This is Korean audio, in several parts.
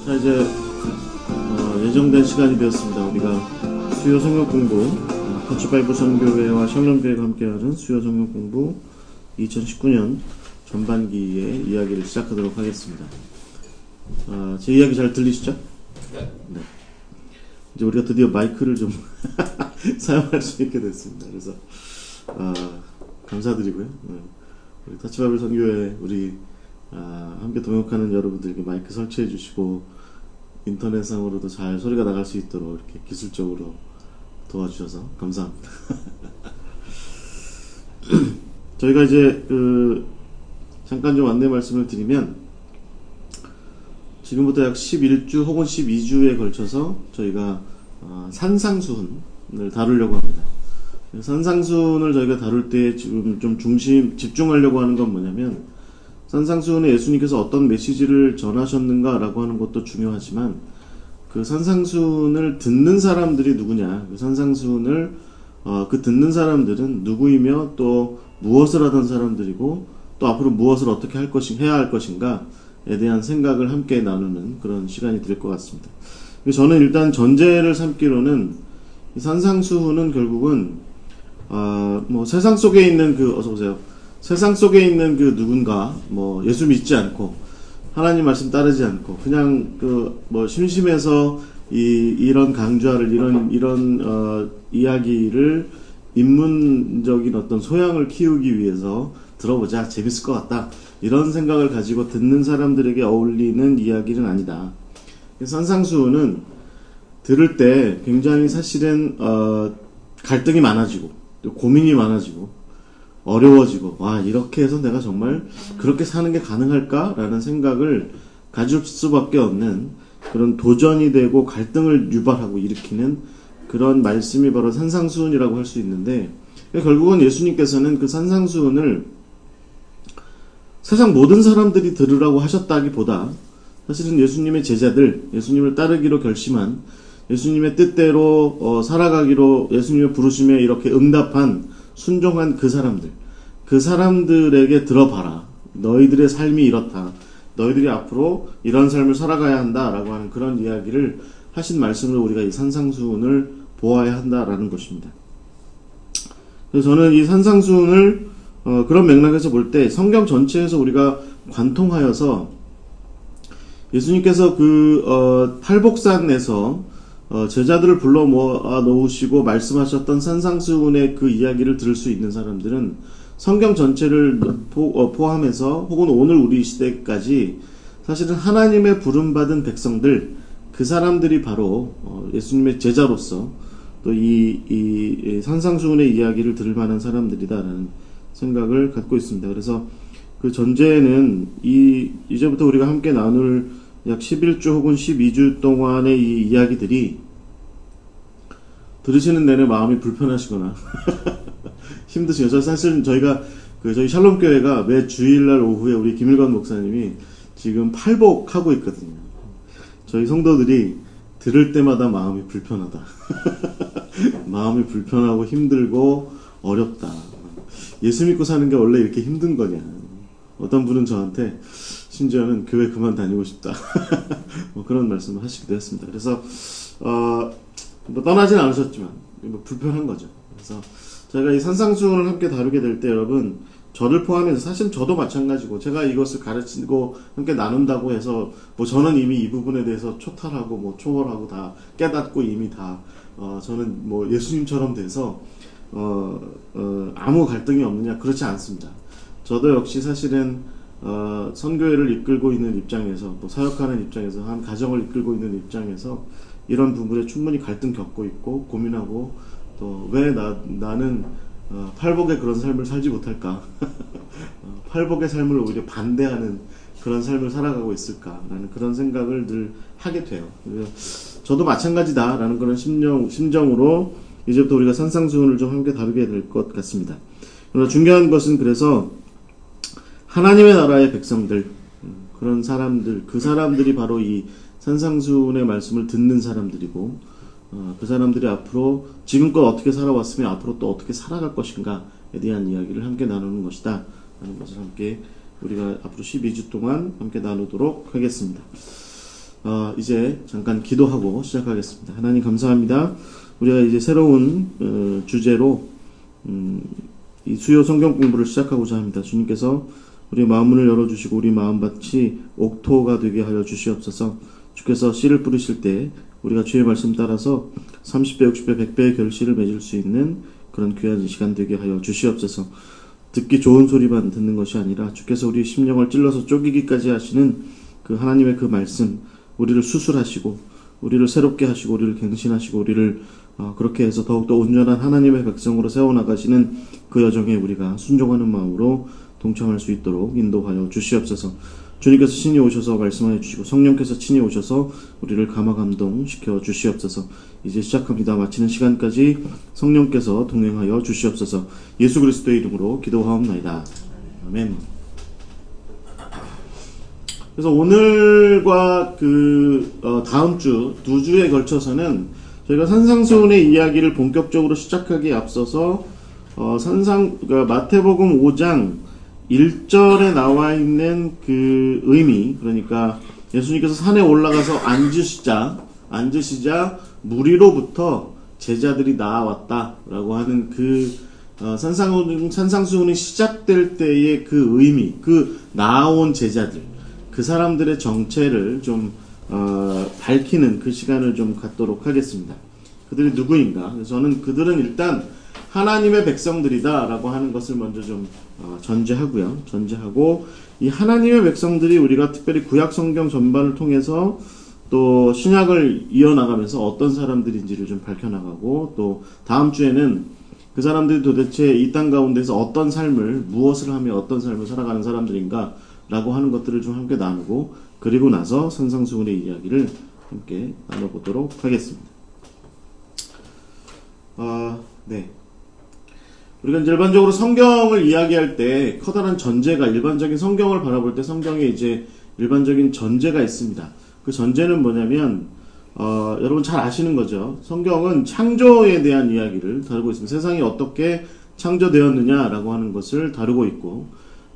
자, 이제 예정된 시간이 되었습니다. 우리가 수요 성경 공부, 터치바이블 선교회와 샬롬교회가 함께하는 수요 성경 공부 2019년 전반기의 이야기를 시작하도록 하겠습니다. 제 이야기 잘 들리시죠? 네. 이제 우리가 드디어 마이크를 좀 사용할 수 있게 됐습니다. 그래서 감사드리고요. 우리 터치바이블 선교회 우리 함께 동역하는 여러분들께 마이크 설치해 주시고 인터넷상으로도 잘 소리가 나갈 수 있도록 이렇게 기술적으로 도와주셔서 감사합니다. 저희가 이제 잠깐 좀 안내 말씀을 드리면, 지금부터 약 11주 혹은 12주에 걸쳐서 저희가 산상수훈을 다루려고 합니다. 산상수훈을 저희가 다룰 때 지금 좀 집중하려고 하는 건 뭐냐면, 산상수훈에 예수님께서 어떤 메시지를 전하셨는가라고 하는 것도 중요하지만, 그 산상수훈을 듣는 사람들이 누구냐, 그 산상수훈을 그 듣는 사람들은 누구이며 또 무엇을 하던 사람들이고 또 앞으로 무엇을 어떻게 해야 할 것인가에 대한 생각을 함께 나누는 그런 시간이 될 것 같습니다. 저는 일단 전제를 삼기로는 이 산상수훈은 결국은 세상 속에 있는 세상 속에 있는 그 누군가, 예수 믿지 않고 하나님 말씀 따르지 않고 그냥 심심해서 이런 강좌를 이런 이야기를 인문적인 어떤 소양을 키우기 위해서 들어보자, 재밌을 것 같다, 이런 생각을 가지고 듣는 사람들에게 어울리는 이야기는 아니다. 산상수훈은 들을 때 굉장히 사실은 갈등이 많아지고 또 고민이 많아지고 어려워지고, 이렇게 해서 내가 정말 그렇게 사는 게 가능할까라는 생각을 가질 수밖에 없는 그런 도전이 되고 갈등을 유발하고 일으키는 그런 말씀이 바로 산상수훈이라고 할 수 있는데, 결국은 예수님께서는 그 산상수훈을 세상 모든 사람들이 들으라고 하셨다기보다 사실은 예수님의 제자들, 예수님을 따르기로 결심한, 예수님의 뜻대로 살아가기로 예수님의 부르심에 이렇게 응답한 순종한 그 사람들에게 들어봐라, 너희들의 삶이 이렇다, 너희들이 앞으로 이런 삶을 살아가야 한다라고 하는 그런 이야기를 하신 말씀으로 우리가 이 산상수훈을 보아야 한다라는 것입니다. 그래서 저는 이 산상수훈을 그런 맥락에서 볼 때 성경 전체에서 우리가 관통하여서 예수님께서 팔복산에서 제자들을 불러 모아 놓으시고 말씀하셨던 산상수훈의 그 이야기를 들을 수 있는 사람들은 성경 전체를 포함해서 혹은 오늘 우리 시대까지 사실은 하나님의 부름받은 백성들, 그 사람들이 바로 예수님의 제자로서 또 이 산상수훈의 이야기를 들을 만한 사람들이다라는 생각을 갖고 있습니다. 그래서 그 전제는 이제부터 우리가 함께 나눌 약 11주 혹은 12주 동안의 이 이야기들이 들으시는 내내 마음이 불편하시거나 힘드시죠. 사실 저희가 저희 샬롬교회가 매 주일날 오후에 우리 김일관 목사님이 지금 팔복하고 있거든요. 저희 성도들이 들을 때마다 마음이 불편하다. 마음이 불편하고 힘들고 어렵다. 예수 믿고 사는 게 원래 이렇게 힘든 거냐. 어떤 분은 저한테 심지어는 교회 그만 다니고 싶다. 그런 말씀을 하시기도 했습니다. 그래서 떠나진 않으셨지만 불편한 거죠. 그래서 저희가 이 산상수훈을 함께 다루게 될 때 여러분, 저를 포함해서 사실 저도 마찬가지고, 제가 이것을 가르치고 함께 나눈다고 해서 저는 이미 이 부분에 대해서 초탈하고 초월하고 다 깨닫고 이미 다 저는 예수님처럼 돼서 아무 갈등이 없느냐, 그렇지 않습니다. 저도 역시 사실은 선교회를 이끌고 있는 입장에서, 사역하는 입장에서, 한 가정을 이끌고 있는 입장에서 이런 부분에 충분히 갈등 겪고 있고 고민하고, 또 왜 나는 팔복의 그런 삶을 살지 못할까? 팔복의 삶을 오히려 반대하는 그런 삶을 살아가고 있을까라는 그런 생각을 늘 하게 돼요. 저도 마찬가지다라는 그런 심정으로 이제부터 우리가 산상수훈을 좀 함께 다루게 될 것 같습니다. 그러나 중요한 것은, 그래서 하나님의 나라의 백성들, 그런 사람들, 그 사람들이 바로 이 산상수훈의 말씀을 듣는 사람들이고, 그 사람들이 앞으로 지금껏 어떻게 살아왔으며 앞으로 또 어떻게 살아갈 것인가에 대한 이야기를 함께 나누는 것이다 라는 것을 함께 우리가 앞으로 12주 동안 함께 나누도록 하겠습니다. 이제 잠깐 기도하고 시작하겠습니다. 하나님 감사합니다. 우리가 이제 새로운 주제로 이 수요 성경 공부를 시작하고자 합니다. 주님께서 우리 마음문을 열어주시고 우리 마음밭이 옥토가 되게 하여 주시옵소서. 주께서 씨를 뿌리실 때 우리가 주의 말씀 따라서 30배, 60배, 100배의 결실을 맺을 수 있는 그런 귀한 시간 되게 하여 주시옵소서. 듣기 좋은 소리만 듣는 것이 아니라 주께서 우리 심령을 찔러서 쪼개기까지 하시는 그 하나님의 그 말씀, 우리를 수술하시고 우리를 새롭게 하시고 우리를 갱신하시고 우리를 그렇게 해서 더욱더 온전한 하나님의 백성으로 세워나가시는 그 여정에 우리가 순종하는 마음으로 동참할 수 있도록 인도하여 주시옵소서. 주님께서 친히 오셔서 말씀하여 주시고 성령께서 친히 오셔서 우리를 감화감동시켜 주시옵소서. 이제 시작합니다. 마치는 시간까지 성령께서 동행하여 주시옵소서. 예수 그리스도의 이름으로 기도하옵나이다. 아멘. 그래서 오늘과 다음 주, 2주에 걸쳐서는 저희가 산상수훈의 이야기를 본격적으로 시작하기에 앞서서 그러니까 마태복음 5장 1절에 나와 있는 그 의미, 그러니까 예수님께서 산에 올라가서 앉으시자 무리로부터 제자들이 나왔다라고 하는 그 산상수훈이 시작될 때의 그 의미, 그 나온 제자들, 그 사람들의 정체를 좀 밝히는 그 시간을 좀 갖도록 하겠습니다. 그들이 누구인가? 그래서 저는 그들은 일단 하나님의 백성들이다 라고 하는 것을 먼저 좀 전제하고 이 하나님의 백성들이 우리가 특별히 구약 성경 전반을 통해서 또 신약을 이어나가면서 어떤 사람들인지를 좀 밝혀나가고, 또 다음 주에는 그 사람들이 도대체 이 땅 가운데서 어떤 삶을, 무엇을 하며 어떤 삶을 살아가는 사람들인가 라고 하는 것들을 좀 함께 나누고, 그리고 나서 산상수훈의 이야기를 함께 나눠보도록 하겠습니다. 네. 우리가 일반적으로 성경을 이야기할 때 커다란 전제가, 일반적인 성경을 바라볼 때 성경에 이제 일반적인 전제가 있습니다. 그 전제는 뭐냐면 여러분 잘 아시는 거죠. 성경은 창조에 대한 이야기를 다루고 있습니다. 세상이 어떻게 창조되었느냐라고 하는 것을 다루고 있고,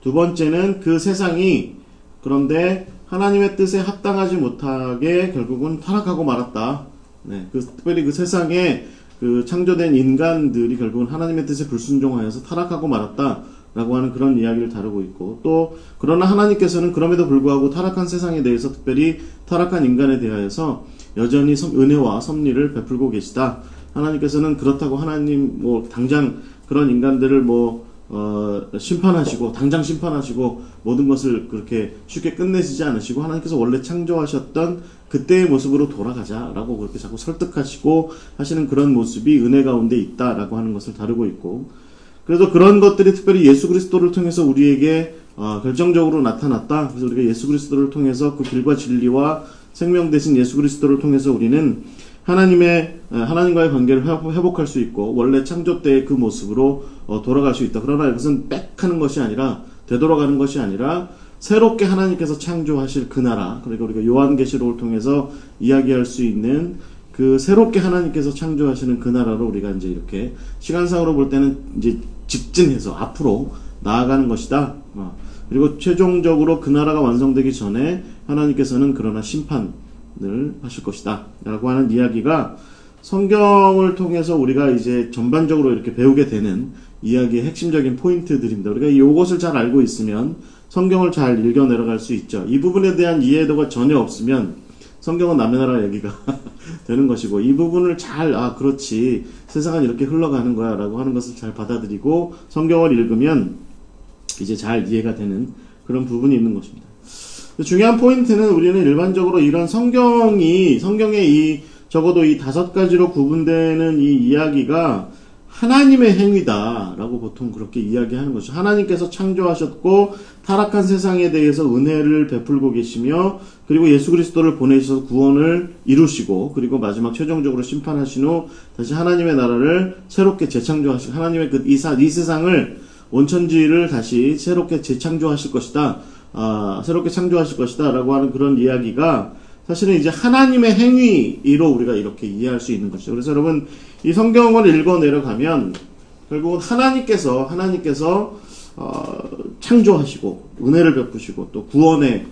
두 번째는 그 세상이 그런데 하나님의 뜻에 합당하지 못하게 결국은 타락하고 말았다. 네, 특별히 그 세상에 그 창조된 인간들이 결국은 하나님의 뜻에 불순종하여서 타락하고 말았다라고 하는 그런 이야기를 다루고 있고, 또 그러나 하나님께서는 그럼에도 불구하고 타락한 세상에 대해서, 특별히 타락한 인간에 대하여서 여전히 은혜와 섭리를 베풀고 계시다. 하나님께서는 그렇다고 하나님 당장 그런 인간들을 당장 심판하시고 모든 것을 그렇게 쉽게 끝내시지 않으시고, 하나님께서 원래 창조하셨던 그때의 모습으로 돌아가자라고 그렇게 자꾸 설득하시고 하시는 그런 모습이 은혜 가운데 있다라고 하는 것을 다루고 있고, 그래서 그런 것들이 특별히 예수 그리스도를 통해서 우리에게 결정적으로 나타났다. 그래서 우리가 예수 그리스도를 통해서 그 길과 진리와 생명 되신 예수 그리스도를 통해서 우리는 하나님과의 관계를 회복할 수 있고 원래 창조 때의 그 모습으로 돌아갈 수 있다. 그러나 이것은 빽하는 것이 아니라, 되돌아가는 것이 아니라 새롭게 하나님께서 창조하실 그 나라, 그러니까 우리가 요한계시록을 통해서 이야기할 수 있는 그 새롭게 하나님께서 창조하시는 그 나라로 우리가 이제 이렇게 시간상으로 볼 때는 이제 직진해서 앞으로 나아가는 것이다. 그리고 최종적으로 그 나라가 완성되기 전에 하나님께서는 그러나 심판을 하실 것이다 라고 하는 이야기가 성경을 통해서 우리가 이제 전반적으로 이렇게 배우게 되는 이야기의 핵심적인 포인트들입니다. 우리가 이것을 잘 알고 있으면 성경을 잘 읽어 내려갈 수 있죠. 이 부분에 대한 이해도가 전혀 없으면 성경은 남의 나라 얘기가 되는 것이고, 이 부분을 그렇지, 세상은 이렇게 흘러가는 거야 라고 하는 것을 잘 받아들이고 성경을 읽으면 이제 잘 이해가 되는 그런 부분이 있는 것입니다. 중요한 포인트는 우리는 일반적으로 이런 성경의 적어도 이 5가지로 구분되는 이 이야기가 하나님의 행위다라고 보통 그렇게 이야기하는 것이죠. 하나님께서 창조하셨고 타락한 세상에 대해서 은혜를 베풀고 계시며, 그리고 예수 그리스도를 보내셔서 구원을 이루시고, 그리고 마지막 최종적으로 심판하신 후 다시 하나님의 나라를 새롭게 재창조하시고, 하나님의 이 세상을, 온천지를 다시 새롭게 재창조하실 것이다. 새롭게 창조하실 것이다 라고 하는 그런 이야기가 사실은 이제 하나님의 행위로 우리가 이렇게 이해할 수 있는 것이죠. 그래서 여러분, 이 성경을 읽어 내려가면 결국은 하나님께서 창조하시고 은혜를 베푸시고 또 구원의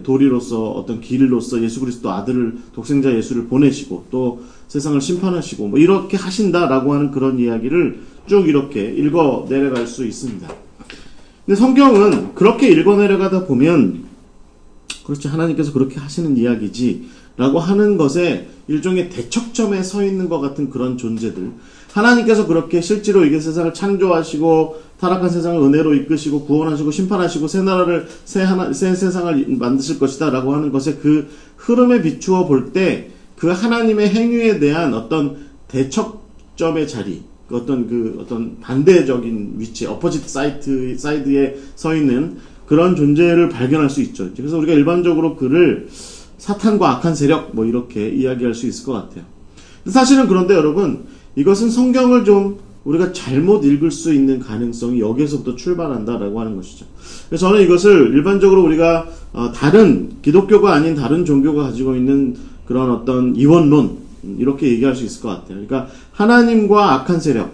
도리로서 어떤 길로서 예수 그리스도 아들을 독생자 예수를 보내시고 또 세상을 심판하시고 뭐 이렇게 하신다라고 하는 그런 이야기를 쭉 이렇게 읽어 내려갈 수 있습니다. 근데 성경은 그렇게 읽어 내려가다 보면 그렇지 하나님께서 그렇게 하시는 이야기지 라고 하는 것에 일종의 대척점에 서 있는 것 같은 그런 존재들, 하나님께서 그렇게 실제로 이게 세상을 창조하시고 타락한 세상을 은혜로 이끄시고 구원하시고 심판하시고 새 나라를 새 세상을 만드실 것이다 라고 하는 것에 그 흐름에 비추어 볼 때 그 하나님의 행위에 대한 어떤 대척점의 자리, 어떤 반대적인 위치, 어포지트 사이드에 서 있는 그런 존재를 발견할 수 있죠. 그래서 우리가 일반적으로 그를 사탄과 악한 세력 뭐 이렇게 이야기할 수 있을 것 같아요. 사실은 그런데 여러분, 이것은 성경을 좀 우리가 잘못 읽을 수 있는 가능성이 여기에서부터 출발한다라고 하는 것이죠. 그래서 저는 이것을 일반적으로 우리가 다른 기독교가 아닌 다른 종교가 가지고 있는 그런 어떤 이원론 이렇게 얘기할 수 있을 것 같아요. 그러니까 하나님과 악한 세력,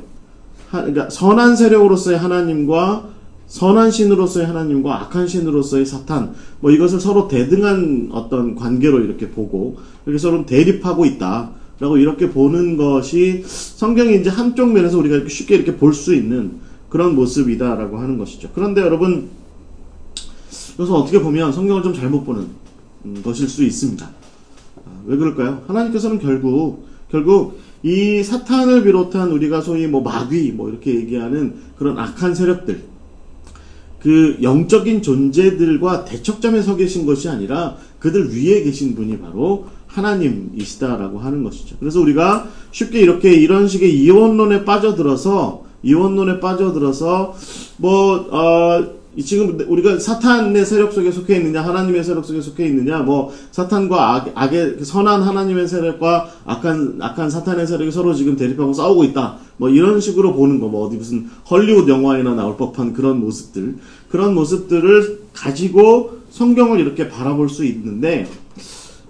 그러니까 선한 세력으로서의 하나님과 선한 신으로서의 하나님과 악한 신으로서의 사탄, 뭐 이것을 서로 대등한 어떤 관계로 이렇게 보고 이렇게 서로 대립하고 있다라고 이렇게 보는 것이 성경이 이제 한쪽 면에서 우리가 이렇게 쉽게 이렇게 볼 수 있는 그런 모습이다라고 하는 것이죠. 그런데 여러분, 여기서 어떻게 보면 성경을 좀 잘못 보는 것일 수 있습니다. 왜 그럴까요? 하나님께서는 결국 이 사탄을 비롯한 우리가 소위 뭐 마귀 뭐 이렇게 얘기하는 그런 악한 세력들, 그 영적인 존재들과 대척점에 서 계신 것이 아니라 그들 위에 계신 분이 바로 하나님이시다라고 하는 것이죠. 그래서 우리가 쉽게 이렇게 이런 식의 이원론에 빠져들어서 지금 우리가 사탄의 세력 속에 속해 있느냐, 하나님의 세력 속에 속해 있느냐, 뭐 사탄과 악의 선한 하나님의 세력과 악한 사탄의 세력이 서로 지금 대립하고 싸우고 있다. 뭐 이런 식으로 보는 거, 뭐 어디 무슨 헐리우드 영화에나 나올 법한 그런 모습들을 가지고 성경을 이렇게 바라볼 수 있는데,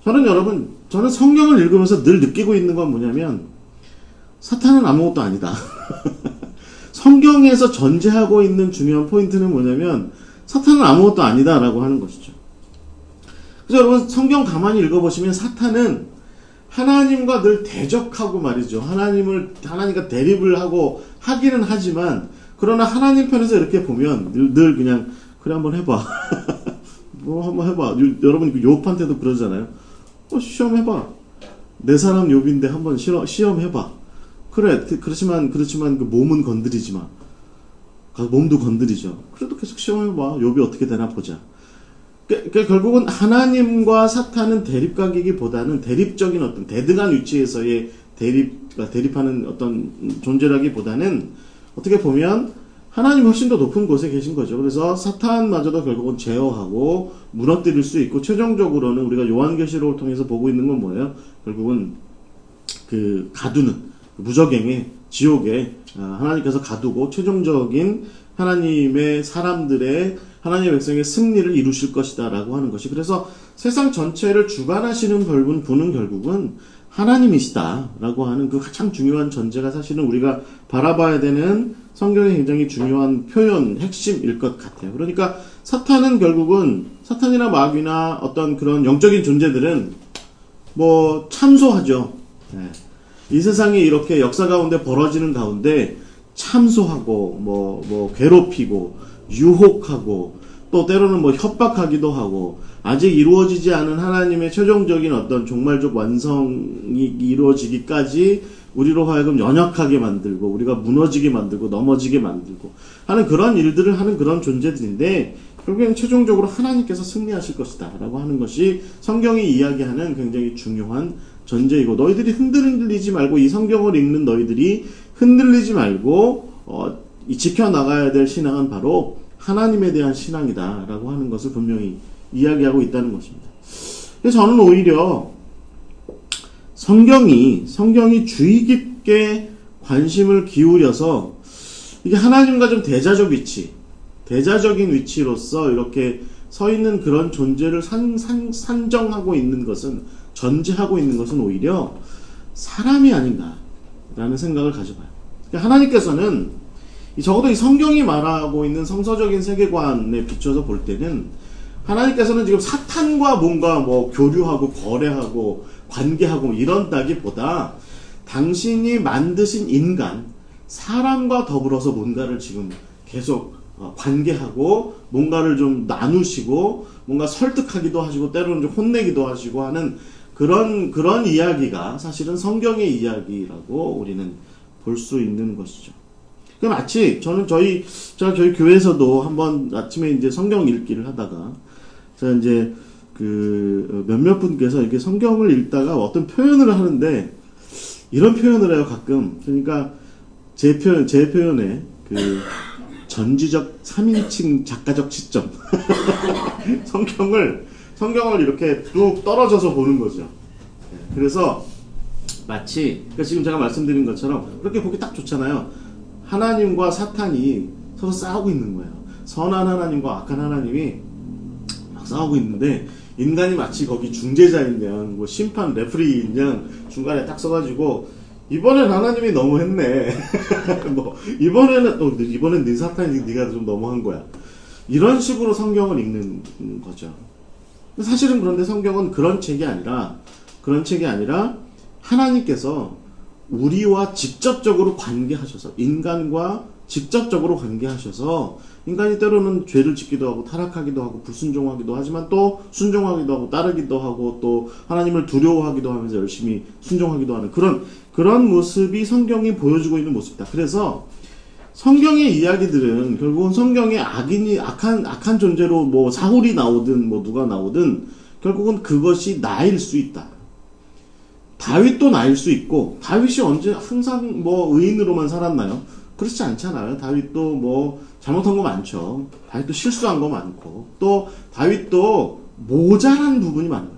저는 성경을 읽으면서 늘 느끼고 있는 건 뭐냐면 사탄은 아무것도 아니다. 성경에서 전제하고 있는 중요한 포인트는 뭐냐면 사탄은 아무것도 아니다라고 하는 것이죠. 그래서 여러분, 성경 가만히 읽어보시면 사탄은 하나님과 늘 대적하고 말이죠. 하나님과 대립을 하고 하기는 하지만, 그러나 하나님 편에서 이렇게 보면 늘 그냥 그래 한번 해봐. 뭐 한번 해봐. 여러분 욥한테도 그러잖아요. 시험해봐. 내 사람 욥인데 한번 시험해봐. 그래, 그렇지만 그 몸은 건드리지 마. 몸도 건드리죠. 그래도 계속 시험해봐. 욥이 어떻게 되나 보자. 그러니까 결국은 하나님과 사탄은 대립각이기보다는 대립적인 어떤 대등한 위치에서의 대립하는 어떤 존재라기보다는 어떻게 보면 하나님 훨씬 더 높은 곳에 계신 거죠. 그래서 사탄마저도 결국은 제어하고 무너뜨릴 수 있고, 최종적으로는 우리가 요한계시록을 통해서 보고 있는 건 뭐예요? 결국은 그 가두는, 무저갱의 지옥에 하나님께서 가두고 최종적인 하나님의 사람들의, 하나님의 백성의 승리를 이루실 것이다 라고 하는 것이, 그래서 세상 전체를 주관하시는 분은 결국은 하나님이시다 라고 하는 그 가장 중요한 전제가 사실은 우리가 바라봐야 되는 성경의 굉장히 중요한 표현, 핵심일 것 같아요. 그러니까 사탄은 결국은, 사탄이나 마귀나 어떤 그런 영적인 존재들은 뭐 참소하죠. 네. 이 세상이 이렇게 역사 가운데 벌어지는 가운데 참소하고 뭐 괴롭히고 유혹하고 또 때로는 뭐 협박하기도 하고, 아직 이루어지지 않은 하나님의 최종적인 어떤 종말적 완성이 이루어지기까지 우리로 하여금 연약하게 만들고 우리가 무너지게 만들고 넘어지게 만들고 하는 그런 일들을 하는 그런 존재들인데, 결국에는 최종적으로 하나님께서 승리하실 것이다 라고 하는 것이 성경이 이야기하는 굉장히 중요한 전제이고, 너희들이 흔들리지 말고, 이 성경을 읽는 너희들이 흔들리지 말고 지켜나가야 될 신앙은 바로 하나님에 대한 신앙이다 라고 하는 것을 분명히 이야기하고 있다는 것입니다. 그래서 저는 오히려 성경이 주의 깊게 관심을 기울여서 이게 하나님과 좀 대자적인 위치로서 이렇게 서 있는 그런 존재를 산정하고 있는 것은, 전제하고 있는 것은 오히려 사람이 아닌가라는 생각을 가져봐요. 그러니까 하나님께서는 적어도 이 성경이 말하고 있는 성서적인 세계관에 비춰서 볼 때는 하나님께서는 지금 사탄과 뭔가 뭐 교류하고 거래하고 관계하고 이런다기보다 당신이 만드신 인간, 사람과 더불어서 뭔가를 지금 계속 관계하고 뭔가를 좀 나누시고 뭔가 설득하기도 하시고 때로는 좀 혼내기도 하시고 하는 그런 이야기가 사실은 성경의 이야기라고 우리는 볼 수 있는 것이죠. 그 마치 제가 저희 교회에서도 한번 아침에 이제 성경 읽기를 하다가 제가 이제 몇몇 분께서 이렇게 성경을 읽다가 어떤 표현을 하는데 이런 표현을 해요, 가끔. 그러니까 제 표현에 전지적 3인칭 작가적 시점. 성경을 이렇게 뚝 떨어져서 보는 거죠. 그래서 마치, 그러니까 지금 제가 말씀드린 것처럼 그렇게 보기 딱 좋잖아요. 하나님과 사탄이 서로 싸우고 있는 거예요. 선한 하나님과 악한 하나님이 막 싸우고 있는데 인간이 마치 거기 중재자인 양, 뭐 심판 레프리인 양 중간에 딱 서가지고 이번엔 하나님이 너무했네. 뭐 이번엔 네 사탄이 네가 좀 너무한 거야. 이런 식으로 성경을 읽는 거죠. 사실은 그런데 성경은 그런 책이 아니라 하나님께서 우리와 직접적으로 관계하셔서 인간과 직접적으로 관계하셔서 인간이 때로는 죄를 짓기도 하고 타락하기도 하고 불순종하기도 하지만 또 순종하기도 하고 따르기도 하고 또 하나님을 두려워하기도 하면서 열심히 순종하기도 하는 그런 모습이 성경이 보여주고 있는 모습이다. 그래서 성경의 이야기들은 결국은 성경의 악한 존재로 뭐 사울이 나오든 뭐 누가 나오든 결국은 그것이 나일 수 있다. 다윗도 나일 수 있고, 다윗이 항상 뭐 의인으로만 살았나요? 그렇지 않잖아요. 다윗도 뭐 잘못한 거 많죠. 다윗도 실수한 거 많고, 또 다윗도 모자란 부분이 많아요.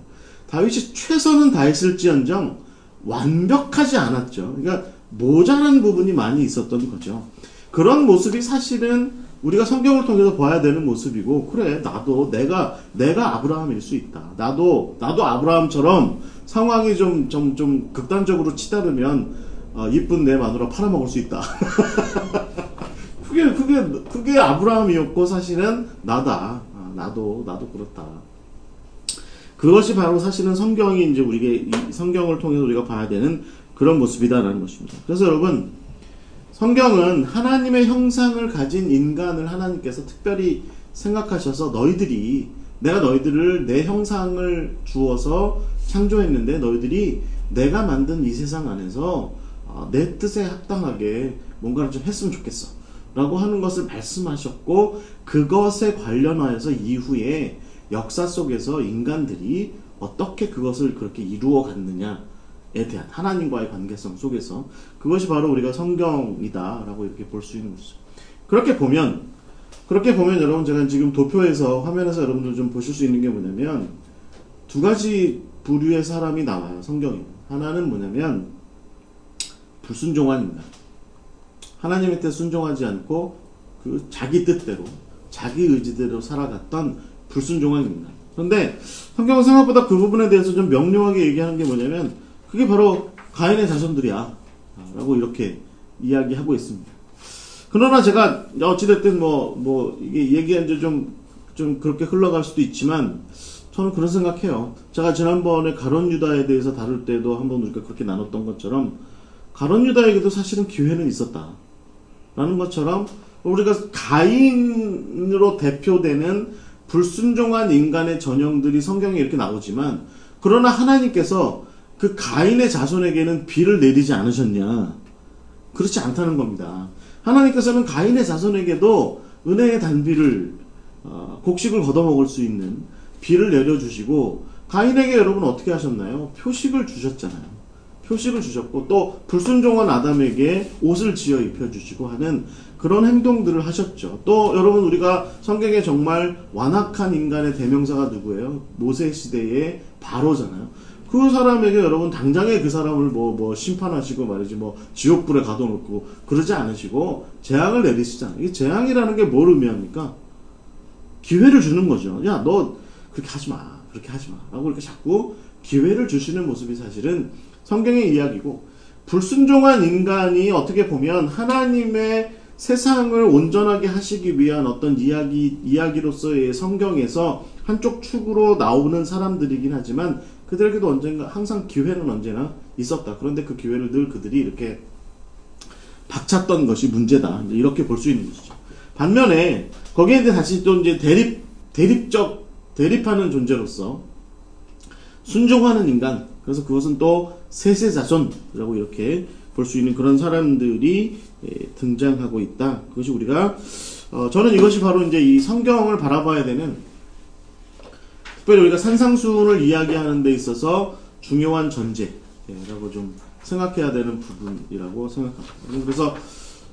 다윗이 최선은 다했을지언정 완벽하지 않았죠. 그러니까 모자란 부분이 많이 있었던 거죠. 그런 모습이 사실은 우리가 성경을 통해서 봐야 되는 모습이고, 그래, 나도 내가 아브라함일 수 있다. 나도 아브라함처럼 상황이 좀 극단적으로 치달으면 이쁜 내 마누라 팔아먹을 수 있다. 그게 아브라함이었고 사실은 나다. 나도 그렇다. 그것이 바로 사실은 성경이 이제 이 성경을 통해서 우리가 봐야 되는 그런 모습이다라는 것입니다. 그래서 여러분, 성경은 하나님의 형상을 가진 인간을 하나님께서 특별히 생각하셔서 내가 너희들을 내 형상을 주어서 창조했는데 너희들이 내가 만든 이 세상 안에서 내 뜻에 합당하게 뭔가를 좀 했으면 좋겠어 라고 하는 것을 말씀하셨고, 그것에 관련하여서 이후에 역사 속에서 인간들이 어떻게 그것을 그렇게 이루어 갔느냐에 대한 하나님과의 관계성 속에서 그것이 바로 우리가 성경이다 라고 이렇게 볼 수 있는 것이죠. 그렇게 보면 여러분, 제가 지금 도표에서 화면에서 여러분들 좀 보실 수 있는 게 뭐냐면 두 가지 부류의 사람이 나와요. 성경에. 하나는 뭐냐면 불순종한 인간, 하나님의 뜻 순종하지 않고 자기 뜻대로 자기 의지대로 살아갔던 불순종한 인간. 그런데 성경은 생각보다 그 부분에 대해서 좀 명료하게 얘기하는 게 뭐냐면 그게 바로 가인의 자손들이야 라고 이렇게 이야기하고 있습니다. 그러나 제가 어찌됐든 이게 얘기한 지 좀 그렇게 흘러갈 수도 있지만 저는 그런 생각해요. 제가 지난번에 가룟 유다에 대해서 다룰 때도 한번 우리가 그렇게 나눴던 것처럼 가룟 유다에게도 사실은 기회는 있었다 라는 것처럼 우리가 가인으로 대표되는 불순종한 인간의 전형들이 성경에 이렇게 나오지만, 그러나 하나님께서 그 가인의 자손에게는 비를 내리지 않으셨냐? 그렇지 않다는 겁니다. 하나님께서는 가인의 자손에게도 은혜의 단비를 곡식을 걷어먹을 수 있는 비를 내려주시고, 가인에게 여러분 어떻게 하셨나요? 표식을 주셨잖아요. 표식을 주셨고, 또 불순종한 아담에게 옷을 지어 입혀주시고 하는 그런 행동들을 하셨죠. 또 여러분, 우리가 성경에 정말 완악한 인간의 대명사가 누구예요? 모세 시대의 바로잖아요. 그 사람에게 여러분 당장에 그 사람을 심판하시고 말이지 지옥불에 가둬놓고 그러지 않으시고 재앙을 내리시잖아요. 이 재앙이라는 게 뭘 의미합니까? 기회를 주는 거죠. 야, 너 그렇게 하지 마 라고 이렇게 자꾸 기회를 주시는 모습이 사실은 성경의 이야기고, 불순종한 인간이 어떻게 보면 하나님의 세상을 온전하게 하시기 위한 어떤 이야기로서의 성경에서 한쪽 축으로 나오는 사람들이긴 하지만 그들에게도 언젠가 항상 기회는 언제나 있었다. 그런데 그 기회를 늘 그들이 이렇게 박찼던 것이 문제다. 이렇게 볼 수 있는 것이죠. 반면에 거기에 이제 다시 또 이제 대립하는 존재로서 순종하는 인간, 그래서 그것은 또 셋의 자손이라고 이렇게 볼 수 있는 그런 사람들이 등장하고 있다. 그것이 우리가 저는 이것이 바로 이제 이 성경을 바라봐야 되는, 특별히 우리가 산상수훈을 이야기하는 데 있어서 중요한 전제라고 좀 생각해야 되는 부분이라고 생각합니다. 그래서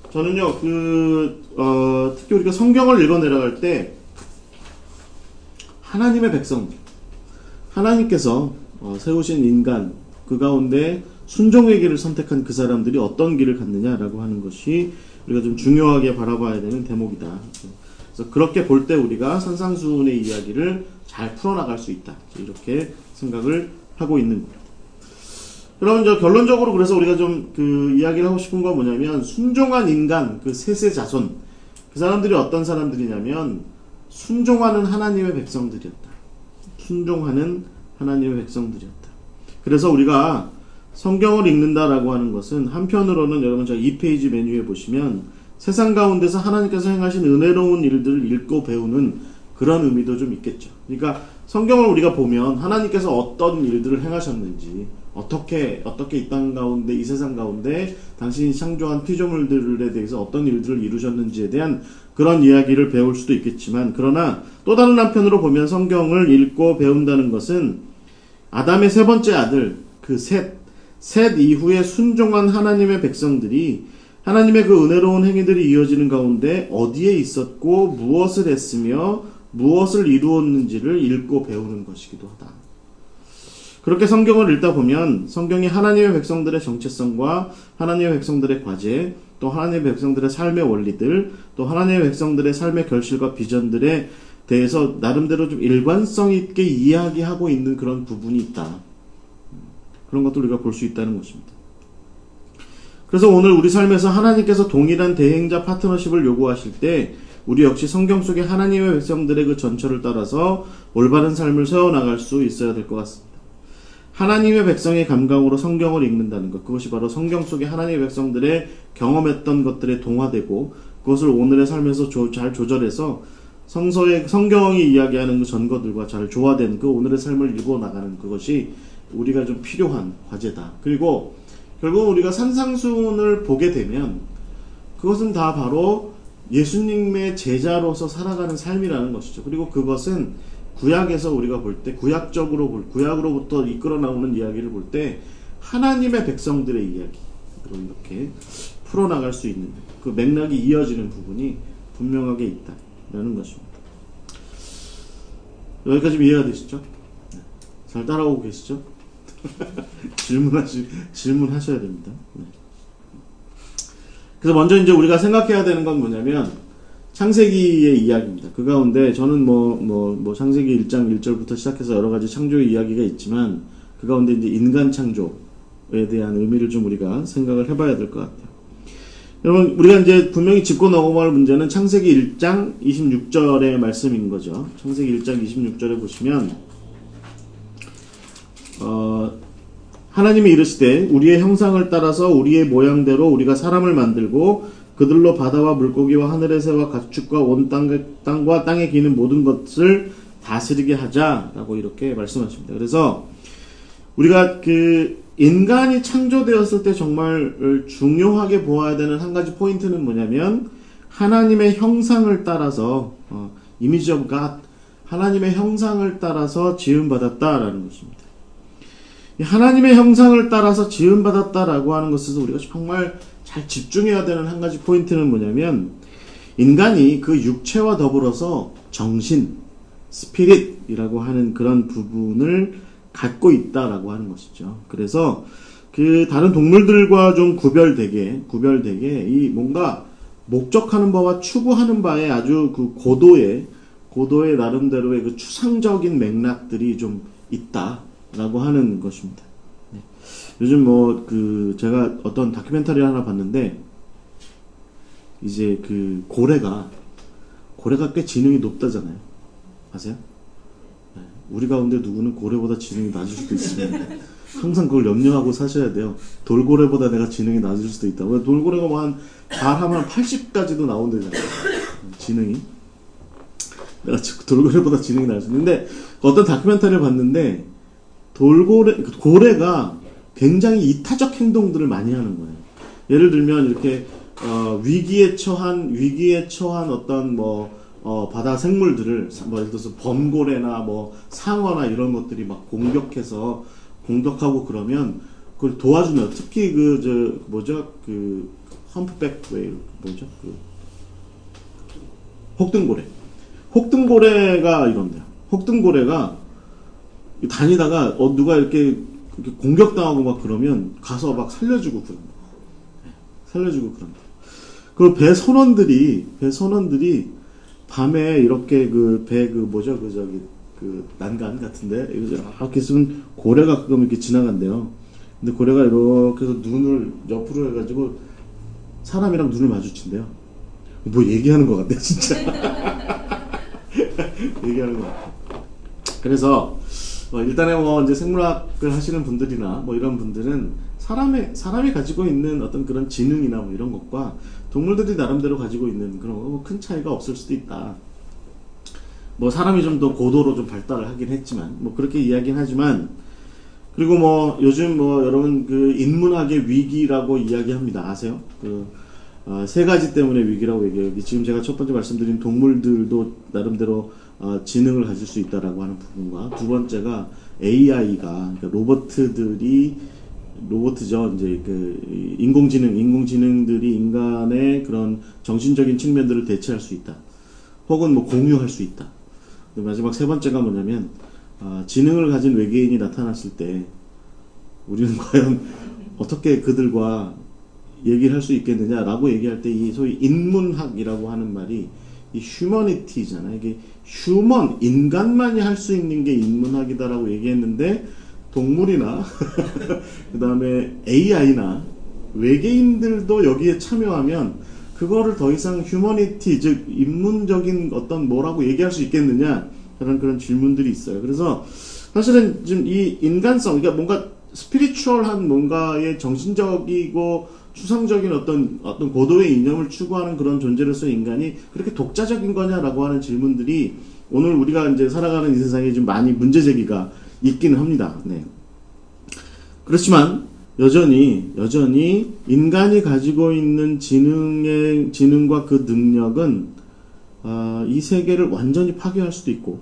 저는요, 특히 우리가 성경을 읽어 내려갈 때 하나님의 백성들, 하나님께서 세우신 인간, 그 가운데 순종의 길을 선택한 그 사람들이 어떤 길을 갔느냐라고 하는 것이 우리가 좀 중요하게 바라봐야 되는 대목이다. 그래서 그렇게 볼 때 우리가 산상수훈의 이야기를 잘 풀어나갈 수 있다. 이렇게 생각을 하고 있는 거예요. 그러면 이제 결론적으로 그래서 우리가 좀 이야기를 하고 싶은 건 뭐냐면, 순종한 인간, 그 셋의 자손, 그 사람들이 어떤 사람들이냐면 순종하는 하나님의 백성들이었다. 순종하는 하나님의 백성들이었다. 그래서 우리가 성경을 읽는다라고 하는 것은 한편으로는 여러분 저 2페이지 메뉴에 보시면 세상 가운데서 하나님께서 행하신 은혜로운 일들을 읽고 배우는 그런 의미도 좀 있겠죠. 그러니까 성경을 우리가 보면 하나님께서 어떤 일들을 행하셨는지, 어떻게 이 땅 가운데, 이 세상 가운데 당신이 창조한 피조물들에 대해서 어떤 일들을 이루셨는지에 대한 그런 이야기를 배울 수도 있겠지만, 그러나 또 다른 한편으로 보면 성경을 읽고 배운다는 것은 아담의 세 번째 아들, 그 셋 이후에 순종한 하나님의 백성들이 하나님의 그 은혜로운 행위들이 이어지는 가운데 어디에 있었고 무엇을 했으며 무엇을 이루었는지를 읽고 배우는 것이기도 하다. 그렇게 성경을 읽다 보면 성경이 하나님의 백성들의 정체성과 하나님의 백성들의 과제, 또 하나님의 백성들의 삶의 원리들, 또 하나님의 백성들의 삶의 결실과 비전들에 대해서 나름대로 좀 일관성 있게 이야기하고 있는 그런 부분이 있다. 그런 것도 우리가 볼 수 있다는 것입니다. 그래서 오늘 우리 삶에서 하나님께서 동일한 대행자 파트너십을 요구하실 때 우리 역시 성경 속에 하나님의 백성들의 그 전철을 따라서 올바른 삶을 세워나갈 수 있어야 될 것 같습니다. 하나님의 백성의 감각으로 성경을 읽는다는 것, 그것이 바로 성경 속에 하나님의 백성들의 경험했던 것들에 동화되고 그것을 오늘의 삶에서 잘 조절해서 성경이 이야기하는 그 전거들과 잘 조화된 그 오늘의 삶을 읽어 나가는 그것이 우리가 좀 필요한 과제다. 그리고 결국 우리가 산상수훈을 보게 되면 그것은 다 바로 예수님의 제자로서 살아가는 삶이라는 것이죠. 그리고 그것은 구약에서 우리가 볼 때, 구약으로부터 이끌어 나오는 이야기를 볼 때 하나님의 백성들의 이야기로 이렇게 풀어나갈 수 있는 그 맥락이 이어지는 부분이 분명하게 있다라는 것입니다. 여기까지 이해가 되시죠? 잘 따라오고 계시죠? 질문하셔야 됩니다. 네. 그래서 먼저 이제 우리가 생각해야 되는 건 뭐냐면 창세기의 이야기입니다. 그 가운데 저는 창세기 1장 1절부터 시작해서 여러 가지 창조의 이야기가 있지만 그 가운데 이제 인간 창조에 대한 의미를 좀 우리가 생각을 해봐야 될 것 같아요. 여러분, 우리가 이제 분명히 짚고 넘어갈 문제는 창세기 1장 26절의 말씀인 거죠. 창세기 1장 26절에 보시면 하나님이 이르시되 우리의 형상을 따라서 우리의 모양대로 우리가 사람을 만들고 그들로 바다와 물고기와 하늘의 새와 가축과 온 땅과 땅에 기는 모든 것을 다스리게 하자라고 이렇게 말씀하십니다. 그래서 우리가 인간이 창조되었을 때 정말 중요하게 보아야 되는 한 가지 포인트는 뭐냐면 하나님의 형상을 따라서 이미지 오브 갓, 하나님의 형상을 따라서 지음받았다라는 것입니다. 하나님의 형상을 따라서 지음받았다라고 하는 것에서 우리가 정말 잘 집중해야 되는 한 가지 포인트는 뭐냐면 인간이 그 육체와 더불어서 정신, 스피릿이라고 하는 그런 부분을 갖고 있다라고 하는 것이죠. 그래서 그 다른 동물들과 좀 구별되게 이 뭔가 목적하는 바와 추구하는 바에 아주 그 고도의 나름대로의 그 추상적인 맥락들이 좀 있다라고 하는 것입니다. 네. 요즘 제가 어떤 다큐멘터리를 하나 봤는데 이제 고래가 꽤 지능이 높다잖아요. 아세요? 우리 가운데 누구는 고래보다 지능이 낮을 수도 있습니다. 항상 그걸 염려하고 사셔야 돼요. 돌고래보다 내가 지능이 낮을 수도 있다. 왜 돌고래가 뭐 잘하면 80까지도 나온대잖아요. 지능이. 내가 돌고래보다 지능이 낮을 수 있는데, 어떤 다큐멘터리를 봤는데, 고래가 굉장히 이타적 행동들을 많이 하는 거예요. 예를 들면, 이렇게, 위기에 처한 어떤 바다 생물들을, 예를 들어서 범고래나 상어나 이런 것들이 막 공격하고 그러면, 그걸 도와주면, 특히 험프백 웨일, 혹등고래가 이런데요. 혹등고래가 다니다가 누가 이렇게 공격당하고 막 그러면 가서 막 살려주고 그런다. 그리고 배 선원들이 밤에 이렇게 난간 같은데 이렇게 있으면 고래가 가끔 이렇게 지나간대요. 근데 고래가 이렇게 해서 눈을 옆으로 해가지고 사람이랑 눈을 마주친대요. 뭐 얘기하는 것 같아 진짜. 얘기하는 것 같아. 그래서 일단은 이제 생물학을 하시는 분들이나 이런 분들은 사람이 가지고 있는 어떤 그런 지능이나 이런 것과 동물들이 나름대로 가지고 있는 그런 큰 차이가 없을 수도 있다. 사람이 좀 더 고도로 좀 발달을 하긴 했지만 그렇게 이야기는 하지만, 그리고 요즘 여러분 인문학의 위기라고 이야기합니다. 아세요? 세 가지 때문에 위기라고 얘기해요. 지금 제가 첫 번째 말씀드린 동물들도 나름대로 지능을 가질 수 있다라고 하는 부분과, 두 번째가 AI가, 그러니까 로봇이죠. 이제 인공지능들이 인간의 그런 정신적인 측면들을 대체할 수 있다. 혹은 공유할 수 있다. 마지막 세 번째가 뭐냐면, 지능을 가진 외계인이 나타났을 때 우리는 과연 어떻게 그들과 얘기를 할 수 있겠느냐라고 얘기할 때 이 소위 인문학이라고 하는 말이 이 휴머니티잖아요. 이게 인간만이 할 수 있는 게 인문학이다라고 얘기했는데, 동물이나 그 다음에 AI나 외계인들도 여기에 참여하면 그거를 더 이상 휴머니티, 즉 인문적인 어떤 뭐라고 얘기할 수 있겠느냐 그런 질문들이 있어요. 그래서 사실은 지금 이 인간성, 그러니까 뭔가 스피리추얼한 뭔가의 정신적이고 추상적인 어떤 고도의 이념을 추구하는 그런 존재로서 인간이 그렇게 독자적인 거냐라고 하는 질문들이 오늘 우리가 이제 살아가는 이 세상에 좀 많이 문제 제기가 있기는 합니다. 네. 그렇지만 여전히 인간이 가지고 있는 지능과 그 능력은 이 세계를 완전히 파괴할 수도 있고,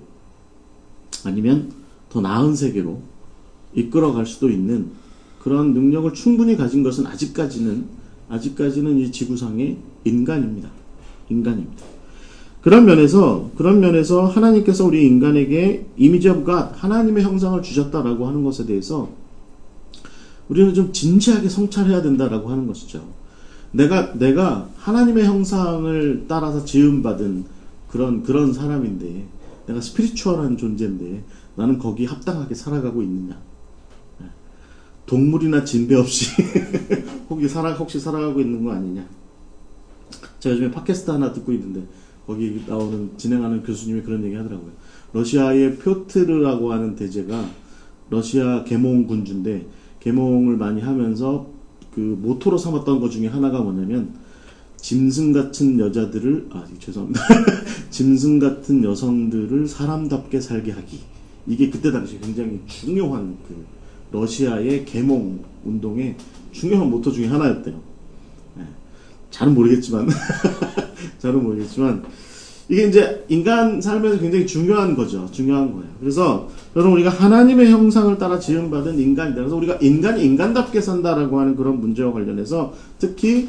아니면 더 나은 세계로 이끌어갈 수도 있는 그런 능력을 충분히 가진 것은 아직까지는 이 지구상의 인간입니다. 그런 면에서 하나님께서 우리 인간에게 이미지 오브 갓, 하나님의 형상을 주셨다라고 하는 것에 대해서 우리는 좀 진지하게 성찰해야 된다라고 하는 것이죠. 내가 하나님의 형상을 따라서 지음받은 그런 사람인데, 내가 스피리추얼한 존재인데 나는 거기에 합당하게 살아가고 있느냐? 동물이나 진배 없이 혹시 살아가고 있는 거 아니냐? 제가 요즘에 팟캐스트 하나 듣고 있는데 거기 진행하는 교수님이 그런 얘기 하더라고요. 러시아의 표트르라고 하는 대제가 러시아 계몽 군주인데, 계몽을 많이 하면서 그 모토로 삼았던 것 중에 하나가 뭐냐면, 짐승 같은 여자들을, 죄송합니다. 짐승 같은 여성들을 사람답게 살게 하기. 이게 그때 당시 굉장히 중요한 러시아의 계몽 운동의 중요한 모토 중에 하나였대요. 네. 잘은 모르겠지만 이게 이제 인간 삶에서 굉장히 중요한 거죠. 중요한 거예요. 그래서 여러분, 우리가 하나님의 형상을 따라 지음받은 인간이다. 그래서 우리가 인간답게 산다라고 하는 그런 문제와 관련해서 특히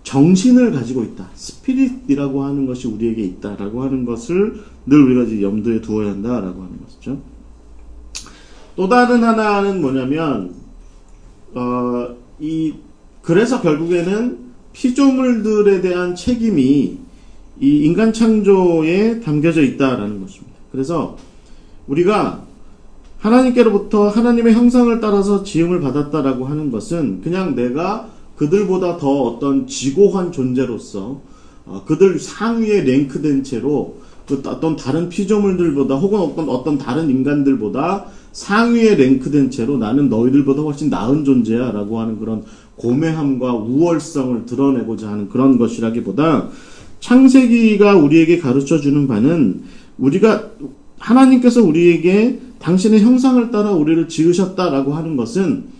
정신을 가지고 있다. 스피릿이라고 하는 것이 우리에게 있다라고 하는 것을 늘 우리가 이제 염두에 두어야 한다라고 하는 것이죠. 또 다른 하나는 뭐냐면, 그래서 결국에는 피조물들에 대한 책임이 이 인간 창조에 담겨져 있다라는 것입니다. 그래서 우리가 하나님께로부터 하나님의 형상을 따라서 지음을 받았다라고 하는 것은 그냥 내가 그들보다 더 어떤 지고한 존재로서 그들 상위에 랭크된 채로 그 어떤 다른 피조물들보다 혹은 어떤 다른 인간들보다 상위에 랭크된 채로 나는 너희들보다 훨씬 나은 존재야 라고 하는 그런 고매함과 우월성을 드러내고자 하는 그런 것이라기보다 창세기가 우리에게 가르쳐주는 바는 우리가 하나님께서 우리에게 당신의 형상을 따라 우리를 지으셨다라고 하는 것은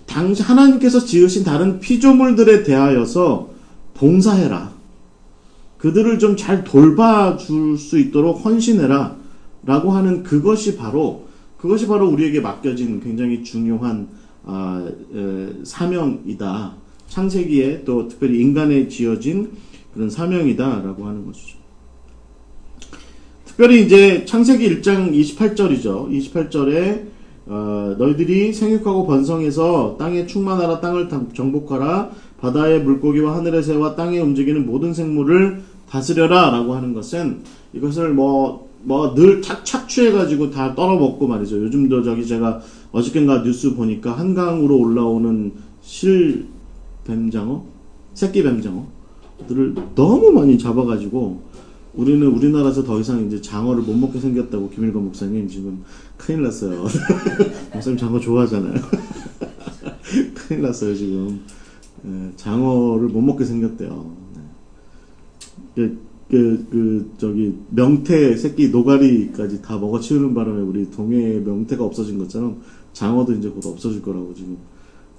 하나님께서 지으신 다른 피조물들에 대하여서 봉사해라. 그들을 좀 잘 돌봐줄 수 있도록 헌신해라. 라고 하는 그것이 바로 우리에게 맡겨진 굉장히 중요한 사명이다. 창세기에 또 특별히 인간에 지어진 그런 사명이다. 라고 하는 것이죠. 특별히 이제 창세기 1장 28절이죠. 28절에 너희들이 생육하고 번성해서 땅에 충만하라. 땅을 정복하라. 바다의 물고기와 하늘의 새와 땅에 움직이는 모든 생물을 다스려라. 라고 하는 것은 이것을 늘 착취해가지고 다 떨어먹고 말이죠. 요즘도 제가 어저께인가 뉴스 보니까 한강으로 올라오는 실뱀장어? 새끼 뱀장어들을 너무 많이 잡아가지고 우리나라에서 더 이상 이제 장어를 못 먹게 생겼다고 김일건 목사님 지금 큰일 났어요. 목사님 장어 좋아하잖아요. 큰일 났어요, 지금. 장어를 못 먹게 생겼대요. 명태 새끼 노가리까지 다 먹어치우는 바람에 우리 동해에 명태가 없어진 것처럼 장어도 이제 곧 없어질 거라고 지금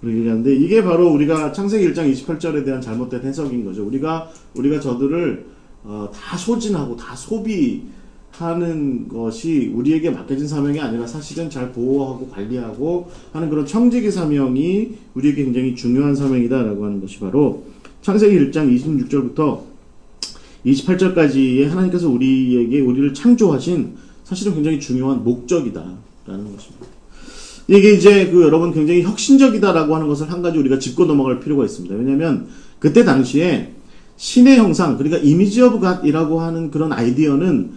그렇게 얘기하는데, 이게 바로 우리가 창세기 1장 28절에 대한 잘못된 해석인 거죠. 우리가 저들을 다 소진하고 다 소비하는 것이 우리에게 맡겨진 사명이 아니라 사실은 잘 보호하고 관리하고 하는 그런 청지기 사명이 우리에게 굉장히 중요한 사명이다라고 하는 것이 바로 창세기 1장 26절부터 28절까지의 하나님께서 우리를 창조하신 사실은 굉장히 중요한 목적이다라는 것입니다. 이게 이제 여러분 굉장히 혁신적이다라고 하는 것을 한 가지 우리가 짚고 넘어갈 필요가 있습니다. 왜냐하면 그때 당시에 신의 형상, 그러니까 이미지 오브 갓이라고 하는 그런 아이디어는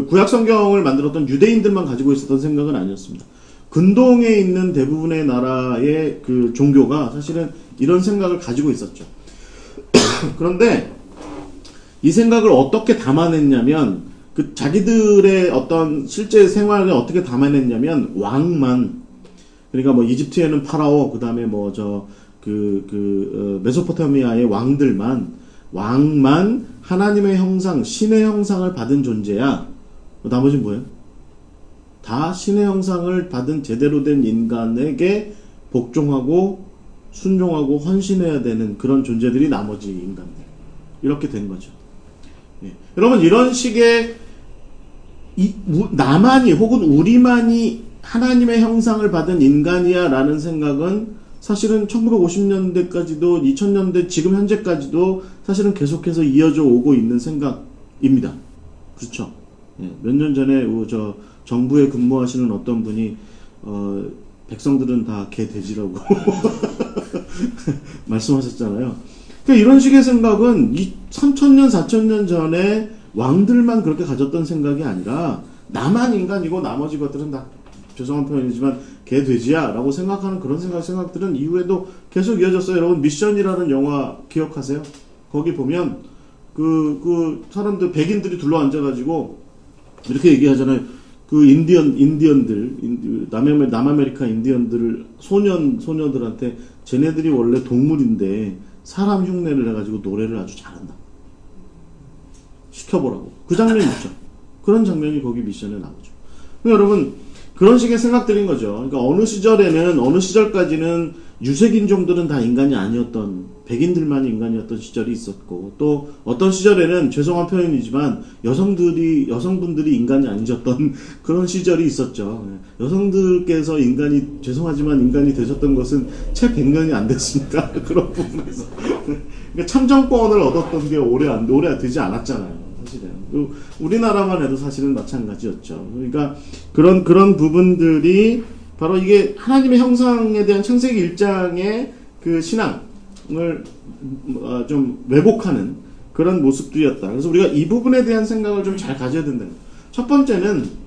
구약 성경을 만들었던 유대인들만 가지고 있었던 생각은 아니었습니다. 근동에 있는 대부분의 나라의 그 종교가 사실은 이런 생각을 가지고 있었죠. 그런데 이 생각을 어떻게 담아냈냐면, 자기들의 어떤 실제 생활에 어떻게 담아냈냐면, 왕만, 그러니까 이집트에는 파라오, 그 다음에 메소포타미아의 왕만 하나님의 형상, 신의 형상을 받은 존재야. 나머지는 뭐예요? 다 신의 형상을 받은 제대로 된 인간에게 복종하고 순종하고 헌신해야 되는 그런 존재들이 나머지 인간들. 이렇게 된 거죠. 예. 여러분, 이런 식의 나만이 혹은 우리만이 하나님의 형상을 받은 인간이야 라는 생각은 사실은 1950년대까지도 2000년대 지금 현재까지도 사실은 계속해서 이어져 오고 있는 생각입니다. 그렇죠? 예. 몇 년 전에 정부에 근무하시는 어떤 분이 백성들은 다 개 돼지라고 말씀하셨잖아요. 그러니까 이런 식의 생각은 3000년 4000년 전에 왕들만 그렇게 가졌던 생각이 아니라 나만 인간이고 나머지 것들은 다, 죄송한 표현이지만 개 돼지야 라고 생각하는 그런 생각들은 이후에도 계속 이어졌어요. 여러분, 미션이라는 영화 기억하세요? 거기 보면 사람들, 백인들이 둘러앉아가지고 이렇게 얘기하잖아요. 인디언들, 남아메리카 인디언들을 소녀들한테 쟤네들이 원래 동물인데 사람 흉내를 해가지고 노래를 아주 잘한다. 시켜보라고. 그 장면이 있죠. 그런 장면이 거기 미션에 나오죠. 그러니까 여러분, 그런 식의 생각들인 거죠. 그러니까 어느 시절까지는 유색인종들은 다 인간이 아니었던, 백인들만 인간이었던 시절이 있었고, 또 어떤 시절에는 죄송한 표현이지만 여성분들이 인간이 아니셨던 그런 시절이 있었죠. 여성들께서 죄송하지만 인간이 되셨던 것은 채 100년이 안 됐습니다. 그런 부분에서. 그러니까 참정권을 얻었던 게 오래 되지 않았잖아요. 사실은. 우리나라만 해도 사실은 마찬가지였죠. 그러니까 그런 부분들이 바로 이게 하나님의 형상에 대한 창세기 1장의 그 신앙을 좀 왜곡하는 그런 모습들이었다. 그래서 우리가 이 부분에 대한 생각을 좀 잘 가져야 된다는 거예요. 첫 번째는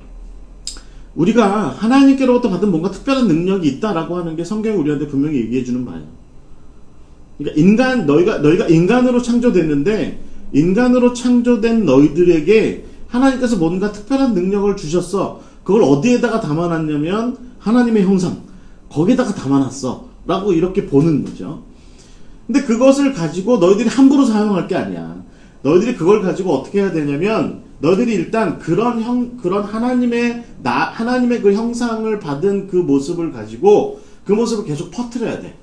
우리가 하나님께로부터 받은 뭔가 특별한 능력이 있다라고 하는 게 성경이 우리한테 분명히 얘기해 주는 바예요. 그러니까 너희가 인간으로 창조됐는데 인간으로 창조된 너희들에게 하나님께서 뭔가 특별한 능력을 주셨어. 그걸 어디에다가 담아놨냐면 하나님의 형상, 거기에다가 담아놨어 라고 이렇게 보는 거죠. 근데 그것을 가지고 너희들이 함부로 사용할 게 아니야. 너희들이 그걸 가지고 어떻게 해야 되냐면, 너희들이 일단 그런 하나님의 그 형상을 받은 그 모습을 가지고 그 모습을 계속 퍼뜨려야 돼.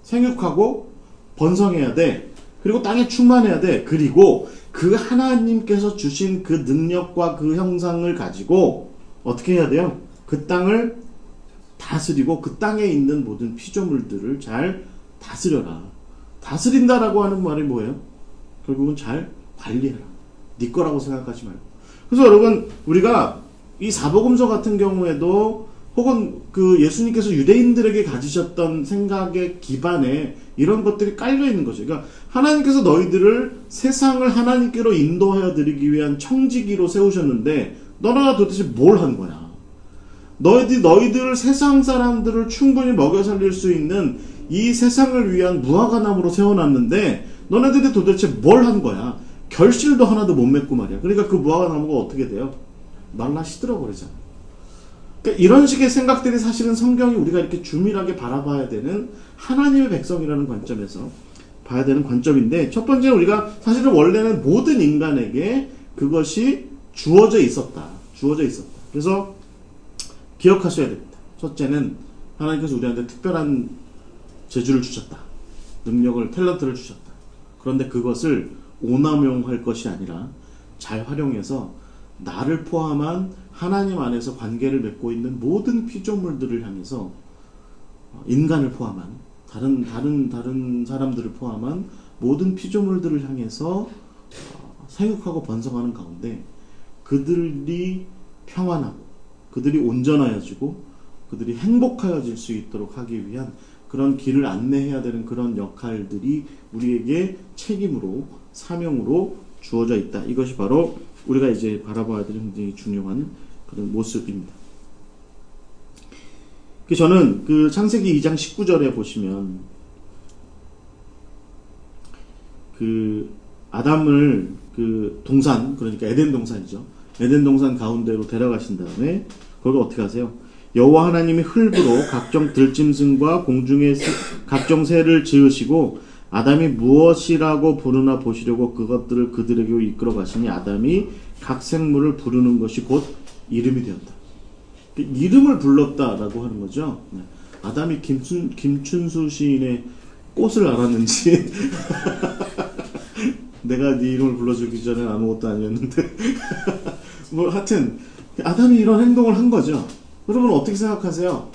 생육하고 번성해야 돼. 그리고 땅에 충만해야 돼. 그리고 그 하나님께서 주신 그 능력과 그 형상을 가지고 어떻게 해야 돼요? 그 땅을 다스리고 그 땅에 있는 모든 피조물들을 잘 다스려라. 다스린다라고 하는 말이 뭐예요? 결국은 잘 관리해라. 네 거라고 생각하지 말고. 그래서 여러분, 우리가 이 사복음서 같은 경우에도 혹은 그 예수님께서 유대인들에게 가지셨던 생각의 기반에 이런 것들이 깔려 있는 거죠. 그러니까 하나님께서 너희들을 세상을 하나님께로 인도하여 드리기 위한 청지기로 세우셨는데 너네가 도대체 뭘 한 거야? 너희들 세상 사람들을 충분히 먹여 살릴 수 있는 이 세상을 위한 무화과나무로 세워놨는데 너네들이 도대체 뭘 한 거야? 결실도 하나도 못 맺고 말이야. 그러니까 그 무화과나무가 어떻게 돼요? 말라 시들어 버리잖아. 그러니까 이런 식의 생각들이 사실은 성경이 우리가 이렇게 주밀하게 바라봐야 되는 하나님의 백성이라는 관점에서 봐야 되는 관점인데, 첫 번째는 우리가 사실은 원래는 모든 인간에게 그것이 주어져 있었다. 그래서 기억하셔야 됩니다. 첫째는 하나님께서 우리한테 특별한 재주를 주셨다. 능력을, 탤런트를 주셨다. 그런데 그것을 오남용할 것이 아니라 잘 활용해서 나를 포함한 하나님 안에서 관계를 맺고 있는 모든 피조물들을 향해서, 인간을 포함한 다른 사람들을 포함한 모든 피조물들을 향해서 생육하고 번성하는 가운데 그들이 평안하고 그들이 온전하여지고 그들이 행복하여질 수 있도록 하기 위한 그런 길을 안내해야 되는 그런 역할들이 우리에게 책임으로, 사명으로 주어져 있다. 이것이 바로 우리가 이제 바라봐야 될 굉장히 중요한 그런 모습입니다. 저는 그 창세기 2장 19절에 보시면 그 아담을 그 동산, 그러니까 에덴 동산이죠. 에덴 동산 가운데로 데려가신 다음에 거기 어떻게 하세요? 여호와 하나님이 흙으로 각종 들짐승과 공중의 각종 새를 지으시고 아담이 무엇이라고 부르나 보시려고 그것들을 그들에게로 이끌어 가시니 아담이 각 생물을 부르는 것이 곧 이름이 되었다. 이름을 불렀다라고 하는 거죠. 아담이 김춘수 시인의 꽃을 알았는지 내가 네 이름을 불러주기 전엔 아무것도 아니었는데 뭐 하여튼 아담이 이런 행동을 한 거죠. 여러분 어떻게 생각하세요?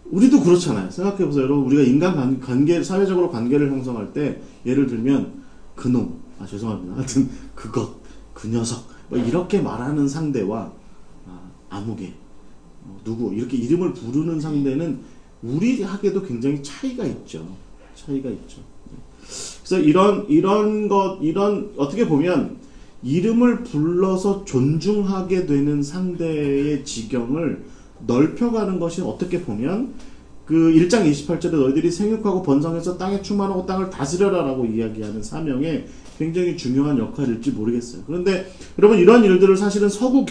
우리도 그렇잖아요. 생각해보세요. 여러분, 우리가 인간 관계, 사회적으로 관계를 형성할 때 예를 들면 그놈, 죄송합니다. 하여튼 그것, 그 녀석 뭐 이렇게 말하는 상대와 아무개, 누구 이렇게 이름을 부르는 상대는 우리에게도 굉장히 차이가 있죠. 그래서 이런 어떻게 보면 이름을 불러서 존중하게 되는 상대의 지경을 넓혀가는 것이 어떻게 보면 그 1장 28절에 너희들이 생육하고 번성해서 땅에 충만하고 땅을 다스려라 라고 이야기하는 사명에 굉장히 중요한 역할일지 모르겠어요. 그런데 여러분, 이런 일들을 사실은 서구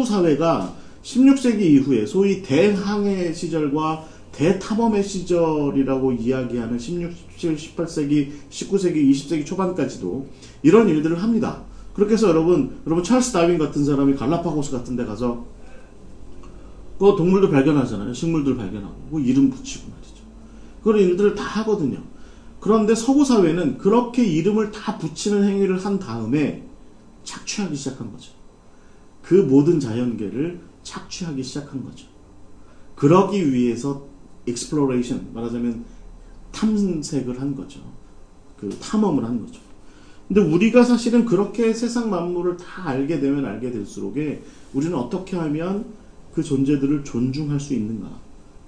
사회가 16세기 이후에 소위 대항해 시절과 대탐험의 시절이라고 이야기하는 16, 17, 18세기, 19세기, 20세기 초반까지도 이런 일들을 합니다. 그렇게 해서 여러분 찰스 다윈 같은 사람이 갈라파고스 같은 데 가서 그 동물들 발견하잖아요. 식물들 발견하고 뭐 이름 붙이고 말이죠. 그런 일들을 다 하거든요. 그런데 서구 사회는 그렇게 이름을 다 붙이는 행위를 한 다음에 착취하기 시작한 거죠. 그 모든 자연계를 착취하기 시작한 거죠. 그러기 위해서 exploration, 말하자면 탐색을 한 거죠. 그 탐험을 한 거죠. 근데 우리가 사실은 그렇게 세상 만물을 다 알게 되면 알게 될수록에 우리는 어떻게 하면 그 존재들을 존중할 수 있는가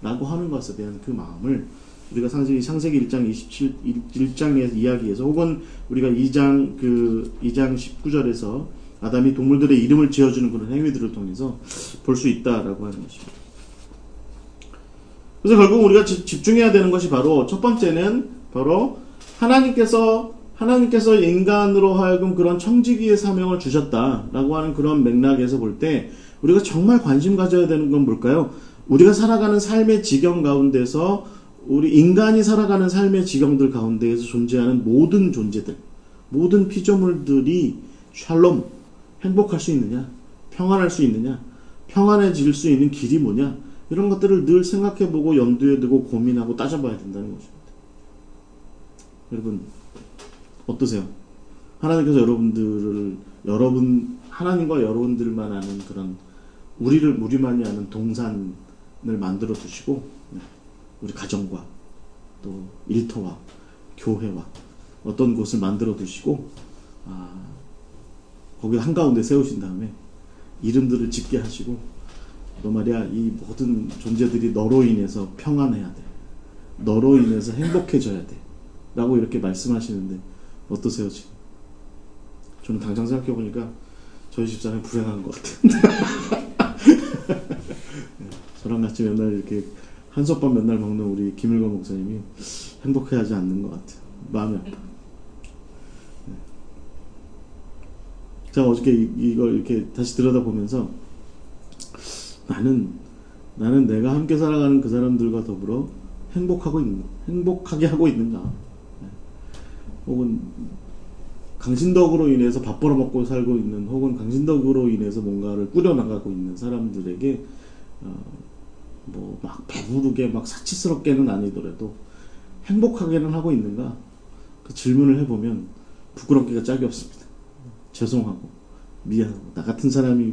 라고 하는 것에 대한 그 마음을 우리가 창세기 1장 1장의 이야기에서 혹은 우리가 2장 19절에서 아담이 동물들의 이름을 지어주는 그런 행위들을 통해서 볼 수 있다라고 하는 것입니다. 그래서 결국 우리가 집중해야 되는 것이 바로 첫 번째는 바로 하나님께서 하나님께서 인간으로 하여금 그런 청지기의 사명을 주셨다라고 하는 그런 맥락에서 볼 때 우리가 정말 관심 가져야 되는 건 뭘까요? 우리가 살아가는 삶의 지경 가운데서 우리 인간이 살아가는 삶의 지경들 가운데에서 존재하는 모든 존재들, 모든 피조물들이 샬롬, 행복할 수 있느냐, 평안할 수 있느냐, 평안해질 수 있는 길이 뭐냐, 이런 것들을 늘 생각해보고 염두에 두고 고민하고 따져봐야 된다는 것입니다. 여러분 어떠세요? 하나님께서 하나님과 여러분들만 아는 그런 우리만이 아는 동산을 만들어 두시고, 우리 가정과 또 일터와 교회와 어떤 곳을 만들어 두시고, 거기 한가운데 세우신 다음에 이름들을 짓게 하시고, 너 말이야, 이 모든 존재들이 너로 인해서 평안해야 돼, 너로 인해서 행복해져야 돼 라고 이렇게 말씀하시는데 어떠세요 지금? 저는 당장 생각해보니까 저희 집사람이 불행한 것 같아요. 저랑 같이 맨날 이렇게 한솥밥 맨날 먹는 우리 김일건 목사님이 행복해하지 않는 것 같아요. 마음이 아파. 제가 어저께 이걸 이렇게 다시 들여다보면서 나는 내가 함께 살아가는 그 사람들과 더불어 행복하게 하고 있는가? 혹은 강신덕으로 인해서 밥 벌어먹고 살고 있는, 혹은 강신덕으로 인해서 뭔가를 꾸려나가고 있는 사람들에게 뭐 막 배부르게 막 사치스럽게는 아니더라도 행복하게는 하고 있는가? 그 질문을 해보면 부끄럽기가 짝이 없습니다. 죄송하고 미안하고, 나 같은 사람이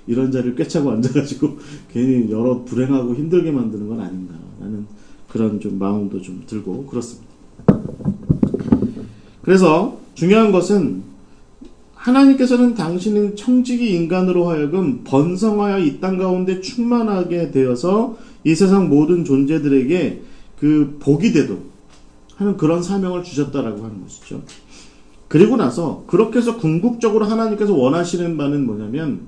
이런 자리를 꿰차고 앉아가지고 괜히 여러 불행하고 힘들게 만드는 건 아닌가 라는 그런 좀 마음도 좀 들고 그렇습니다. 그래서 중요한 것은 하나님께서는 당신은 청지기 인간으로 하여금 번성하여 이 땅 가운데 충만하게 되어서 이 세상 모든 존재들에게 그 복이 되도록 하는 그런 사명을 주셨다라고 하는 것이죠. 그리고 나서 그렇게 해서 궁극적으로 하나님께서 원하시는 바는 뭐냐면,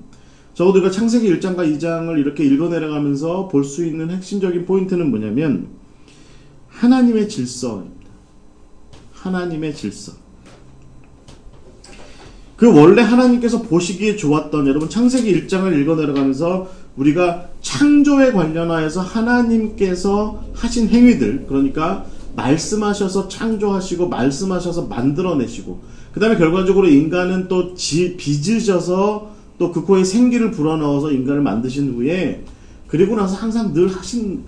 적어도 우리가 창세기 1장과 2장을 이렇게 읽어내려가면서 볼 수 있는 핵심적인 포인트는 뭐냐면 하나님의 질서입니다. 하나님의 질서. 그 원래 하나님께서 보시기에 좋았던, 여러분 창세기 1장을 읽어내려가면서 우리가 창조에 관련하여서 하나님께서 하신 행위들, 그러니까 말씀하셔서 창조하시고 말씀하셔서 만들어내시고, 그 다음에 결과적으로 인간은 또 빚으셔서 또 그 코에 생기를 불어넣어서 인간을 만드신 후에, 그리고 나서 항상 늘 하신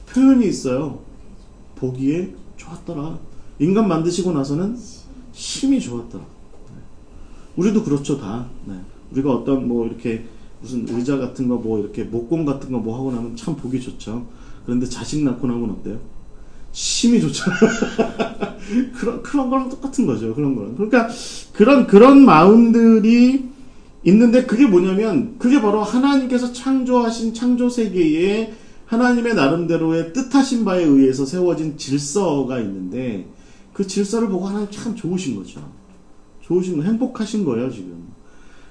표현이 있어요. 보기에 좋았더라. 인간 만드시고 나서는 심히 좋았더라. 우리도 그렇죠, 다. 네. 우리가 어떤 뭐 이렇게 무슨 의자 같은 거 뭐 이렇게 목공 같은 거 뭐 하고 나면 참 보기 좋죠. 그런데 자식 낳고 나면 어때요? 심히 좋잖아요. 그런 거랑 똑같은 거죠. 그런 거랑. 그러니까 그런 마음들이 있는데, 그게 뭐냐면 그게 바로 하나님께서 창조하신 창조 세계에 하나님의 나름대로의 뜻하신 바에 의해서 세워진 질서가 있는데, 그 질서를 보고 하나님 참 좋으신 거죠. 좋으신 거, 행복하신 거예요, 지금.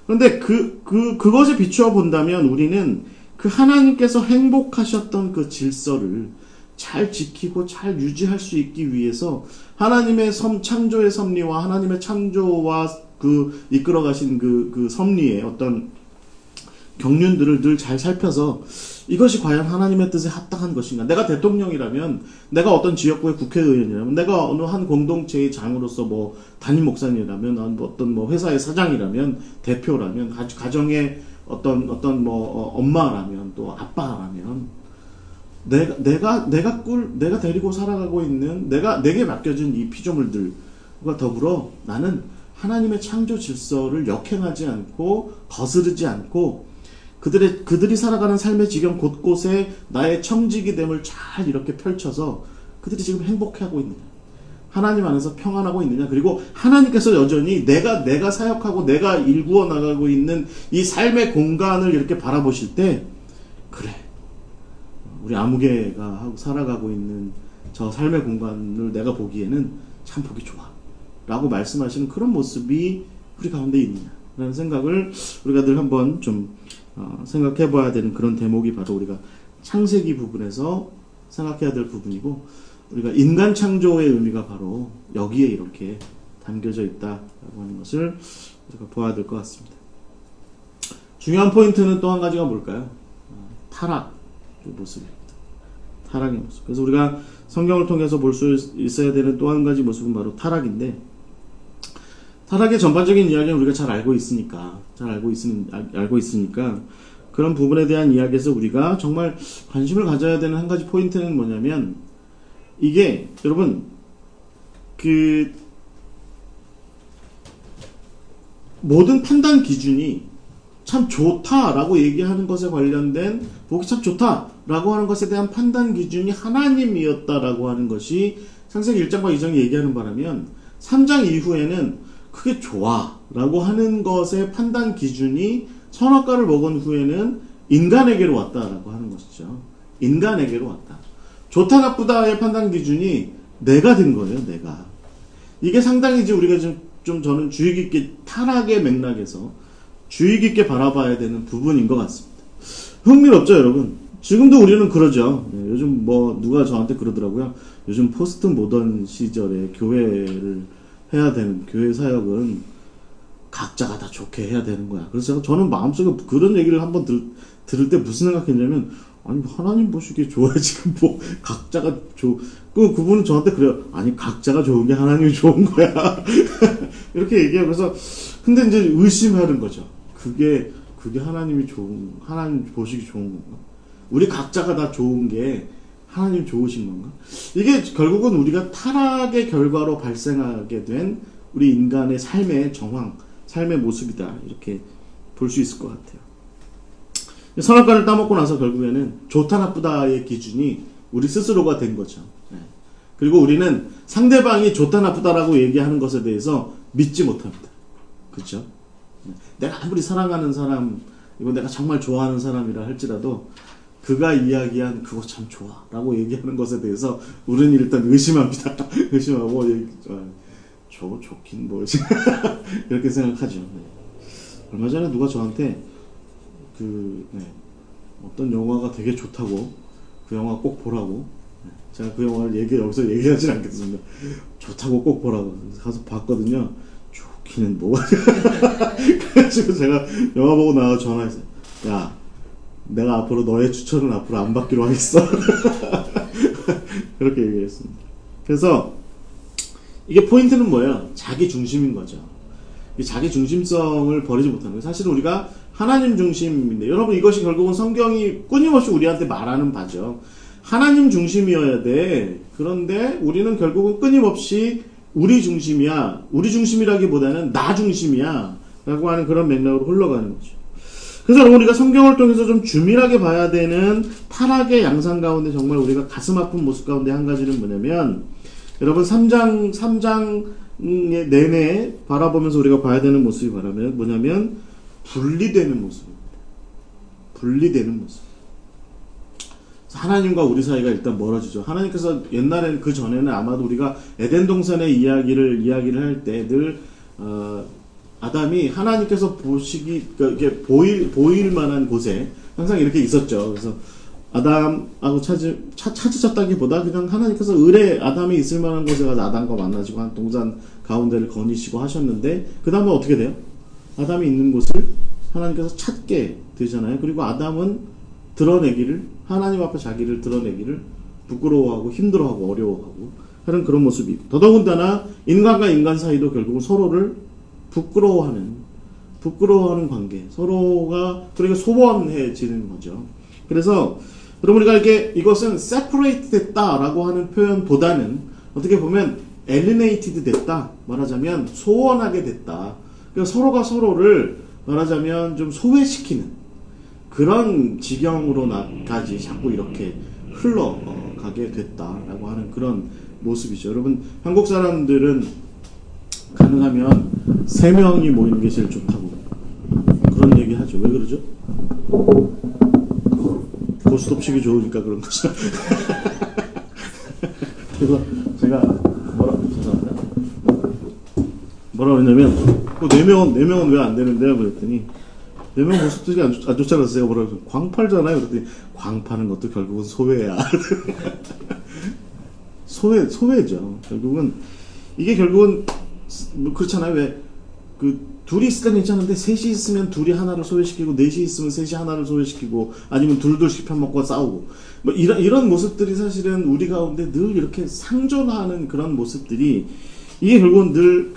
그런데 그것에 비추어 본다면 우리는 그 하나님께서 행복하셨던 그 질서를 잘 지키고 잘 유지할 수 있기 위해서 하나님의 창조의 섭리와 하나님의 창조와 그 이끌어가신 그 섭리의 어떤 경륜들을 늘 잘 살펴서 이것이 과연 하나님의 뜻에 합당한 것인가. 내가 대통령이라면, 내가 어떤 지역구의 국회의원이라면, 내가 어느 한 공동체의 장으로서 뭐 담임 목사님이라면, 어떤 뭐 회사의 사장이라면, 대표라면, 가정의 어떤 뭐 엄마라면, 또 아빠라면, 내가 데리고 살아가고 있는, 내게 맡겨진 이 피조물들과 더불어 나는 하나님의 창조 질서를 역행하지 않고 거스르지 않고 그들이 살아가는 삶의 지경 곳곳에 나의 청지기됨을 잘 이렇게 펼쳐서 그들이 지금 행복해하고 있느냐, 하나님 안에서 평안하고 있느냐, 그리고 하나님께서 여전히 내가 사역하고 내가 일구어 나가고 있는 이 삶의 공간을 이렇게 바라보실 때, 그래, 우리 아무개가 하고 살아가고 있는 저 삶의 공간을 내가 보기에는 참 보기 좋아 라고 말씀하시는 그런 모습이 우리 가운데 있느냐라는 생각을 우리가 늘 한번 좀 생각해 봐야 되는 그런 대목이 바로 우리가 창세기 부분에서 생각해야 될 부분이고, 우리가 인간 창조의 의미가 바로 여기에 이렇게 담겨져 있다라고 하는 것을 우리가 보아야 될 것 같습니다. 중요한 포인트는 또 한 가지가 뭘까요? 타락의 모습입니다. 타락의 모습. 그래서 우리가 성경을 통해서 볼 수 있어야 되는 또 한 가지 모습은 바로 타락인데, 타락의 전반적인 이야기는 우리가 잘 알고 있으니까 그런 부분에 대한 이야기에서 우리가 정말 관심을 가져야 되는 한 가지 포인트는 뭐냐면, 이게 여러분 모든 판단 기준이 참 좋다라고 얘기하는 것에 관련된, 보기 참 좋다라고 하는 것에 대한 판단 기준이 하나님이었다라고 하는 것이 창세기 1장과 2장이 얘기하는 바라면, 3장 이후에는 그게 좋아라고 하는 것의 판단 기준이 선악과를 먹은 후에는 인간에게로 왔다라고 하는 것이죠. 인간에게로 왔다. 좋다 나쁘다의 판단 기준이 내가 된 거예요. 내가. 이게 상당히 이제 우리가 좀 저는 주의 깊게, 타락의 맥락에서 주의 깊게 바라봐야 되는 부분인 것 같습니다. 흥미롭죠, 여러분? 지금도 우리는 그러죠. 네, 요즘 누가 저한테 그러더라고요. 요즘 포스트 모던 시절에 교회를 해야 되는, 교회 사역은 각자가 다 좋게 해야 되는 거야. 그래서 저는 마음속에 그런 얘기를 한번 들을 때 무슨 생각했냐면, 아니, 하나님 보시기에 좋아요. 지금 각자가 그분은 저한테 그래요. 아니, 각자가 좋은 게 하나님이 좋은 거야. 이렇게 얘기해요. 그래서, 근데 이제 의심하는 거죠. 그게 하나님 보시기 좋은 건가? 우리 각자가 다 좋은 게 하나님 좋으신 건가? 이게 결국은 우리가 타락의 결과로 발생하게 된 우리 인간의 삶의 정황, 삶의 모습이다. 이렇게 볼 수 있을 것 같아요. 선악과를 따먹고 나서 결국에는 좋다 나쁘다의 기준이 우리 스스로가 된 거죠. 네. 그리고 우리는 상대방이 좋다 나쁘다라고 얘기하는 것에 대해서 믿지 못합니다. 그렇죠? 네. 내가 아무리 사랑하는 사람, 이거 내가 정말 좋아하는 사람이라 할지라도 그가 이야기한 그거 참 좋아 라고 얘기하는 것에 대해서 우리는 일단 의심합니다. 의심하고 좋긴 뭐지 이렇게 생각하죠. 네. 얼마 전에 누가 저한테 어떤 영화가 되게 좋다고, 그 영화 꼭 보라고, 제가 그 영화를 여기서 얘기하진 않겠습니다. 좋다고 꼭 보라고 가서 봤거든요. 좋기는 뭐가 그래가지고 제가 영화 보고 나와 전화했어요. 야, 내가 앞으로 너의 추천은 앞으로 안 받기로 하겠어. 그렇게 얘기했습니다. 그래서 이게 포인트는 뭐예요? 자기 중심인 거죠. 이 자기 중심성을 버리지 못하는 거예요. 사실 우리가 하나님 중심인데, 여러분 이것이 결국은 성경이 끊임없이 우리한테 말하는 바죠. 하나님 중심이어야 돼. 그런데 우리는 결국은 끊임없이 우리 중심이야. 우리 중심이라기보다는 나 중심이야. 라고 하는 그런 맥락으로 흘러가는 거죠. 그래서 여러분 우리가 성경을 통해서 좀 주밀하게 봐야 되는 타락의 양상 가운데 정말 우리가 가슴 아픈 모습 가운데 한 가지는 뭐냐면, 여러분 3장 내내 바라보면서 우리가 봐야 되는 모습이 뭐냐면 분리되는 모습입니다. 분리되는 모습. 하나님과 우리 사이가 일단 멀어지죠. 하나님께서 옛날에는, 그 전에는 아마도 우리가 에덴 동산의 이야기를 할 때 늘 아담이 하나님께서 이렇게 보일 만한 곳에 항상 이렇게 있었죠. 그래서 아담하고 찾으셨다기보다 그냥 하나님께서 을에 아담이 있을 만한 곳에 가서 아담과 만나시고 한 동산 가운데를 거니시고 하셨는데, 그 다음에 어떻게 돼요? 아담이 있는 곳을 하나님께서 찾게 되잖아요. 그리고 아담은 하나님 앞에 자기를 드러내기를 부끄러워하고 힘들어하고 어려워하고 하는 그런 모습이 있고, 더더군다나 인간과 인간 사이도 결국은 서로를 부끄러워하는 관계, 서로가 그러니까 소원해지는 거죠. 그래서 여러분 우리가 이것은 separate 됐다라고 하는 표현보다는 어떻게 보면 alienated 됐다, 말하자면 소원하게 됐다. 그러니까 서로가 서로를 말하자면 좀 소외시키는 그런 지경으로까지 자꾸 이렇게 흘러가게 됐다라고 하는 그런 모습이죠. 여러분 한국 사람들은 가능하면 3명이 모이는 게 제일 좋다고 그런 얘기 하죠. 왜 그러죠? 고스톱치기 좋으니까 그런 거죠. 그래서 제가 뭐라 그러냐면, 4명은 왜 안 되는데요? 그랬더니 4명 고스톱치기 안 좋잖아요. 그래서 제가 뭐라 그랬더니 광팔잖아요. 그랬더니 광파는 것도 결국은 소외야. 소외죠. 결국은 이게 결국은 뭐 그렇잖아요. 왜 그 둘이 있을 때는 괜찮은데 셋이 있으면 둘이 하나를 소외시키고 넷이 있으면 셋이 하나를 소외시키고 아니면 둘둘씩 편먹고 싸우고 뭐 이런 모습들이 사실은 우리 가운데 늘 이렇게 상존하는 그런 모습들이 이게 결국은 늘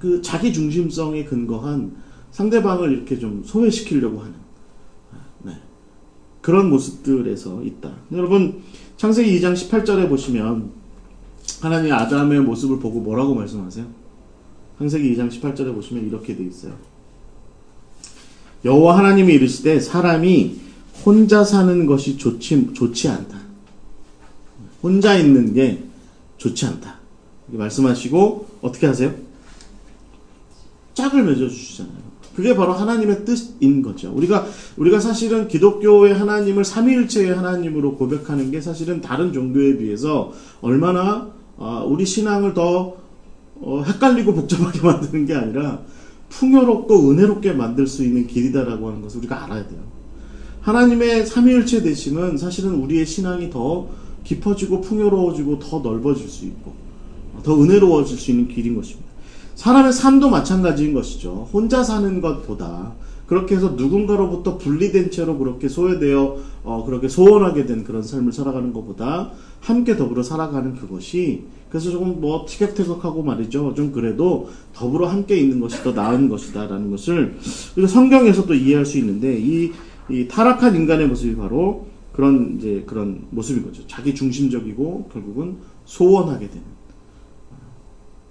그 자기 중심성에 근거한 상대방을 이렇게 좀 소외시키려고 하는 네. 그런 모습들에서 있다. 여러분 창세기 2장 18절에 보시면 하나님이 아담의 모습을 보고 뭐라고 말씀하세요? 창세기 2장 18절에 보시면 이렇게 되어 있어요. 여호와 하나님이 이르시되 사람이 혼자 사는 것이 좋지 않다. 혼자 있는 게 좋지 않다. 이렇게 말씀하시고 어떻게 하세요? 짝을 맺어주시잖아요. 그게 바로 하나님의 뜻인 거죠. 우리가 사실은 기독교의 하나님을 삼위일체의 하나님으로 고백하는 게 사실은 다른 종교에 비해서 얼마나 우리 신앙을 더 헷갈리고 복잡하게 만드는 게 아니라 풍요롭고 은혜롭게 만들 수 있는 길이다라고 하는 것을 우리가 알아야 돼요. 하나님의 삼위일체 되심은 사실은 우리의 신앙이 더 깊어지고 풍요로워지고 더 넓어질 수 있고 더 은혜로워질 수 있는 길인 것입니다. 사람의 삶도 마찬가지인 것이죠. 혼자 사는 것보다 그렇게 해서 누군가로부터 분리된 채로 그렇게 소외되어 그렇게 소원하게 된 그런 삶을 살아가는 것보다 함께 더불어 살아가는 그것이 그래서 조금 뭐 티격태격하고 말이죠. 좀 그래도 더불어 함께 있는 것이 더 나은 것이다라는 것을 우리가 성경에서 또 이해할 수 있는데 이 타락한 인간의 모습이 바로 그런 모습인 거죠. 자기 중심적이고 결국은 소원하게 되는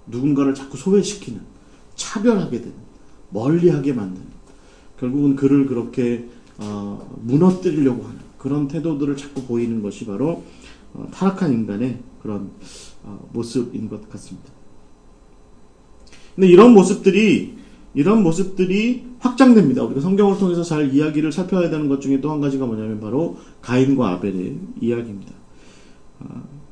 누군가를 자꾸 소외시키는 차별하게 되는 멀리하게 만드는 결국은 그를 그렇게 무너뜨리려고 하는 그런 태도들을 자꾸 보이는 것이 바로 타락한 인간의 그런 모습인 것 같습니다. 근데 이런 모습들이 확장됩니다. 우리가 성경을 통해서 잘 이야기를 살펴야 되는 것 중에 또 한 가지가 뭐냐면 바로 가인과 아벨의 이야기입니다.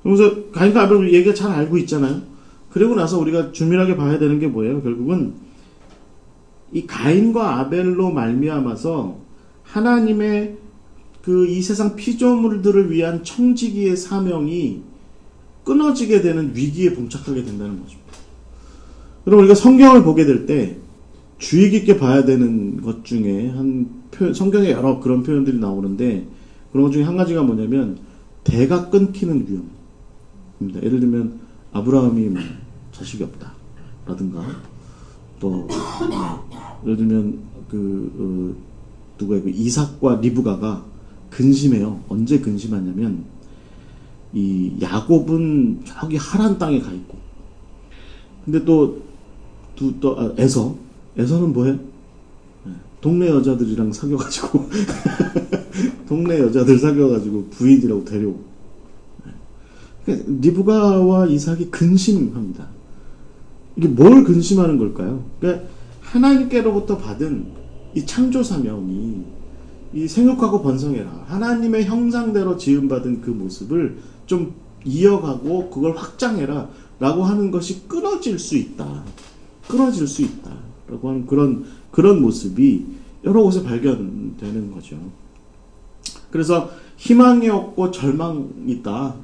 그래서 가인과 아벨 얘기가 잘 알고 있잖아요. 그리고 나서 우리가 주밀하게 봐야 되는 게 뭐예요? 결국은 이 가인과 아벨로 말미암아서 하나님의 이 세상 피조물들을 위한 청지기의 사명이 끊어지게 되는 위기에 봉착하게 된다는 거죠. 그럼 우리가 성경을 보게 될 때 주의 깊게 봐야 되는 것 중에 성경에 여러 그런 표현들이 나오는데 그런 것 중에 한 가지가 뭐냐면 대가 끊기는 위험입니다. 예를 들면 아브라함이 자식이 없다 라든가 또 예를 들면 이삭과 리브가가 근심해요. 언제 근심하냐면 이 야곱은 저기 하란 땅에 가 있고 근데 또 에서는 뭐해? 동네 여자들이랑 사귀어가지고 동네 여자들 사귀어가지고 부인이라고 데려오고 리브가와 이삭이 근심합니다. 이게 뭘 근심하는 걸까요? 그러니까 하나님께로부터 받은 이 창조 사명이 이 생육하고 번성해라 하나님의 형상대로 지음받은 그 모습을 좀 이어가고 그걸 확장해라 라고 하는 것이 끊어질 수 있다 라고 하는 그런 모습이 여러 곳에 발견되는 거죠. 그래서 희망이 없고 절망이 있다,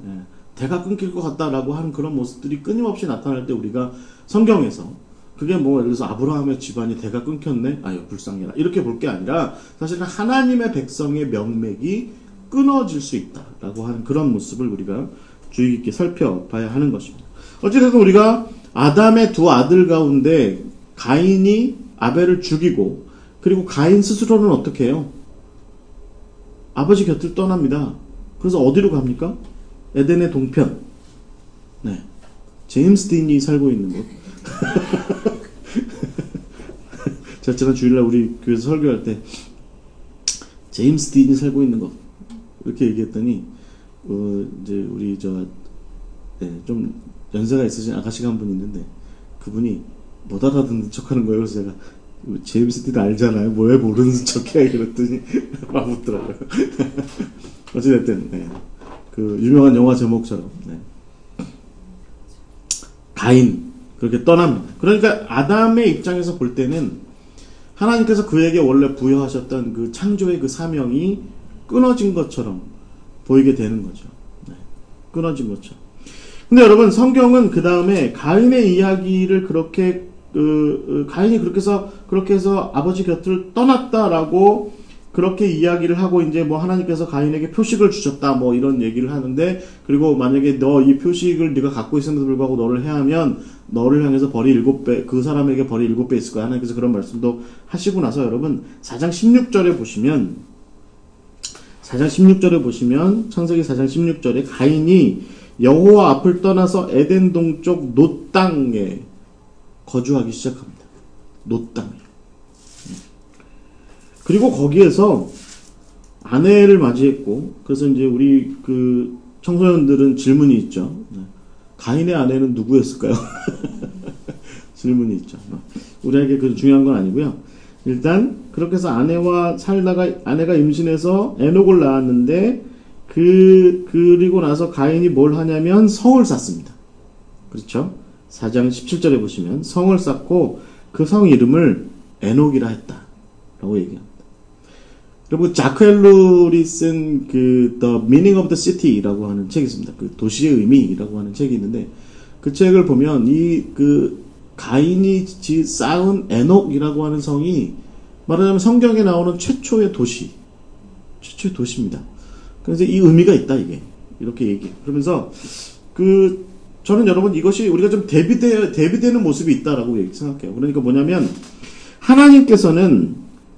대가 끊길 것 같다라고 하는 그런 모습들이 끊임없이 나타날 때 우리가 성경에서 그게 뭐 예를 들어서 아브라함의 집안이 대가 끊겼네? 아유 불쌍해라 이렇게 볼 게 아니라 사실은 하나님의 백성의 명맥이 끊어질 수 있다라고 하는 그런 모습을 우리가 주의 깊게 살펴봐야 하는 것입니다. 어찌됐든 우리가 아담의 두 아들 가운데 가인이 아벨을 죽이고 그리고 가인 스스로는 어떻게 해요? 아버지 곁을 떠납니다. 그래서 어디로 갑니까? 에덴의 동편. 네. 제임스 딘이 살고 있는 곳. 제가 지난 주일날 우리 교회에서 설교할 때 제임스 딘이 살고 있는 곳 이렇게 얘기했더니 이제 우리 좀 연세가 있으신 아가씨가 한 분 있는데 그분이 못 알아듣는 척하는 거예요. 그래서 제가 제임스 딘 알잖아요. 뭐 왜 모르는 척해? 그랬더니 막 웃더라고요. 어찌됐든 그 유명한 영화 제목처럼 가인 그렇게 떠납니다. 그러니까 아담의 입장에서 볼 때는 하나님께서 그에게 원래 부여하셨던 그 창조의 그 사명이 끊어진 것처럼 보이게 되는 거죠. 끊어진 것처럼. 근데 여러분 성경은 그 다음에 가인의 이야기를 그렇게 가인이 그렇게 해서 아버지 곁을 떠났다라고 그렇게 이야기를 하고 이제 뭐 하나님께서 가인에게 표식을 주셨다 뭐 이런 얘기를 하는데, 그리고 만약에 너 이 표식을 네가 갖고 있음에도 불구하고 너를 해하면 너를 향해서 벌이 7배, 그 사람에게 벌이 7배 있을 거야. 하나님께서 그런 말씀도 하시고 나서 여러분 4장 16절에 보시면 창세기 4장 16절에 가인이 여호와 앞을 떠나서 에덴 동쪽 놋 땅에 거주하기 시작합니다. 놋 땅에. 그리고 거기에서 아내를 맞이했고, 그래서 이제 우리 그 청소년들은 질문이 있죠. 가인의 아내는 누구였을까요? 질문이 있죠. 우리에게 그 중요한 건 아니고요. 일단 그렇게 해서 아내와 살다가 아내가 임신해서 에녹을 낳았는데, 그리고 나서 가인이 뭘 하냐면 성을 쌓습니다. 그렇죠? 4장 17절에 보시면 성을 쌓고 그 성 이름을 에녹이라 했다라고 얘기합니다. 그리고 자크 엘룰이 쓴 그 The Meaning of the City라고 하는 책이 있습니다. 그 도시의 의미라고 하는 책이 있는데, 그 책을 보면 그 가인이 쌓은 에녹이라고 하는 성이 말하자면 성경에 나오는 최초의 도시입니다. 그래서 이 의미가 있다, 이게. 이렇게 얘기해요. 그러면서, 저는 여러분 이것이 우리가 좀 대비되는 모습이 있다라고 생각해요. 그러니까 뭐냐면, 하나님께서는,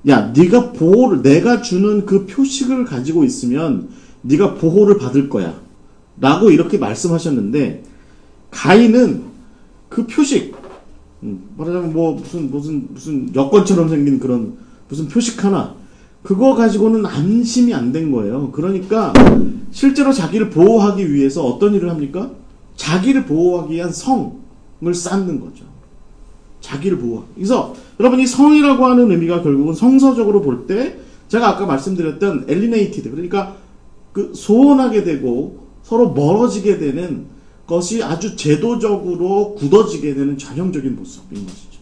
야, 내가 주는 그 표식을 가지고 있으면, 네가 보호를 받을 거야. 라고 이렇게 말씀하셨는데, 가인은 그 표식, 말하자면 뭐, 무슨 여권처럼 생긴 그런, 무슨 표식 하나, 그거 가지고는 안심이 안 된 거예요. 그러니까 실제로 자기를 보호하기 위해서 어떤 일을 합니까? 자기를 보호하기 위한 성을 쌓는 거죠. 자기를 보호하기. 그래서 여러분 이 성이라고 하는 의미가 결국은 성서적으로 볼 때 제가 아까 말씀드렸던 alienated, 그러니까 그 소원하게 되고 서로 멀어지게 되는 것이 아주 제도적으로 굳어지게 되는 전형적인 모습인 것이죠.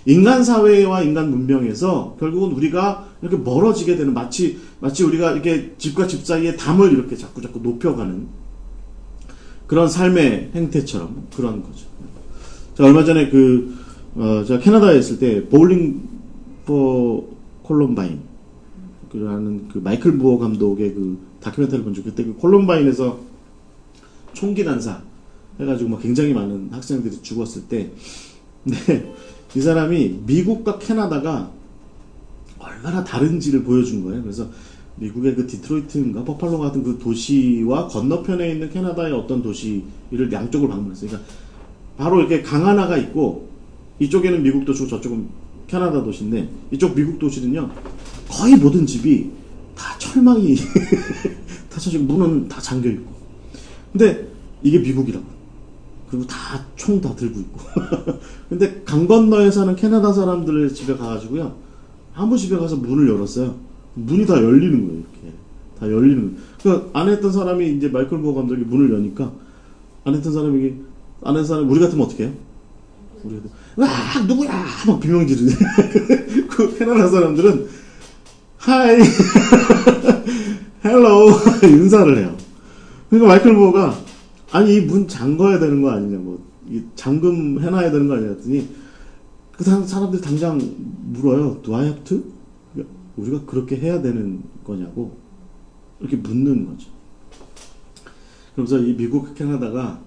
인간 사회와 인간 문명에서 결국은 우리가 이렇게 멀어지게 되는, 마치 우리가 이렇게 집과 집 사이의 담을 이렇게 자꾸 높여가는 그런 삶의 행태처럼 그런 거죠. 제가 얼마 전에 제가 캐나다에 있을 때 보울링 포 콜럼바인 그라는 그 마이클 부어 감독의 그 다큐멘터리를 본 적, 그때 그 콜럼바인에서 총기 난사 해가지고 막 굉장히 많은 학생들이 죽었을 때, 네. 이 사람이 미국과 캐나다가 얼마나 다른지를 보여준 거예요. 그래서 미국의 그 디트로이트인가 버팔로 같은 그 도시와 건너편에 있는 캐나다의 어떤 도시를 양쪽을 방문했어요. 그러니까 바로 이렇게 강 하나가 있고 이쪽에는 미국 도시고 저쪽은 캐나다 도시인데, 이쪽 미국 도시는요 거의 모든 집이 다 철망이 다 쳐지고 문은 다 잠겨 있고, 근데 이게 미국이라고. 그리고 다 총 다 들고 있고. 근데 강 건너에 사는 캐나다 사람들 집에 가가지고요, 아무 집에 가서 문을 열었어요. 문이 다 열리는 거예요. 이렇게 다 열리는 거예요. 그 안에 있던 사람이 이제 마이클 부어 감독이 문을 여니까 안에 있던 사람이 우리 같으면 어떻게 해요? 와 누구야 막 비명 지르네. 그 캐나다 사람들은 하이 헬로 인사를 해요. 그러니까 마이클 부어가 아니 이 문 잠궈야 되는 거 아니냐, 뭐 이 잠금 해놔야 되는 거 아니냐 했더니 그 사람들이 당장 물어요. Do I have to? 우리가 그렇게 해야 되는 거냐고 이렇게 묻는 거죠. 그러면서 이 미국, 캐나다가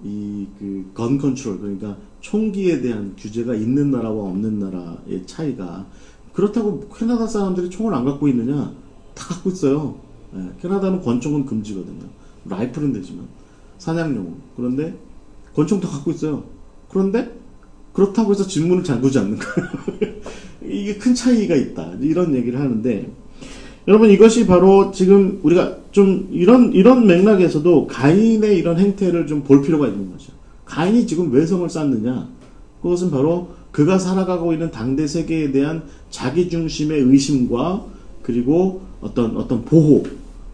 이 그 건 컨트롤, 그러니까 총기에 대한 규제가 있는 나라와 없는 나라의 차이가, 그렇다고 캐나다 사람들이 총을 안 갖고 있느냐? 다 갖고 있어요. 네, 캐나다는 권총은 금지거든요. 라이플은 되지만 사냥용. 그런데 권총도 갖고 있어요. 그런데 그렇다고 해서 진문을 잠그지 않는 거예요. 이게 큰 차이가 있다, 이런 얘기를 하는데, 여러분 이것이 바로 지금 우리가 좀 이런 맥락에서도 가인의 이런 행태를 좀 볼 필요가 있는 거죠. 가인이 지금 왜 성을 쌓느냐? 그것은 바로 그가 살아가고 있는 당대 세계에 대한 자기중심의 의심과, 그리고 어떤 보호,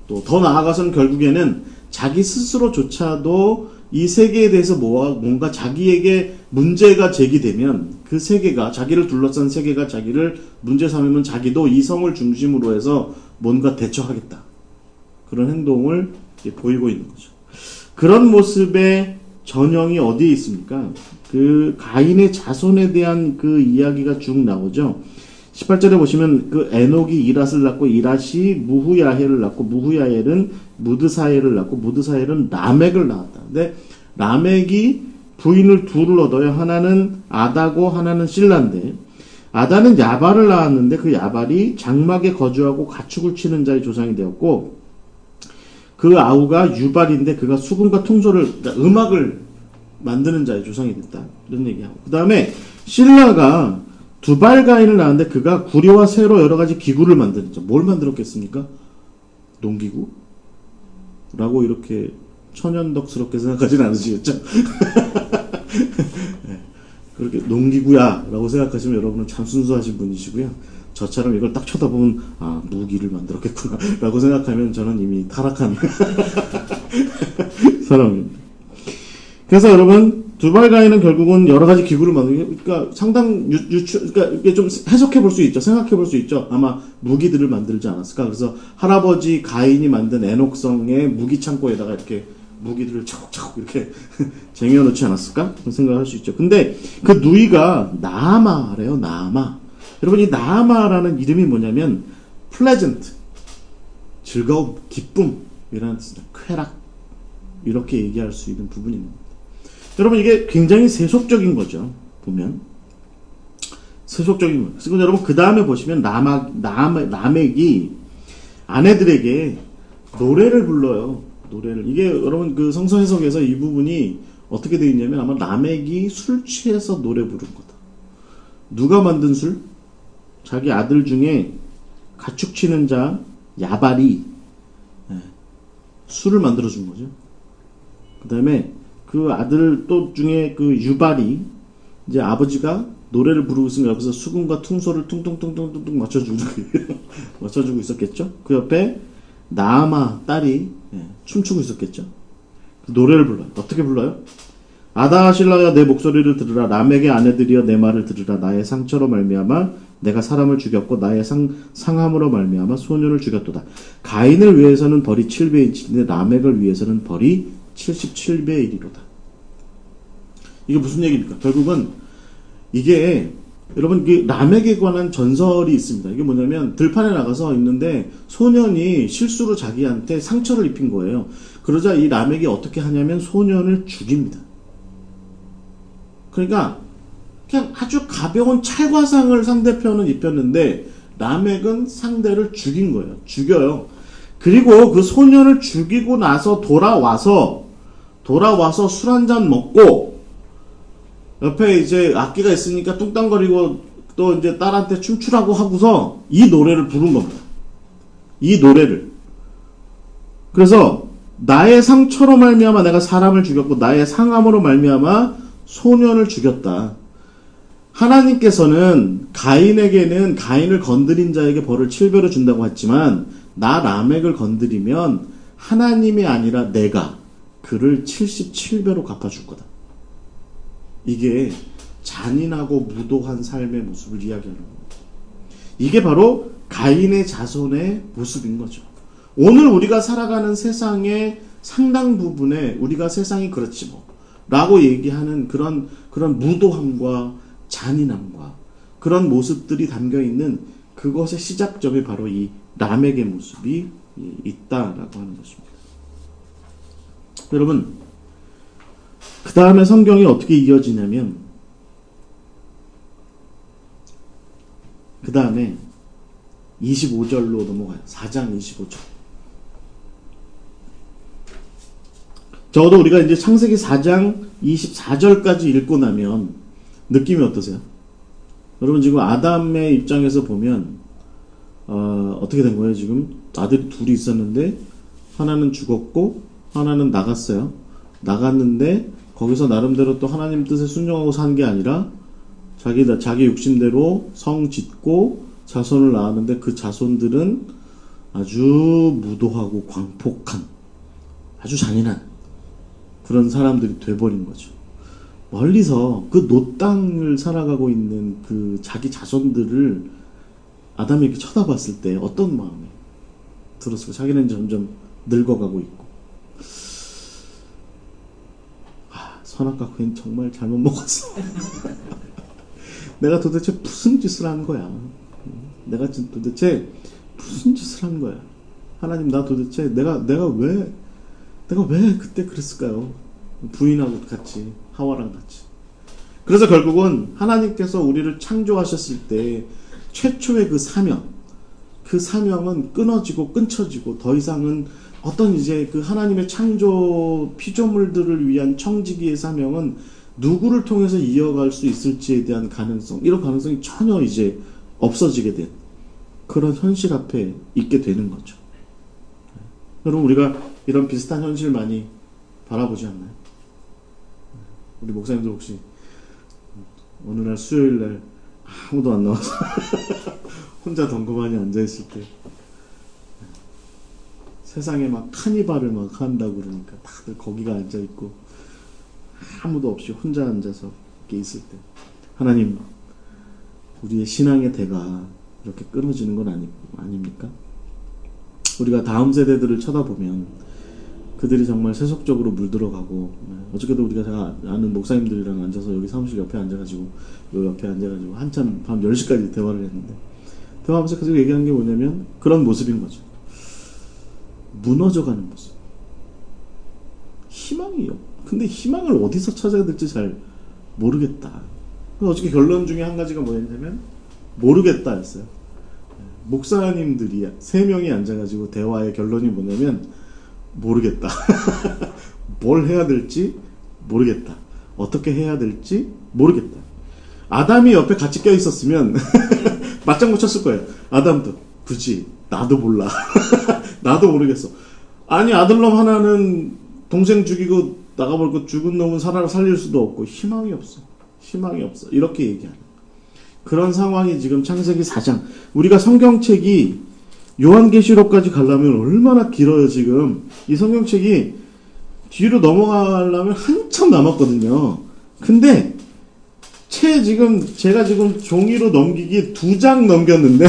또 더 나아가서는 결국에는 자기 스스로조차도 이 세계에 대해서 뭔가 자기에게 문제가 제기되면 그 세계가, 자기를 둘러싼 세계가 자기를 문제 삼으면 자기도 이 성을 중심으로 해서 뭔가 대처하겠다, 그런 행동을 보이고 있는 거죠. 그런 모습의 전형이 어디에 있습니까? 그 가인의 자손에 대한 그 이야기가 쭉 나오죠. 18절에 보시면 그 에녹이 이랏을 낳고 이랏이 무후야헬을 낳고 무후야헬은 무드사엘을 낳고 무드사엘은 라멕을 낳았다. 근데 라멕이 부인을 둘을 얻어요. 하나는 아다고 하나는 실라인데 아다는 야발을 낳았는데 그 야발이 장막에 거주하고 가축을 치는 자의 조상이 되었고 그 아우가 유발인데 그가 수금과 통소를 그러니까 음악을 만드는 자의 조상이 됐다. 이런 얘기하고 그 다음에 실라가 두발가인을 낳았는데 그가 구리와 쇠로 여러 가지 기구를 만드는 자. 뭘 만들었겠습니까? 농기구? 라고 이렇게 천연덕스럽게 생각하지는 않으시겠죠? 네, 그렇게 농기구야 라고 생각하시면 여러분은 참 순수하신 분이시고요. 저처럼 이걸 딱 쳐다보면 아 무기를 만들었겠구나 라고 생각하면 저는 이미 타락한 사람입니다. 그래서 여러분 두발가인은 결국은 여러 가지 기구를 만들고 그러니까 상당 그러니까 이게 좀 해석해 볼 수 있죠. 생각해 볼 수 있죠. 아마 무기들을 만들지 않았을까. 그래서 할아버지 가인이 만든 에녹성의 무기 창고에다가 이렇게 무기들을 차곡차곡 이렇게 쟁여 놓지 않았을까? 그런 생각을 할 수 있죠. 근데 그 누이가 나아마래요. 나아마. 여러분 이 나아마라는 이름이 뭐냐면 pleasant, 즐거움, 기쁨이라는 뜻입니다. 쾌락 이렇게 얘기할 수 있는 부분입니다. 여러분 이게 굉장히 세속적인 거죠. 보면 세속적인 거예요. 그리고 여러분 그 다음에 보시면 라멕이 아내들에게 노래를 불러요. 노래를 이게 여러분 그 성서 해석에서 이 부분이 어떻게 되어 있냐면 아마 라멕이 술 취해서 노래 부른 거다. 누가 만든 술? 자기 아들 중에 가축 치는 자 야발이 술을 만들어 준 거죠. 그 다음에 그 아들 또 중에 그 유발이 이제 아버지가 노래를 부르고 있으면 옆에서 수금과 퉁소를 퉁퉁퉁퉁퉁 맞춰주고 있었겠죠. 그 옆에 나아마 딸이 춤추고 있었겠죠. 노래를 불러요. 어떻게 불러요? 아다 실라야 내 목소리를 들으라. 라멕의 아내들이여 내 말을 들으라. 나의 상처로 말미암아 내가 사람을 죽였고 나의 상함으로 말미암아 소년을 죽였도다. 가인을 위해서는 벌이 7배의 1인데 라멕을 위해서는 벌이 77배의 1이로다. 이게 무슨 얘기입니까? 결국은 이게 여러분 그 라멕에 관한 전설이 있습니다. 이게 뭐냐면 들판에 나가서 있는데 소년이 실수로 자기한테 상처를 입힌 거예요. 그러자 이 라멕이 어떻게 하냐면 소년을 죽입니다. 그러니까 그냥 아주 가벼운 찰과상을 상대편은 입혔는데 라멕은 상대를 죽인 거예요. 죽여요. 그리고 그 소년을 죽이고 나서 돌아와서 술 한잔 먹고 옆에 이제 악기가 있으니까 뚱땅거리고 또 이제 딸한테 춤추라고 하고서 이 노래를 부른 겁니다. 이 노래를. 그래서 나의 상처로 말미암아 내가 사람을 죽였고 나의 상함으로 말미암아 소년을 죽였다. 하나님께서는 가인에게는 가인을 건드린 자에게 벌을 7배로 준다고 했지만 나 라멕을 건드리면 하나님이 아니라 내가 그를 77배로 갚아줄 거다. 이게 잔인하고 무도한 삶의 모습을 이야기하는 겁니다. 이게 바로 가인의 자손의 모습인 거죠. 오늘 우리가 살아가는 세상의 상당 부분에 우리가 세상이 그렇지 뭐 라고 얘기하는 그런 무도함과 잔인함과 그런 모습들이 담겨있는 그것의 시작점이 바로 이 라멕의 모습이 있다라고 하는 것입니다. 여러분 그 다음에 성경이 어떻게 이어지냐면 그 다음에 25절로 넘어가요. 4장 25절. 적어도 우리가 이제 창세기 4장 24절까지 읽고 나면 느낌이 어떠세요? 여러분 지금 아담의 입장에서 보면 어떻게 된 거예요? 지금 아들이 둘이 있었는데 하나는 죽었고 하나는 나갔어요. 나갔는데 거기서 나름대로 또 하나님 뜻에 순종하고 산 게 아니라 자기 욕심대로 성 짓고 자손을 낳았는데 그 자손들은 아주 무도하고 광폭한 아주 잔인한 그런 사람들이 돼버린 거죠. 멀리서 그 노땅을 살아가고 있는 그 자기 자손들을 아담이 이렇게 쳐다봤을 때 어떤 마음이 들었을까? 자기는 점점 늙어가고 있고 선악과 괜히 정말 잘못 먹었어. 내가 도대체 무슨 짓을 한 거야? 내가 도대체 무슨 짓을 한 거야? 하나님, 나 도대체 내가 왜 그때 그랬을까요? 부인하고 같이, 하와랑 같이. 그래서 결국은 하나님께서 우리를 창조하셨을 때 최초의 그 사명은 끊어지고 더 이상은 어떤 이제 그 하나님의 창조 피조물들을 위한 청지기의 사명은 누구를 통해서 이어갈 수 있을지에 대한 가능성, 이런 가능성이 전혀 이제 없어지게 된 그런 현실 앞에 있게 되는 거죠. 여러분, 우리가 이런 비슷한 현실 많이 바라보지 않나요? 우리 목사님들 혹시 어느 날 수요일 날 아무도 안 나와서 혼자 덩그러니 앉아있을 때 세상에 막 카니발을 막 한다고 그러니까 다들 거기가 앉아있고 아무도 없이 혼자 앉아서 이렇게 있을 때, 하나님, 우리의 신앙의 대가 이렇게 끊어지는 건 아닙니까? 우리가 다음 세대들을 쳐다보면 그들이 정말 세속적으로 물들어가고, 어저께도 우리가 제가 아는 목사님들이랑 앉아서 여기 사무실 옆에 앉아가지고 요 옆에 앉아가지고 한참 밤 10시까지 대화를 했는데, 대화하면서 계속 얘기한 게 뭐냐면 그런 모습인 거죠. 무너져가는 모습. 희망이요. 근데 희망을 어디서 찾아야 될지 잘 모르겠다. 어저께 결론 중에 한 가지가 뭐였냐면 모르겠다 였어요. 목사님들이 3명이 앉아가지고 대화의 결론이 뭐냐면 모르겠다. 뭘 해야 될지 모르겠다. 어떻게 해야 될지 모르겠다. 아담이 옆에 같이 껴있었으면 맞장 못 쳤을 거예요. 아담도 굳이 나도 몰라. 나도 모르겠어. 아니, 아들놈 하나는 동생 죽이고 나가버리고 죽은 놈은 살릴 수도 없고 희망이 없어. 이렇게 얘기하는 그런 상황이 지금 창세기 4장. 우리가 성경책이 요한계시록까지 가려면 얼마나 길어요. 지금 이 성경책이 뒤로 넘어가려면 한참 남았거든요. 근데 제가 지금 종이로 넘기기 2장 넘겼는데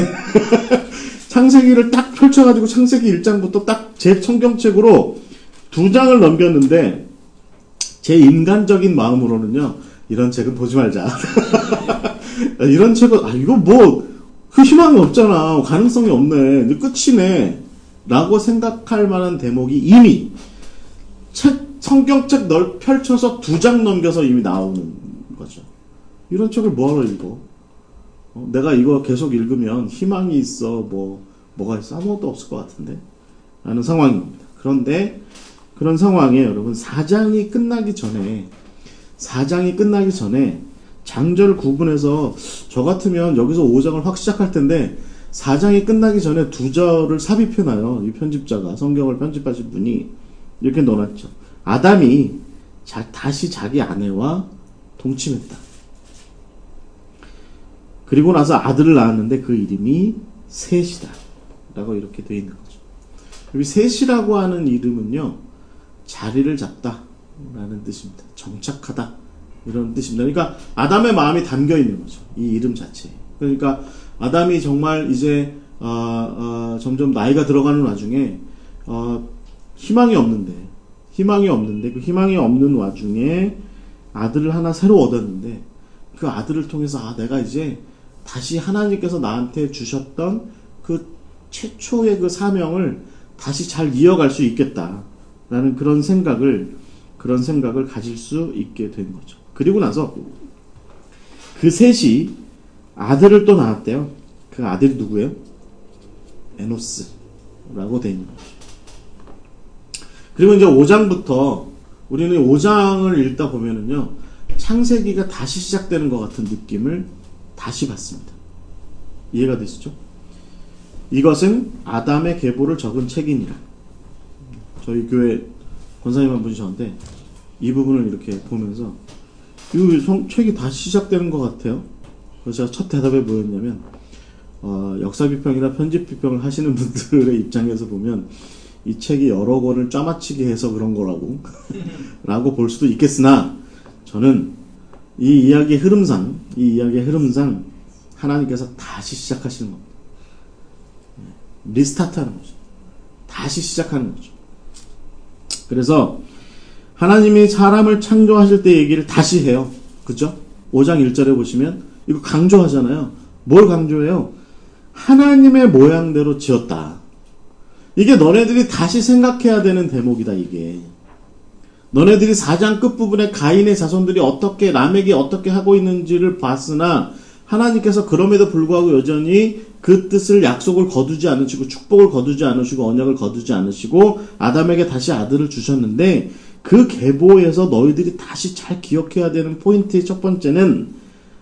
창세기를 딱 펼쳐가지고 창세기 1장부터 딱 제 성경책으로 2장을 넘겼는데, 제 인간적인 마음으로는요, 이런 책은 보지 말자. 이런 책은, 이거 그 희망이 없잖아. 가능성이 없네. 끝이네. 라고 생각할 만한 대목이 이미 성경책 펼쳐서 2장 넘겨서 이미 나오는 거죠. 이런 책을 뭐하러 읽어? 내가 이거 계속 읽으면 희망이 있어, 뭐가 있어? 아무것도 없을 것 같은데? 라는 상황입니다. 그런데 그런 상황에 여러분, 4장이 끝나기 전에 장절 구분해서, 저 같으면 여기서 5장을 확 시작할 텐데 4장이 끝나기 전에 2절을 삽입해놔요. 이 편집자가, 성경을 편집하신 분이 이렇게 넣어놨죠. 아담이 다시 자기 아내와 동침했다. 그리고 나서 아들을 낳았는데 그 이름이 셋이다 라고 이렇게 되어 있는 거죠. 여기 셋이라고 하는 이름은요, 자리를 잡다 라는 뜻입니다. 정착하다, 이런 뜻입니다. 그러니까 아담의 마음이 담겨 있는 거죠, 이 이름 자체에. 그러니까 아담이 정말 이제 점점 나이가 들어가는 와중에 희망이 없는데 그 희망이 없는 와중에 아들을 하나 새로 얻었는데, 그 아들을 통해서 내가 이제 다시 하나님께서 나한테 주셨던 그 최초의 그 사명을 다시 잘 이어갈 수 있겠다라는 그런 생각을 가질 수 있게 된 거죠. 그리고 나서 그 셋이 아들을 또 낳았대요. 그 아들이 누구예요? 에노스라고 되어 있는 거죠. 그리고 이제 5장부터 우리는 5장을 읽다 보면은요, 창세기가 다시 시작되는 것 같은 느낌을 다시 받습니다. 이해가 되시죠? 이것은 아담의 계보를 적은 책이니라. 저희 교회 권사님 한 분이 저한테 이 부분을 이렇게 보면서 이 책이 다시 시작되는 것 같아요. 그래서 제가 첫 대답이 뭐였냐면, 역사 비평이나 편집 비평을 하시는 분들의 입장에서 보면 이 책이 여러 권을 짜맞추게 해서 그런 거라고 라고 볼 수도 있겠으나, 저는 이 이야기의 흐름상 하나님께서 다시 시작하시는 겁니다. 리스타트하는 거죠. 다시 시작하는 거죠. 그래서 하나님이 사람을 창조하실 때 얘기를 다시 해요. 그죠? 5장 1절에 보시면 이거 강조하잖아요. 뭘 강조해요? 하나님의 모양대로 지었다. 이게 너네들이 다시 생각해야 되는 대목이다, 이게. 너네들이 4장 끝부분에 가인의 자손들이 어떻게, 라멕이 어떻게 하고 있는지를 봤으나, 하나님께서 그럼에도 불구하고 여전히 그 뜻을 약속을 거두지 않으시고, 축복을 거두지 않으시고, 언약을 거두지 않으시고, 아담에게 다시 아들을 주셨는데, 그 계보에서 너희들이 다시 잘 기억해야 되는 포인트의 첫 번째는,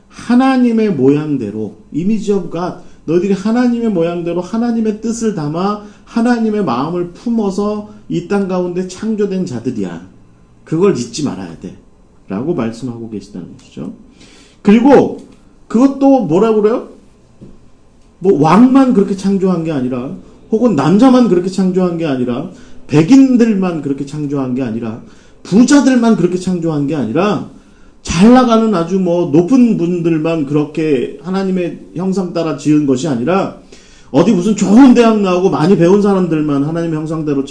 하나님의 모양대로, 이미지 오브 갓, 너희들이 하나님의 모양대로 하나님의 뜻을 담아 하나님의 마음을 품어서 이 땅 가운데 창조된 자들이야. 그걸 잊지 말아야 돼. 라고 말씀하고 계시다는 것이죠. 그리고 그것도 뭐라고 그래요? 뭐 왕만 그렇게 창조한 게 아니라, 혹은 남자만 그렇게 창조한 게 아니라, 백인들만 그렇게 창조한 게 아니라, 부자들만 그렇게 창조한 게 아니라, 잘 나가는 아주 뭐 높은 분들만 그렇게 하나님의 형상 따라 지은 것이 아니라, 어디 무슨 좋은 대학 나오고 많이 배운 사람들만 하나님의 형상대로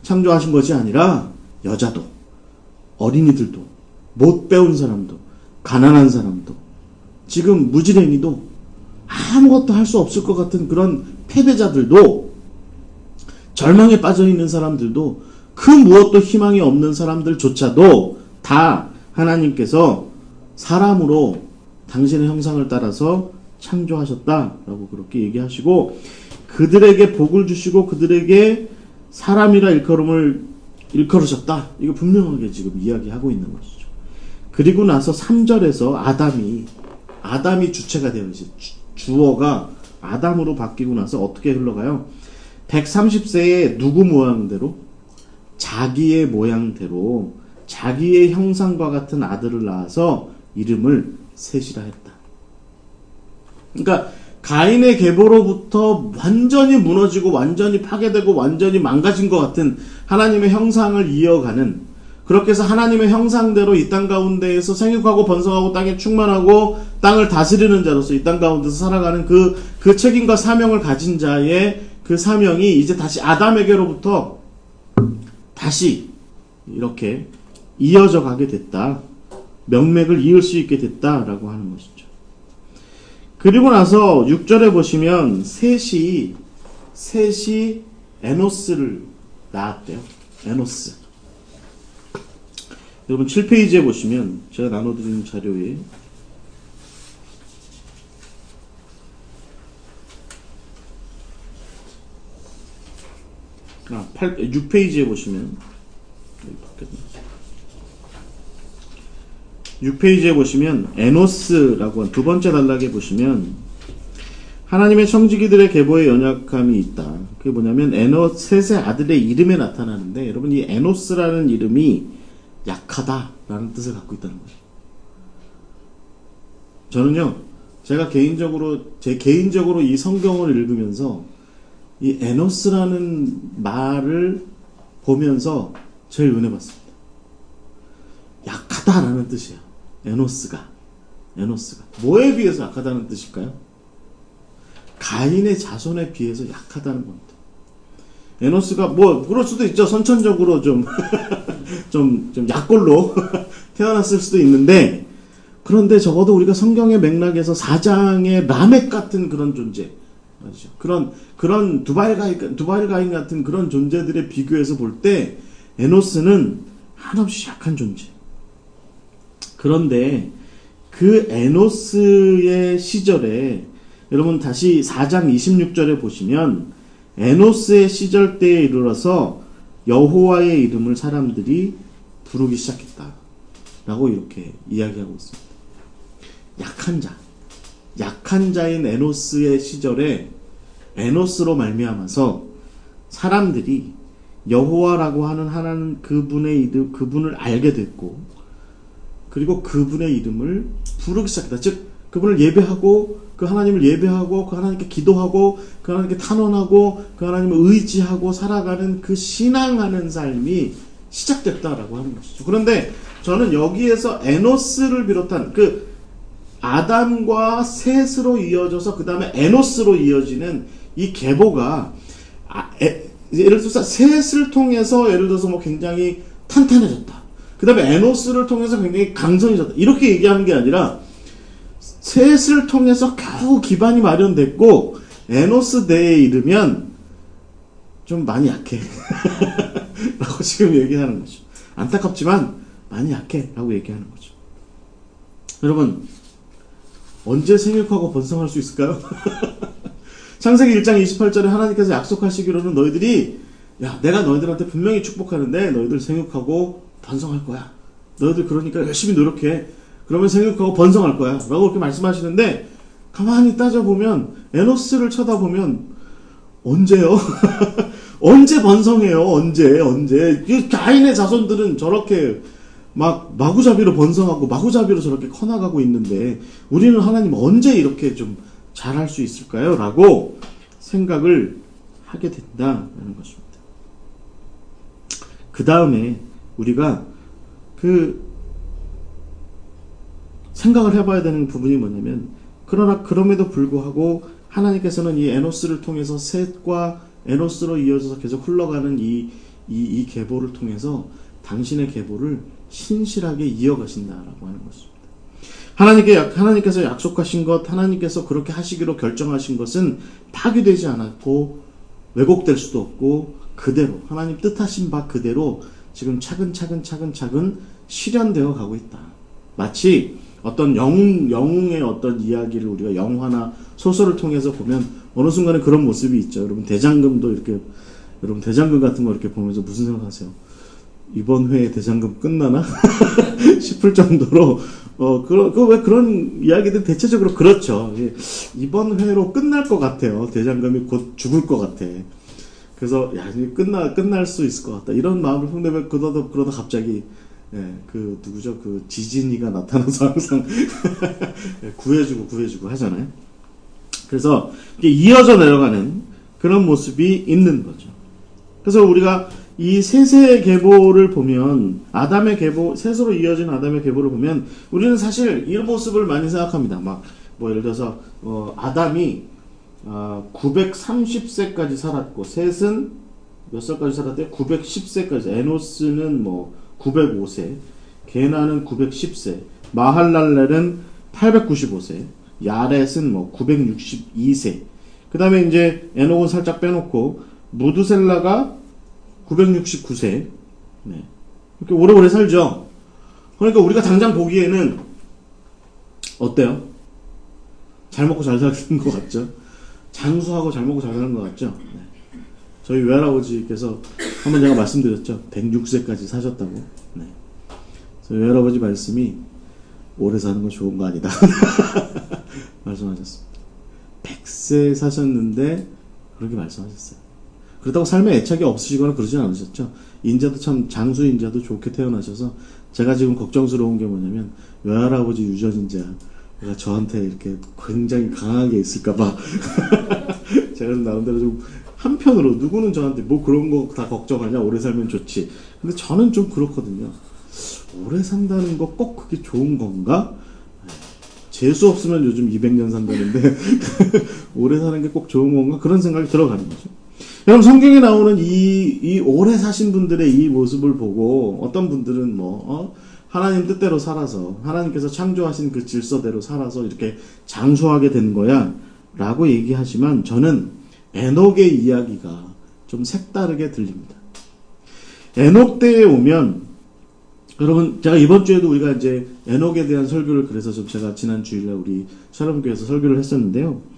창조하신 것이 아니라, 여자도, 어린이들도, 못 배운 사람도, 가난한 사람도, 지금 무지랭이도, 아무것도 할 수 없을 것 같은 그런 패배자들도, 절망에 빠져있는 사람들도, 그 무엇도 희망이 없는 사람들조차도 다 하나님께서 사람으로 당신의 형상을 따라서 창조하셨다라고 그렇게 얘기하시고, 그들에게 복을 주시고 그들에게 사람이라 일컬으셨다. 이거 분명하게 지금 이야기하고 있는 것이죠. 그리고 나서 3절에서 아담이 주체가 되어 있어요. 주어가 아담으로 바뀌고 나서 어떻게 흘러가요? 130세에 누구 모양대로? 자기의 모양대로 자기의 형상과 같은 아들을 낳아서 이름을 셋이라 했다. 그러니까 가인의 계보로부터 완전히 무너지고 완전히 파괴되고 완전히 망가진 것 같은 하나님의 형상을 이어가는, 그렇게 해서 하나님의 형상대로 이 땅 가운데에서 생육하고 번성하고 땅에 충만하고 땅을 다스리는 자로서 이 땅 가운데서 살아가는 그 책임과 사명을 가진 자의 그 사명이 이제 다시 아담에게로부터 다시 이렇게 이어져 가게 됐다. 명맥을 이을 수 있게 됐다라고 하는 것이죠. 그리고 나서 6절에 보시면 셋이 에노스를 낳았대요. 에노스. 여러분 7페이지에 보시면 제가 나눠드리는 자료에 6페이지에 보시면 6페이지에 보시면 에노스라고 한 두 번째 단락에 보시면 하나님의 청지기들의 계보에 연약함이 있다. 그게 뭐냐면 셋의 아들의 이름에 나타나는데, 여러분 이 에노스라는 이름이 약하다라는 뜻을 갖고 있다는 거죠. 저는요, 제 개인적으로 이 성경을 읽으면서 이 에노스라는 말을 보면서 제일 은혜 받습니다. 약하다라는 뜻이에요. 에노스가 뭐에 비해서 약하다는 뜻일까요? 가인의 자손에 비해서 약하다는 겁니다. 에노스가 뭐 그럴 수도 있죠. 선천적으로 좀 약골로 태어났을 수도 있는데, 그런데 적어도 우리가 성경의 맥락에서 4장의 라멕 같은 그런 존재, 맞죠? 그런 두발 가인 같은 그런 존재들의 비교해서 볼 때 에노스는 한없이 약한 존재. 그런데 그 에노스의 시절에, 여러분 다시 4장 26절에 보시면 에노스의 시절 때에 이르러서 여호와의 이름을 사람들이 부르기 시작했다 라고 이렇게 이야기하고 있습니다. 약한 자인 에노스의 시절에 에노스로 말미암아서 사람들이 여호와라고 하는 하나님 그분을 알게 됐고, 그리고 그분의 이름을 부르기 시작했다. 즉 그분을 예배하고, 그 하나님을 예배하고, 그 하나님께 기도하고, 그 하나님께 탄원하고, 그 하나님을 의지하고 살아가는 그 신앙하는 삶이 시작됐다라고 하는 것이죠. 그런데 저는 여기에서 에노스를 비롯한 그 아담과 셋으로 이어져서 그 다음에 에노스로 이어지는 이 계보가 예를 들어서 셋을 통해서 예를 들어서 뭐 굉장히 탄탄해졌다, 그 다음에 에노스를 통해서 굉장히 강성해졌다. 이렇게 얘기하는 게 아니라 셋을 통해서 겨우 기반이 마련됐고 에노스 대에 이르면 좀 많이 약해 라고 지금 얘기하는 거죠. 안타깝지만 많이 약해 라고 얘기하는 거죠. 여러분, 언제 생육하고 번성할 수 있을까요? 창세기 1장 28절에 하나님께서 약속하시기로는 너희들이, 야, 내가 너희들한테 분명히 축복하는데 너희들 생육하고 번성할 거야. 너희들 그러니까 열심히 노력해. 그러면 생육하고 번성할 거야. 라고 그렇게 말씀하시는데, 가만히 따져보면, 에노스를 쳐다보면, 언제요? 언제 번성해요? 언제? 가인의 자손들은 저렇게 막 마구잡이로 번성하고 마구잡이로 저렇게 커나가고 있는데 우리는 하나님 언제 이렇게 좀 잘할 수 있을까요? 라고 생각을 하게 된다는 것입니다. 그 다음에 우리가 생각을 해봐야 되는 부분이 뭐냐면, 그러나 그럼에도 불구하고 하나님께서는 이 에노스를 통해서 셋과 에노스로 이어져서 계속 흘러가는 이 계보를 통해서 당신의 계보를 신실하게 이어가신다라고 하는 것입니다. 하나님께서 약속하신 것, 하나님께서 그렇게 하시기로 결정하신 것은 파괴되지 않았고 왜곡될 수도 없고 그대로 하나님 뜻하신 바 그대로 지금 차근차근 실현되어 가고 있다. 마치 어떤 영웅의 어떤 이야기를 우리가 영화나 소설을 통해서 보면 어느 순간에 그런 모습이 있죠. 여러분 대장금도 이렇게, 여러분 대장금 같은 거 이렇게 보면서 무슨 생각하세요? 이번 회에 대장금 끝나나? 싶을 정도로 왜 그런 이야기들 대체적으로 그렇죠. 이번 회로 끝날 것 같아요. 대장금이 곧 죽을 것 같아. 그래서 야, 끝날 수 있을 것 같다. 이런 마음을 흉내면 그러다 갑자기 누구죠? 지진이가 나타나서 항상 구해주고 하잖아요. 그래서 이게 이어져 내려가는 그런 모습이 있는 거죠. 그래서 우리가 이 셋의 계보를 보면, 아담의 계보, 셋으로 이어진 아담의 계보를 보면, 우리는 사실 이런 모습을 많이 생각합니다. 예를 들어서, 아담이, 930세까지 살았고, 셋은 몇 살까지 살았대요? 910세까지. 에노스는 905세, 게나는 910세, 마할랄렐은 895세, 야렛은 962세. 그 다음에 이제 에녹은 살짝 빼놓고, 무두셀라가 969세. 네. 이렇게 오래오래 살죠. 그러니까 우리가 당장 보기에는 어때요? 잘 먹고 잘 사는 것 같죠? 장수하고 잘 먹고 잘 사는 것 같죠? 네. 저희 외할아버지께서 한번 제가 말씀드렸죠. 106세까지 사셨다고. 네. 저희 외할아버지 말씀이 오래 사는 건 좋은 거 아니다. 말씀하셨습니다. 100세 사셨는데 그렇게 말씀하셨어요. 그렇다고 삶에 애착이 없으시거나 그러진 않으셨죠. 인자도 참 장수 인자도 좋게 태어나셔서, 제가 지금 걱정스러운 게 뭐냐면 외할아버지 유전인자가 저한테 이렇게 굉장히 강하게 있을까봐 제가 좀 나름대로 좀 한편으로, 누구는 저한테 그런 거 다 걱정하냐, 오래 살면 좋지. 근데 저는 좀 그렇거든요. 오래 산다는 거 꼭 그게 좋은 건가? 재수 없으면 요즘 200년 산다는데 오래 사는 게 꼭 좋은 건가? 그런 생각이 들어가는 거죠. 여러분, 성경에 나오는 이 오래 사신 분들의 이 모습을 보고 어떤 분들은 하나님 뜻대로 살아서, 하나님께서 창조하신 그 질서대로 살아서 이렇게 장수하게 된 거야 라고 얘기하지만, 저는 에녹의 이야기가 좀 색다르게 들립니다. 에녹 때에 오면, 여러분, 제가 이번 주에도 우리가 이제 에녹에 대한 설교를, 그래서 좀 제가 지난 주일날 우리 샤롬교회에서 설교를 했었는데요.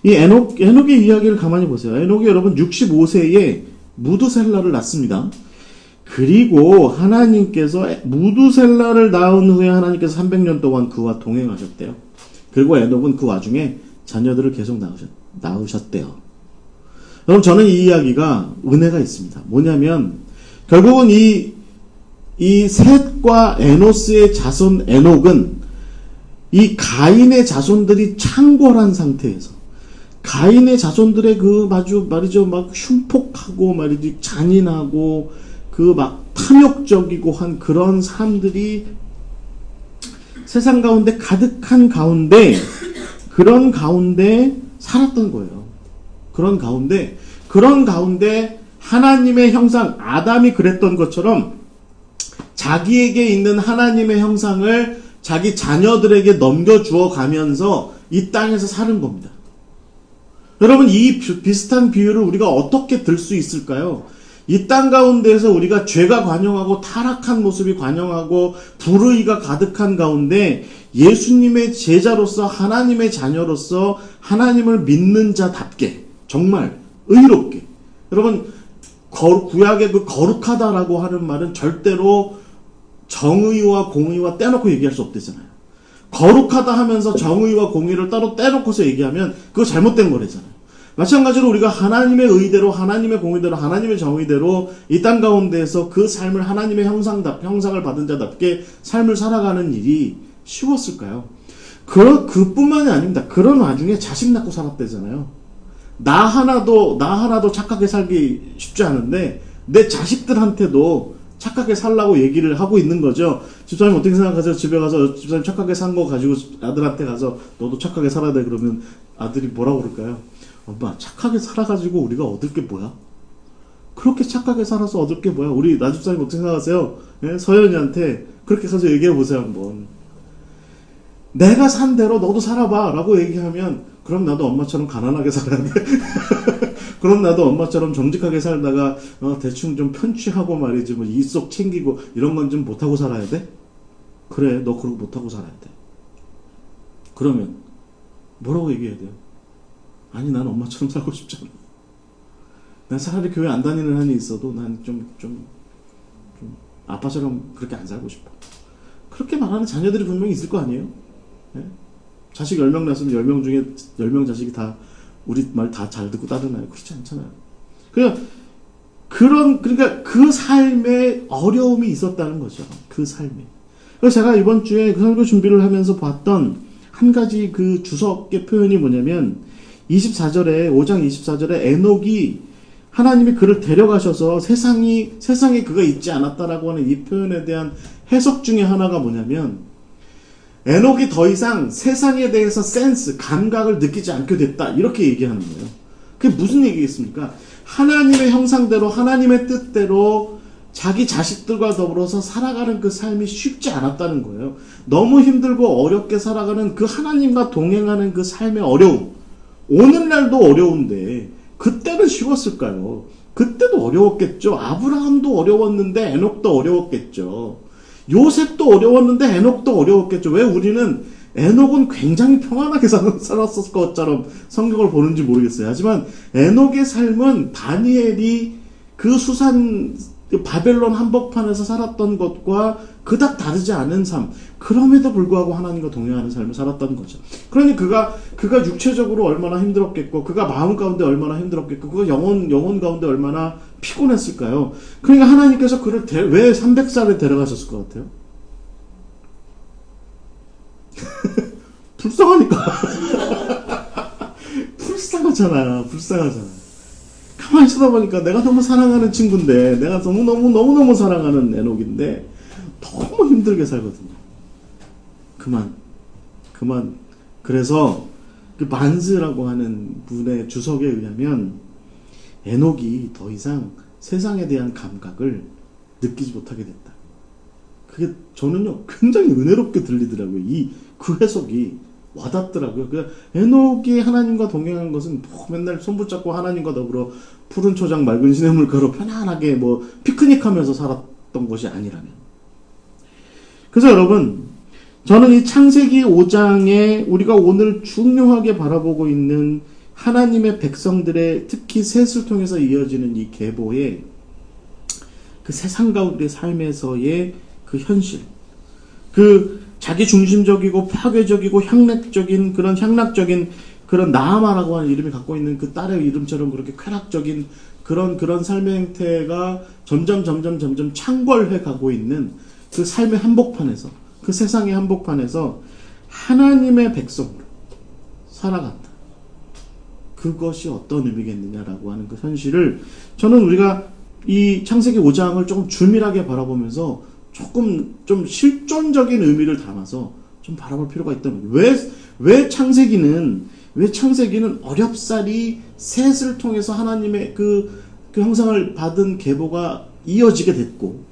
이 에녹의 이야기를 가만히 보세요. 에녹이 여러분 65세에 무두셀라를 낳습니다. 그리고 하나님께서 무두셀라를 낳은 후에 하나님께서 300년 동안 그와 동행하셨대요. 그리고 에녹은 그 와중에 자녀들을 계속 낳으셨대요. 여러분, 저는 이 이야기가 은혜가 있습니다. 뭐냐면 결국은 이 셋과 에노스의 자손 에녹은 이 가인의 자손들이 창궐한 상태에서, 가인의 자손들의 말이죠, 막 흉폭하고 말이지, 잔인하고 탐욕적이고 한 그런 사람들이 세상 가운데 가득한 가운데, 그런 가운데 살았던 거예요. 그런 가운데 하나님의 형상, 아담이 그랬던 것처럼 자기에게 있는 하나님의 형상을 자기 자녀들에게 넘겨주어 가면서 이 땅에서 사는 겁니다. 여러분, 이 비슷한 비유를 우리가 어떻게 들 수 있을까요? 이 땅 가운데에서 우리가 죄가 관영하고 타락한 모습이 관영하고 불의가 가득한 가운데 예수님의 제자로서 하나님의 자녀로서 하나님을 믿는 자답게 정말 의롭게, 여러분, 구약의 그 거룩하다라고 하는 말은 절대로 정의와 공의와 떼놓고 얘기할 수 없대잖아요. 거룩하다 하면서 정의와 공의를 따로 떼놓고서 얘기하면 그거 잘못된 거래잖아요. 마찬가지로 우리가 하나님의 의대로, 하나님의 공의대로, 하나님의 정의대로 이 땅 가운데에서 그 삶을 하나님의 형상을 받은 자답게 삶을 살아가는 일이 쉬웠을까요? 그뿐만이 아닙니다. 그런 와중에 자식 낳고 살았대잖아요. 나 하나도 착하게 살기 쉽지 않은데 내 자식들한테도 착하게 살라고 얘기를 하고 있는 거죠. 집사님 어떻게 생각하세요? 집에 가서 집사님 착하게 산 거 가지고 아들한테 가서 너도 착하게 살아야 돼 그러면 아들이 뭐라고 그럴까요? 엄마, 착하게 살아가지고 우리가 얻을 게 뭐야? 그렇게 착하게 살아서 얻을 게 뭐야? 우리 나집사님 어떻게 생각하세요? 예? 서연이한테 그렇게 가서 얘기해보세요 한번. 내가 산 대로 너도 살아봐 라고 얘기하면 그럼 나도 엄마처럼 가난하게 살아야 돼. 그럼 나도 엄마처럼 정직하게 살다가 대충 좀 편취하고 말이지 뭐 이속 챙기고 이런 건 좀 못하고 살아야 돼? 그래, 너 그러고 못하고 살아야 돼. 그러면 뭐라고 얘기해야 돼요? 아니, 난 엄마처럼 살고 싶지 않아. 난 차라리 교회 안 다니는 한이 있어도 난 좀 아빠처럼 그렇게 안 살고 싶어. 그렇게 말하는 자녀들이 분명히 있을 거 아니에요? 네? 자식 10명 낳았으면 10명 중에 10명 자식이 다 우리 말 다 잘 듣고 따르나요? 그렇지 않잖아요. 그러니까 그 삶에 어려움이 있었다는 거죠. 그 삶에. 그래서 제가 이번 주에 그 설교 준비를 하면서 봤던 한 가지 그 주석의 표현이 뭐냐면 5장 24절에 에녹이 하나님이 그를 데려가셔서 세상에 그가 있지 않았다라고 하는 이 표현에 대한 해석 중에 하나가 뭐냐면 에녹이 더 이상 세상에 대해서 감각을 느끼지 않게 됐다. 이렇게 얘기하는 거예요. 그게 무슨 얘기겠습니까? 하나님의 형상대로, 하나님의 뜻대로 자기 자식들과 더불어서 살아가는 그 삶이 쉽지 않았다는 거예요. 너무 힘들고 어렵게 살아가는 그 하나님과 동행하는 그 삶의 어려움. 오늘날도 어려운데 그때는 쉬웠을까요? 그때도 어려웠겠죠. 아브라함도 어려웠는데 에녹도 어려웠겠죠. 요셉도 어려웠는데 에녹도 어려웠겠죠. 왜 우리는 에녹은 굉장히 평안하게 살았을 것처럼 성경을 보는지 모르겠어요. 하지만 에녹의 삶은 다니엘이 그 바벨론 한복판에서 살았던 것과 그닥 다르지 않은 삶, 그럼에도 불구하고 하나님과 동행하는 삶을 살았다는 거죠. 그러니 그가 육체적으로 얼마나 힘들었겠고, 그가 마음 가운데 얼마나 힘들었겠고, 그가 영혼 가운데 얼마나 피곤했을까요? 그러니까 하나님께서 그를 왜 300살에 데려가셨을 것 같아요? 불쌍하니까. 불쌍하잖아. 가만히 쳐다보니까 내가 너무 사랑하는 친구인데, 내가 너무너무 사랑하는 에녹인데 너무 힘들게 살거든요. 그만. 그래서 그 만즈라고 하는 분의 주석에 의하면 에녹이 더 이상 세상에 대한 감각을 느끼지 못하게 됐다. 그게 저는요 굉장히 은혜롭게 들리더라고요. 그 해석이 와닿더라고요. 에녹이 하나님과 동행한 것은 맨날 손 붙잡고 하나님과 더불어 푸른 초장 맑은 시냇물가로 편안하게 피크닉하면서 살았던 것이 아니라면. 그래서 여러분, 저는 이 창세기 5장에 우리가 오늘 중요하게 바라보고 있는 하나님의 백성들의 특히 셋을 통해서 이어지는 이 계보의 그 세상 가운데 삶에서의 그 현실, 그 자기 중심적이고 파괴적이고 향락적인 그런 나아마라고 하는 이름이 갖고 있는 그 딸의 이름처럼 그렇게 쾌락적인 그런 삶의 행태가 점점 창궐해 가고 있는 그 삶의 한복판에서, 그 세상의 한복판에서 하나님의 백성으로 살아간다. 그것이 어떤 의미겠느냐라고 하는 그 현실을 저는 우리가 이 창세기 5장을 조금 주밀하게 바라보면서 조금 좀 실존적인 의미를 담아서 좀 바라볼 필요가 있다는 거예요. 왜 창세기는 어렵사리 셋을 통해서 하나님의 그 형상을 받은 계보가 이어지게 됐고,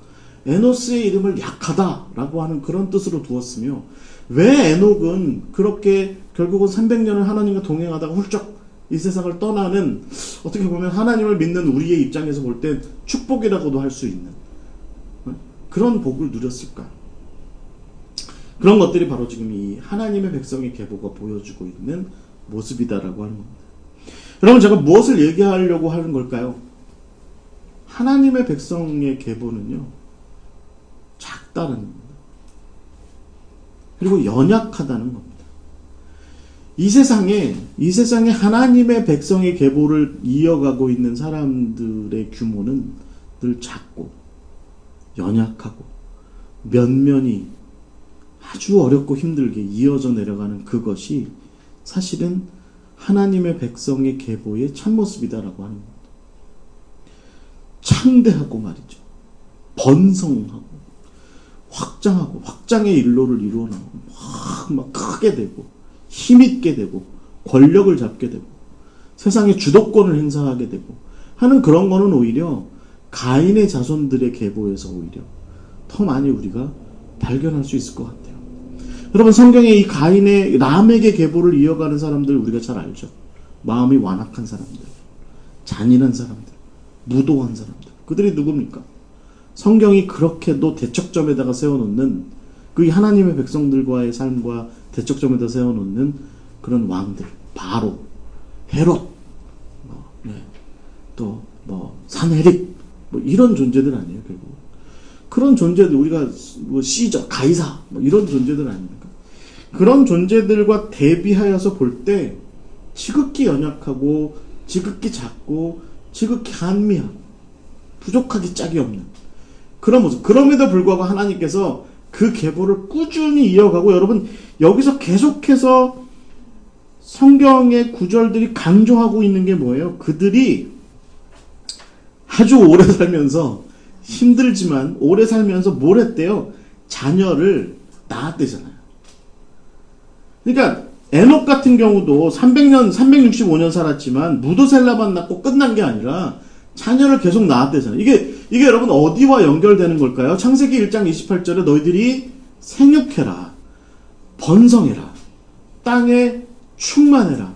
에노스의 이름을 약하다라고 하는 그런 뜻으로 두었으며, 왜 에녹은 그렇게 결국은 300년을 하나님과 동행하다가 훌쩍 이 세상을 떠나는, 어떻게 보면 하나님을 믿는 우리의 입장에서 볼 땐 축복이라고도 할 수 있는 그런 복을 누렸을까? 그런 것들이 바로 지금 이 하나님의 백성의 계보가 보여주고 있는 모습이다라고 하는 겁니다. 여러분, 제가 무엇을 얘기하려고 하는 걸까요? 하나님의 백성의 계보는요, 작다는 겁니다. 그리고 연약하다는 겁니다. 이 세상에 하나님의 백성의 계보를 이어가고 있는 사람들의 규모는 늘 작고 연약하고 면면이 아주 어렵고 힘들게 이어져 내려가는 그것이 사실은 하나님의 백성의 계보의 참모습이다라고 하는 겁니다. 창대하고 말이죠. 번성하고 확장하고 확장의 일로를 이루어나가고 막 크게 되고 힘있게 되고 권력을 잡게 되고 세상의 주도권을 행사하게 되고 하는 그런 거는 오히려 가인의 자손들의 계보에서 오히려 더 많이 우리가 발견할 수 있을 것 같아요. 여러분, 성경에 이 가인의 람에게 계보를 이어가는 사람들 우리가 잘 알죠. 마음이 완악한 사람들, 잔인한 사람들, 무도한 사람들. 그들이 누굽니까? 성경이 그렇게도 대척점에다가 세워놓는 그 하나님의 백성들과의 삶과 대척점에다 세워놓는 그런 왕들, 바로, 헤롯, 또 산헤립, 이런 존재들 아니에요, 결국. 그런 존재들, 우리가 시저, 가이사, 이런 존재들 아닙니까? 그런 존재들과 대비하여서 볼 때 지극히 연약하고 지극히 작고 지극히 한미하고 부족하기 짝이 없는 그런 모습. 그럼에도 불구하고 하나님께서 그 계보를 꾸준히 이어가고, 여러분, 여기서 계속해서 성경의 구절들이 강조하고 있는 게 뭐예요? 그들이 아주 오래 살면서, 힘들지만 오래 살면서 뭘 했대요? 자녀를 낳았대잖아요. 그러니까 에녹 같은 경우도 365년 살았지만 무드셀라만 낳고 끝난 게 아니라 자녀를 계속 낳았대잖아요. 이게 여러분 어디와 연결되는 걸까요? 창세기 1장 28절에 너희들이 생육해라, 번성해라, 땅에 충만해라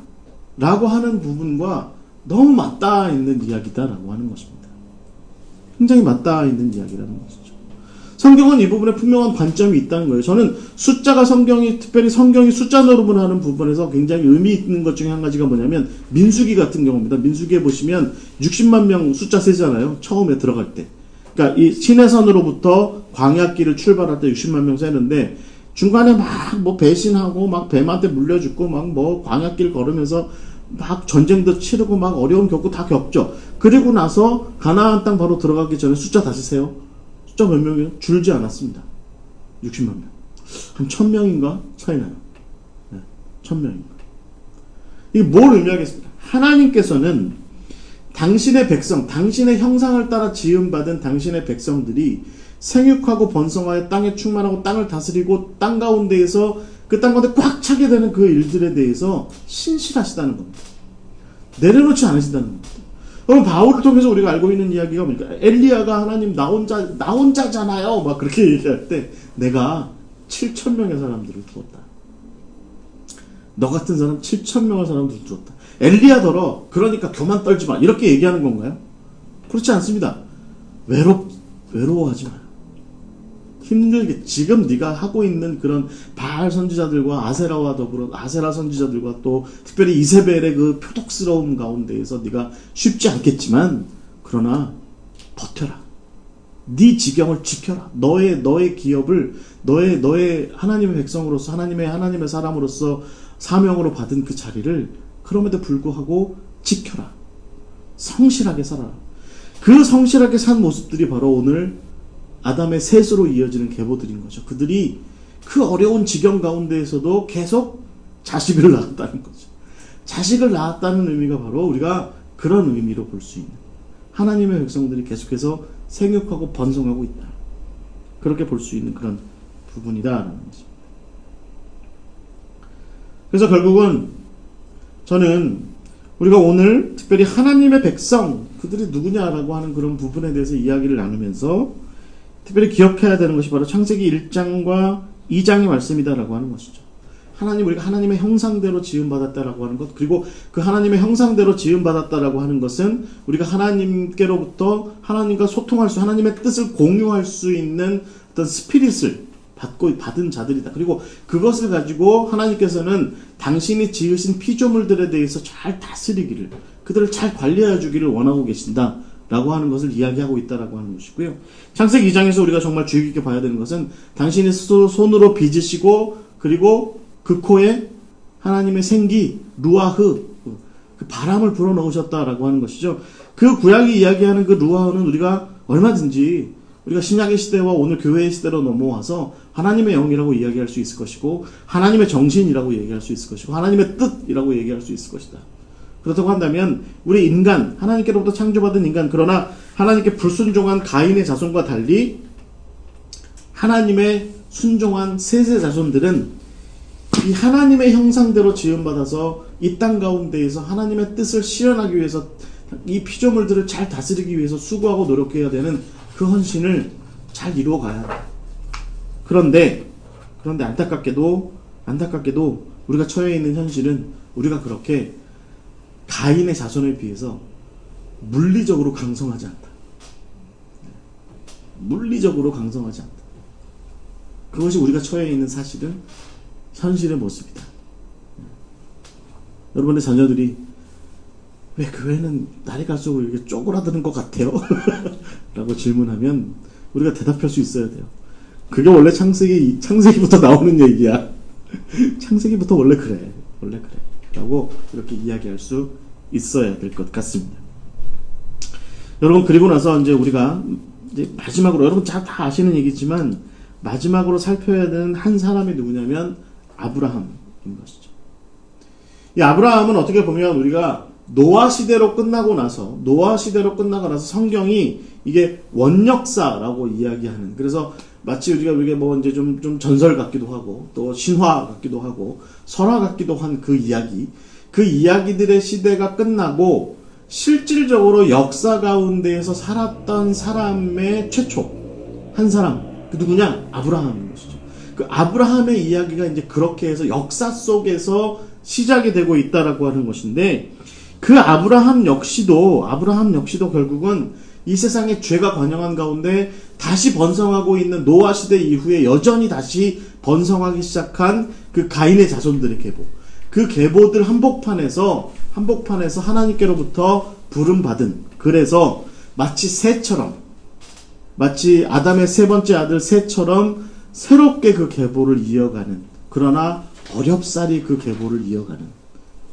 라고 하는 부분과 너무 맞닿아 있는 이야기다라고 하는 것입니다. 굉장히 맞닿아 있는 이야기라는 것이죠. 성경은 이 부분에 분명한 관점이 있다는 거예요. 저는 숫자가 특별히 성경이 숫자 노름을 하는 부분에서 굉장히 의미 있는 것 중에 한 가지가 뭐냐면 민수기 같은 경우입니다. 민수기에 보시면 60만 명 숫자 세잖아요. 처음에 들어갈 때. 그러니까 이 시내산으로부터 광야길을 출발할 때 60만 명 세는데 중간에 막 배신하고 막 뱀한테 물려 죽고 막 광야길 걸으면서 막 전쟁도 치르고 막 어려움 겪고 다 겪죠. 그리고 나서 가나안 땅 바로 들어가기 전에 숫자 다시 세요. 숫자 몇 명이에요? 줄지 않았습니다. 60만 명. 한 1000명인가 차이 나요. 네, 1000명인가. 이게 뭘 의미하겠습니까? 하나님께서는 당신의 백성, 당신의 형상을 따라 지음받은 당신의 백성들이 생육하고 번성하여 땅에 충만하고 땅을 다스리고 땅 가운데에서 그 땅 가운데 꽉 차게 되는 그 일들에 대해서 신실하시다는 겁니다. 내려놓지 않으신다는 겁니다. 그럼 바울을 통해서 우리가 알고 있는 이야기가 뭡니까? 엘리야가 하나님 나 혼자잖아요. 막 그렇게 얘기할 때 내가 7,000명의 사람들을 두었다. 너 같은 사람 7,000명의 사람들을 두었다. 엘리야더러 그러니까 교만 떨지 마. 이렇게 얘기하는 건가요? 그렇지 않습니다. 외로워하지 마요. 힘들게 지금 네가 하고 있는 그런 바알 선지자들과 아세라와 더불어 아세라 선지자들과 또 특별히 이세벨의 그 표독스러움 가운데에서 네가 쉽지 않겠지만 그러나 버텨라. 네 지경을 지켜라. 너의 기업을 너의 하나님의 백성으로서 하나님의 사람으로서 사명으로 받은 그 자리를 그럼에도 불구하고 지켜라. 성실하게 살아라. 그 성실하게 산 모습들이 바로 오늘 아담의 셋으로 이어지는 계보들인 거죠. 그들이 그 어려운 지경 가운데에서도 계속 자식을 낳았다는 거죠. 자식을 낳았다는 의미가 바로 우리가 그런 의미로 볼 수 있는 하나님의 백성들이 계속해서 생육하고 번성하고 있다. 그렇게 볼 수 있는 그런 부분이다라는 거죠. 그래서 결국은 저는 우리가 오늘 특별히 하나님의 백성, 그들이 누구냐라고 하는 그런 부분에 대해서 이야기를 나누면서 특별히 기억해야 되는 것이 바로 창세기 1장과 2장의 말씀이다라고 하는 것이죠. 우리가 하나님의 형상대로 지음받았다라고 하는 것, 그리고 그 하나님의 형상대로 지음받았다라고 하는 것은 우리가 하나님께로부터 하나님과 소통할 수, 하나님의 뜻을 공유할 수 있는 어떤 스피릿을 받은 자들이다. 그리고 그것을 가지고 하나님께서는 당신이 지으신 피조물들에 대해서 잘 다스리기를, 그들을 잘 관리해 주기를 원하고 계신다 라고 하는 것을 이야기하고 있다라고 하는 것이고요. 창세기 2장에서 우리가 정말 주의 깊게 봐야 되는 것은 당신이 손으로 빚으시고, 그리고 그 코에 하나님의 생기, 루아흐, 그 바람을 불어넣으셨다라고 하는 것이죠. 그 구약이 이야기하는 그 루아흐는 우리가 얼마든지 우리가 신약의 시대와 오늘 교회의 시대로 넘어와서 하나님의 영이라고 이야기할 수 있을 것이고, 하나님의 정신이라고 얘기할 수 있을 것이고, 하나님의 뜻이라고 얘기할 수 있을 것이다. 그렇다고 한다면 우리 인간, 하나님께로부터 창조받은 인간, 그러나 하나님께 불순종한 가인의 자손과 달리 하나님의 순종한 셋의 자손들은 이 하나님의 형상대로 지음받아서 이 땅 가운데에서 하나님의 뜻을 실현하기 위해서 이 피조물들을 잘 다스리기 위해서 수고하고 노력해야 되는 그 헌신을 잘 이루어가야 돼. 그런데 안타깝게도 우리가 처해 있는 현실은 우리가 그렇게 가인의 자손에 비해서 물리적으로 강성하지 않다. 물리적으로 강성하지 않다. 그것이 우리가 처해 있는 사실은 현실의 모습이다. 여러분의 자녀들이 왜 교회는 날이 갈수록 이렇게 쪼그라드는 것 같아요? 라고 질문하면 우리가 대답할 수 있어야 돼요. 그게 원래 창세기부터 나오는 얘기야. 창세기부터 원래 그래. 라고 이렇게 이야기할 수 있어야 될 것 같습니다. 여러분, 그리고 나서 이제 우리가 이제 마지막으로, 여러분 다 아시는 얘기지만 마지막으로 살펴야 되는 한 사람이 누구냐면 아브라함인 것이죠. 이 아브라함은 어떻게 보면 우리가 노아 시대로 끝나고 나서 성경이 이게 원역사라고 이야기하는, 그래서 마치 우리가 뭐 이제 좀 전설 같기도 하고 또 신화 같기도 하고 설화 같기도 한 그 이야기들의 시대가 끝나고 실질적으로 역사 가운데에서 살았던 사람의 최초 한 사람, 그 누구냐? 아브라함인 것이죠. 그 아브라함의 이야기가 이제 그렇게 해서 역사 속에서 시작이 되고 있다라고 하는 것인데, 그 아브라함 역시도 결국은 이 세상에 죄가 관영한 가운데 다시 번성하고 있는 노아 시대 이후에 여전히 다시 번성하기 시작한 그 가인의 자손들의 계보, 그 계보들 한복판에서 하나님께로부터 부름받은, 그래서 마치 아담의 세 번째 아들 셋처럼 새롭게 그 계보를 이어가는, 그러나 어렵사리 그 계보를 이어가는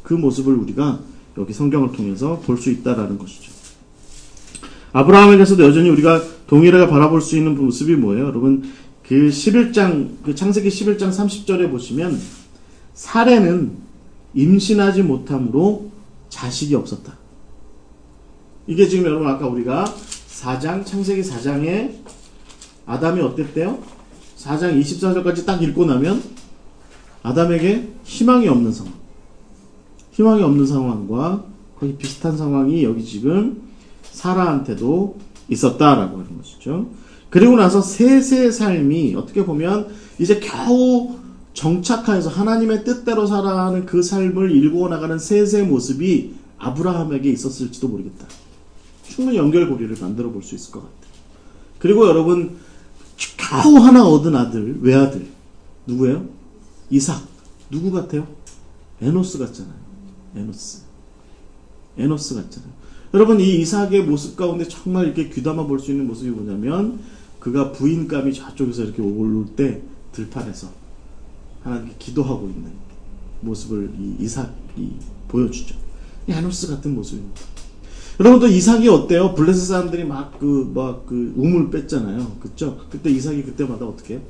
그 모습을 우리가 여기 성경을 통해서 볼 수 있다라는 것이죠. 아브라함에게서도 여전히 우리가 동일하게 바라볼 수 있는 모습이 뭐예요? 여러분, 그 창세기 11장 30절에 보시면 사레는 임신하지 못함으로 자식이 없었다. 이게 지금 여러분 아까 우리가 창세기 4장에 아담이 어땠대요? 4장 24절까지 딱 읽고 나면 아담에게 희망이 없는 상황과 거의 비슷한 상황이 여기 지금 사라한테도 있었다라고 하는 것이죠. 그리고 나서 셋의 삶이 어떻게 보면 이제 겨우 정착하여서 하나님의 뜻대로 살아가는 그 삶을 일구어 나가는 셋의 모습이 아브라함에게 있었을지도 모르겠다. 충분히 연결고리를 만들어 볼 수 있을 것 같아요. 그리고 여러분, 겨우 하나 얻은 아들, 외아들 누구예요? 이삭. 누구 같아요? 에노스 같잖아요. 에노스 같잖아요. 여러분, 이 이삭의 모습 가운데 정말 이렇게 귀담아 볼 수 있는 모습이 뭐냐면, 그가 부인감이 저쪽에서 이렇게 올 때 들판에서 하나님께 기도하고 있는 모습을 이 이삭이 보여주죠. 에노스 같은 모습입니다. 여러분, 또 이삭이 어때요? 블레셋 사람들이 우물 뺐잖아요. 그쵸? 그때 이삭이 그때마다 어떻게 해요?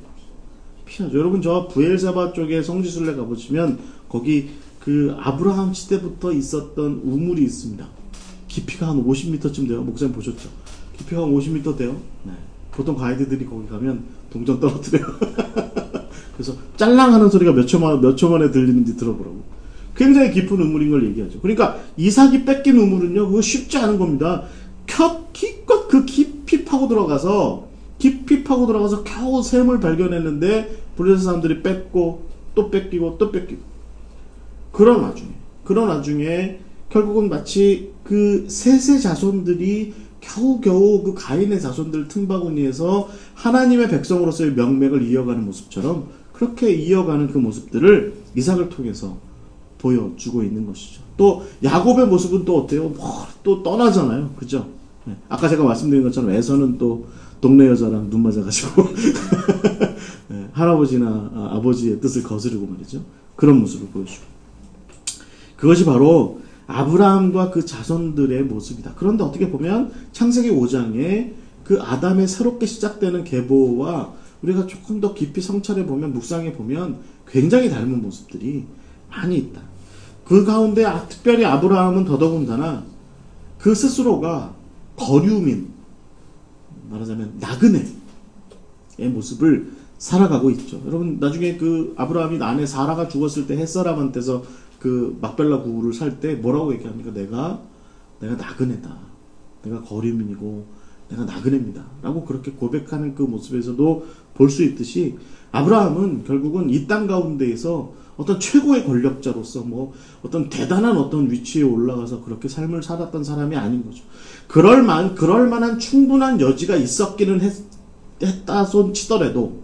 피하죠. 여러분, 저 부엘세바 쪽에 성지순례 가보시면 거기 그 아브라함 시대부터 있었던 우물이 있습니다. 깊이가 한 50m쯤 돼요. 목사님 보셨죠? 깊이가 한 50m 돼요. 네. 보통 가이드들이 거기 가면 동전 떨어뜨려요. 그래서 짤랑하는 소리가 몇 초 만에 들리는지 들어보라고. 굉장히 깊은 우물인 걸 얘기하죠. 그러니까 이삭이 뺏긴 우물은요, 그거 쉽지 않은 겁니다. 기껏 그 깊이 파고 들어가서 깊이 파고 들어가서 겨우 샘을 발견했는데 블레셋 사람들이 뺏고 또 뺏기고 또 뺏기고 그런 와중에 결국은 마치 그 셋의 자손들이 겨우겨우 그 가인의 자손들 틈바구니에서 하나님의 백성으로서의 명맥을 이어가는 모습처럼 그렇게 이어가는 그 모습들을 이삭을 통해서 보여주고 있는 것이죠. 또 야곱의 모습은 또 어때요? 또 떠나잖아요. 그죠? 아까 제가 말씀드린 것처럼 에서는 또 동네 여자랑 눈 맞아가지고 할아버지나 아버지의 뜻을 거스르고 말이죠. 그런 모습을 보여주고 그것이 바로 아브라함과 그 자손들의 모습이다. 그런데 어떻게 보면 창세기 5장에 그 아담의 새롭게 시작되는 계보와 우리가 조금 더 깊이 성찰해 보면 묵상해 보면 굉장히 닮은 모습들이 많이 있다. 그 가운데 특별히 아브라함은 더더군다나 그 스스로가 거류민, 말하자면 나그네의 모습을 살아가고 있죠. 여러분 나중에 그 아브라함이 아내 사라가 죽었을 때 햇사람한테서 그 막벨라 구를 살 때 뭐라고 얘기합니까? 내가 나그네다. 내가 거류민이고 내가 나그네입니다. 라고 그렇게 고백하는 그 모습에서도 볼 수 있듯이 아브라함은 결국은 이 땅 가운데에서 어떤 최고의 권력자로서 뭐 어떤 대단한 어떤 위치에 올라가서 그렇게 삶을 살았던 사람이 아닌 거죠. 그럴 만한 충분한 여지가 있었기는 했다 손 치더라도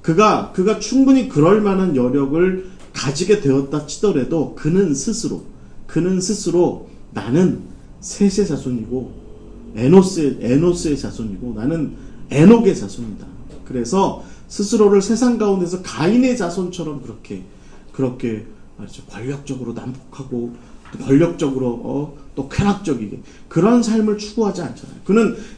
그가 충분히 그럴 만한 여력을 가지게 되었다 치더라도 그는 스스로 나는 셋의 자손이고 에노스의 자손이고 나는 에녹의 자손이다. 그래서 스스로를 세상 가운데서 가인의 자손처럼 그렇게 말이죠. 권력적으로 난폭하고 권력적으로 또 쾌락적이게 그런 삶을 추구하지 않잖아요.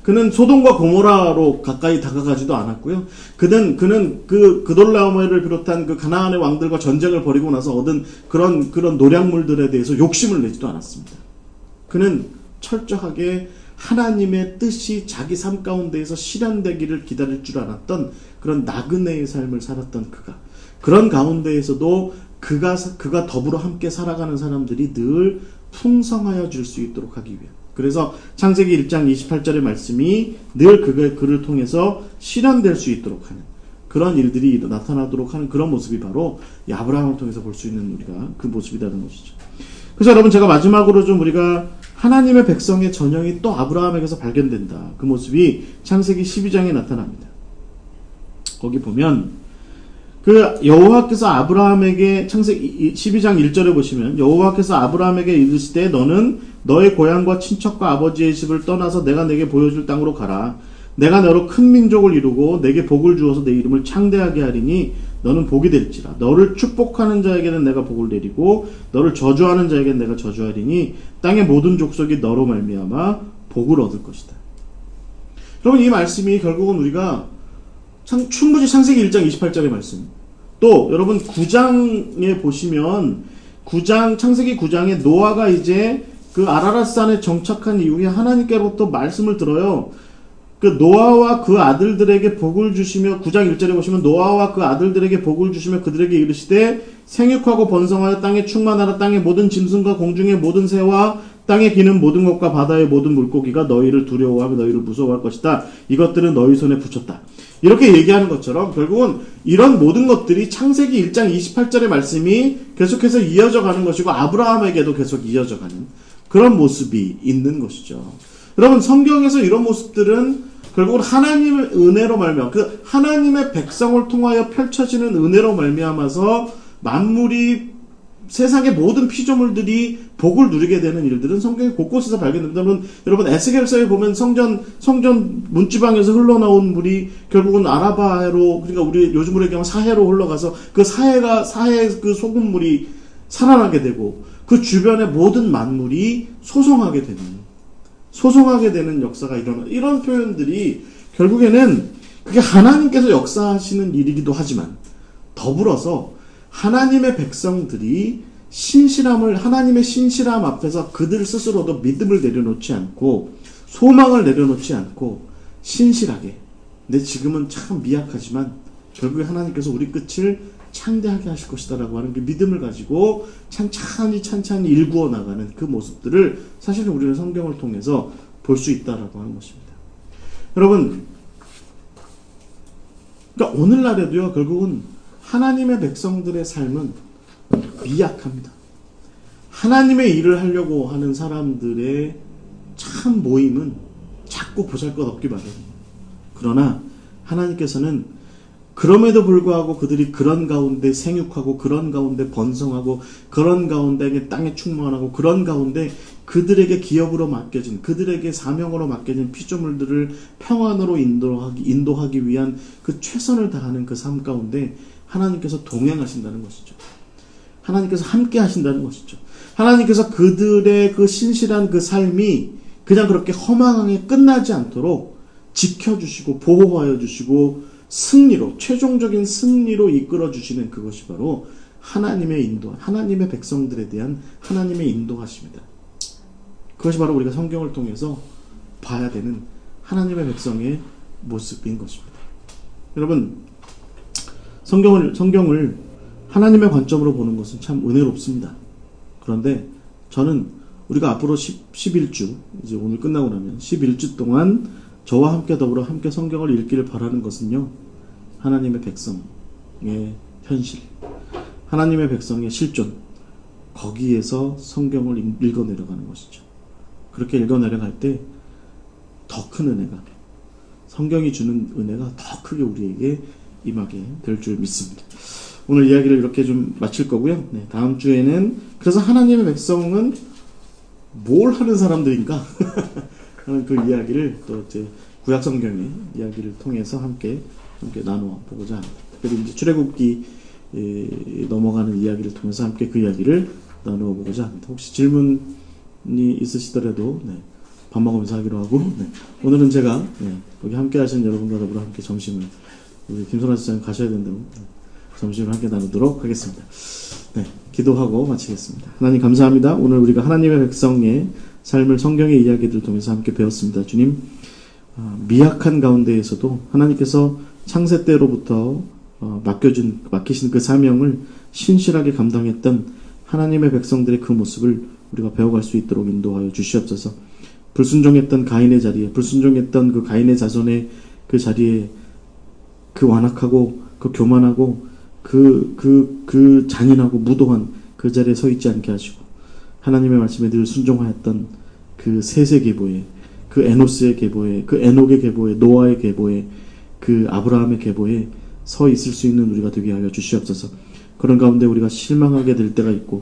그는 소돔과 고모라로 가까이 다가가지도 않았고요. 그는 그 그돌라오메를 비롯한 그 가나안의 왕들과 전쟁을 벌이고 나서 얻은 그런 노략물들에 대해서 욕심을 내지도 않았습니다. 그는 철저하게 하나님의 뜻이 자기 삶 가운데에서 실현되기를 기다릴 줄 알았던 그런 나그네의 삶을 살았던 그런 가운데에서도 그가 더불어 함께 살아가는 사람들이 늘 풍성하여 줄 수 있도록 하기 위해. 그래서 창세기 1장 28절의 말씀이 늘 그를 통해서 실현될 수 있도록 하는 그런 일들이 나타나도록 하는 그런 모습이 바로 아브라함을 통해서 볼 수 있는 우리가 그 모습이라는 것이죠. 그래서 여러분 제가 마지막으로 좀 우리가 하나님의 백성의 전형이 또 아브라함에게서 발견된다. 그 모습이 창세기 12장에 나타납니다. 거기 보면 그 여호와께서 아브라함에게 창세기 12장 1절에 보시면 여호와께서 아브라함에게 이르시되 너는 너의 고향과 친척과 아버지의 집을 떠나서 내가 내게 보여줄 땅으로 가라. 내가 너로 큰 민족을 이루고 내게 복을 주어서 내 이름을 창대하게 하리니 너는 복이 될지라. 너를 축복하는 자에게는 내가 복을 내리고 너를 저주하는 자에게는 내가 저주하리니 땅의 모든 족속이 너로 말미암아 복을 얻을 것이다. 여러분 이 말씀이 결국은 우리가 충분히 창세기 1장 28절의 말씀. 또 여러분 9장에 보시면 창세기 9장에 노아가 이제 그 아라랏산에 정착한 이후에 하나님께로부터 말씀을 들어요. 그 노아와 그 아들들에게 복을 주시며 9장 1절에 보시면 노아와 그 아들들에게 복을 주시며 그들에게 이르시되 생육하고 번성하여 땅에 충만하라. 땅의 모든 짐승과 공중의 모든 새와 땅에 기는 모든 것과 바다의 모든 물고기가 너희를 두려워하며 너희를 무서워할 것이다. 이것들은 너희 손에 붙였다. 이렇게 얘기하는 것처럼 결국은 이런 모든 것들이 창세기 1장 28절의 말씀이 계속해서 이어져 가는 것이고 아브라함에게도 계속 이어져 가는 그런 모습이 있는 것이죠. 여러분 성경에서 이런 모습들은 결국은 하나님의 은혜로 말미암아 그 하나님의 백성을 통하여 펼쳐지는 은혜로 말미암아서 만물이 세상의 모든 피조물들이 복을 누리게 되는 일들은 성경의 곳곳에서 발견됩니다. 여러분 에스겔서에 보면 성전 문지방에서 흘러나온 물이 결국은 아라바해로 그러니까 우리 요즘으로 얘기하면 사해로 흘러가서 그 사해 그 소금물이 살아나게 되고 그 주변의 모든 만물이 소송하게 되는 역사가 일어나 이런 표현들이 결국에는 그게 하나님께서 역사하시는 일이기도 하지만 더불어서 하나님의 백성들이 하나님의 신실함 앞에서 그들 스스로도 믿음을 내려놓지 않고 소망을 내려놓지 않고 신실하게 근데 지금은 참 미약하지만 결국에 하나님께서 우리 끝을 창대하게 하실 것이다 라고 하는 그 믿음을 가지고 찬찬히 일구어 나가는 그 모습들을 사실은 우리는 성경을 통해서 볼 수 있다라고 하는 것입니다. 여러분 그러니까 오늘날에도요, 결국은 하나님의 백성들의 삶은 미약합니다. 하나님의 일을 하려고 하는 사람들의 참 모임은 자꾸 보잘것없기 마련이에요. 그러나 하나님께서는 그럼에도 불구하고 그들이 그런 가운데 생육하고 그런 가운데 번성하고 그런 가운데 땅에 충만하고 그런 가운데 그들에게 기업으로 맡겨진, 그들에게 사명으로 맡겨진 피조물들을 평안으로 인도하기 위한 그 최선을 다하는 그 삶 가운데 하나님께서 동행하신다는 것이죠. 하나님께서 함께 하신다는 것이죠. 하나님께서 그들의 그 신실한 그 삶이 그냥 그렇게 허망하게 끝나지 않도록 지켜주시고 보호하여 주시고 승리로, 최종적인 승리로 이끌어 주시는 그것이 바로 하나님의 인도, 하나님의 백성들에 대한 하나님의 인도하심이다. 그것이 바로 우리가 성경을 통해서 봐야 되는 하나님의 백성의 모습인 것입니다. 여러분, 성경을 하나님의 관점으로 보는 것은 참 은혜롭습니다. 그런데 저는 우리가 앞으로 11주, 이제 오늘 끝나고 나면 11주 동안 저와 함께 더불어 함께 성경을 읽기를 바라는 것은요, 하나님의 백성의 현실, 하나님의 백성의 실존, 거기에서 성경을 읽어 내려가는 것이죠. 그렇게 읽어 내려갈 때 더 큰 은혜가, 성경이 주는 은혜가 더 크게 우리에게 임하게 될 줄 믿습니다. 오늘 이야기를 이렇게 좀 마칠 거고요. 네, 다음 주에는 그래서 하나님의 백성은 뭘 하는 사람들인가 하는 그 이야기를 또 이제 구약 성경의 이야기를 통해서 함께 나누어 보고자 합니다. 특별히 이제 출애굽기 넘어가는 이야기를 통해서 함께 그 이야기를 나누어 보고자 합니다. 혹시 질문이 있으시더라도 네, 밥 먹으면서 하기로 하고, 네, 오늘은 제가 여기 함께 하시는 여러분과 더불어 함께 점심을, 우리 김선아 지사님 가셔야 된다고 점심을 함께 나누도록 하겠습니다. 네, 기도하고 마치겠습니다. 하나님 감사합니다. 오늘 우리가 하나님의 백성의 삶을 성경의 이야기들을 통해서 함께 배웠습니다. 주님, 미약한 가운데에서도 하나님께서 창세 때로부터 맡기신 그 사명을 신실하게 감당했던 하나님의 백성들의 그 모습을 우리가 배워갈 수 있도록 인도하여 주시옵소서. 불순종했던 가인의 자리에, 불순종했던 그 가인의 자손의 그 자리에, 그 완악하고 그 교만하고 그 잔인하고 무도한 그 자리에 서 있지 않게 하시고, 하나님의 말씀에 늘 순종하였던 그 셋의 계보에, 그 에노스의 계보에, 그 에녹의 계보에, 노아의 계보에, 그 아브라함의 계보에 서 있을 수 있는 우리가 되게 하여 주시옵소서. 그런 가운데 우리가 실망하게 될 때가 있고,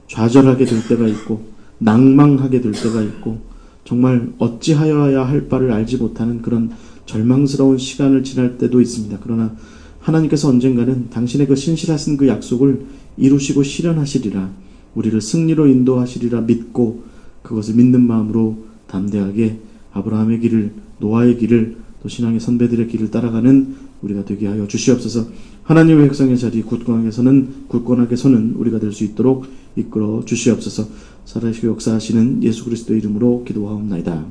좌절하게 될 때가 있고, 낭망하게 될 때가 있고, 정말 어찌하여야 할 바를 알지 못하는 그런 절망스러운 시간을 지날 때도 있습니다. 그러나 하나님께서 언젠가는 당신의 그 신실하신 그 약속을 이루시고 실현하시리라, 우리를 승리로 인도하시리라 믿고, 그것을 믿는 마음으로 담대하게 아브라함의 길을, 노아의 길을, 또 신앙의 선배들의 길을 따라가는 우리가 되게 하여 주시옵소서. 하나님의 백성의 자리 굳건하게 서는 우리가 될 수 있도록 이끌어 주시옵소서. 살아계시고 역사하시는 예수 그리스도의 이름으로 기도하옵나이다.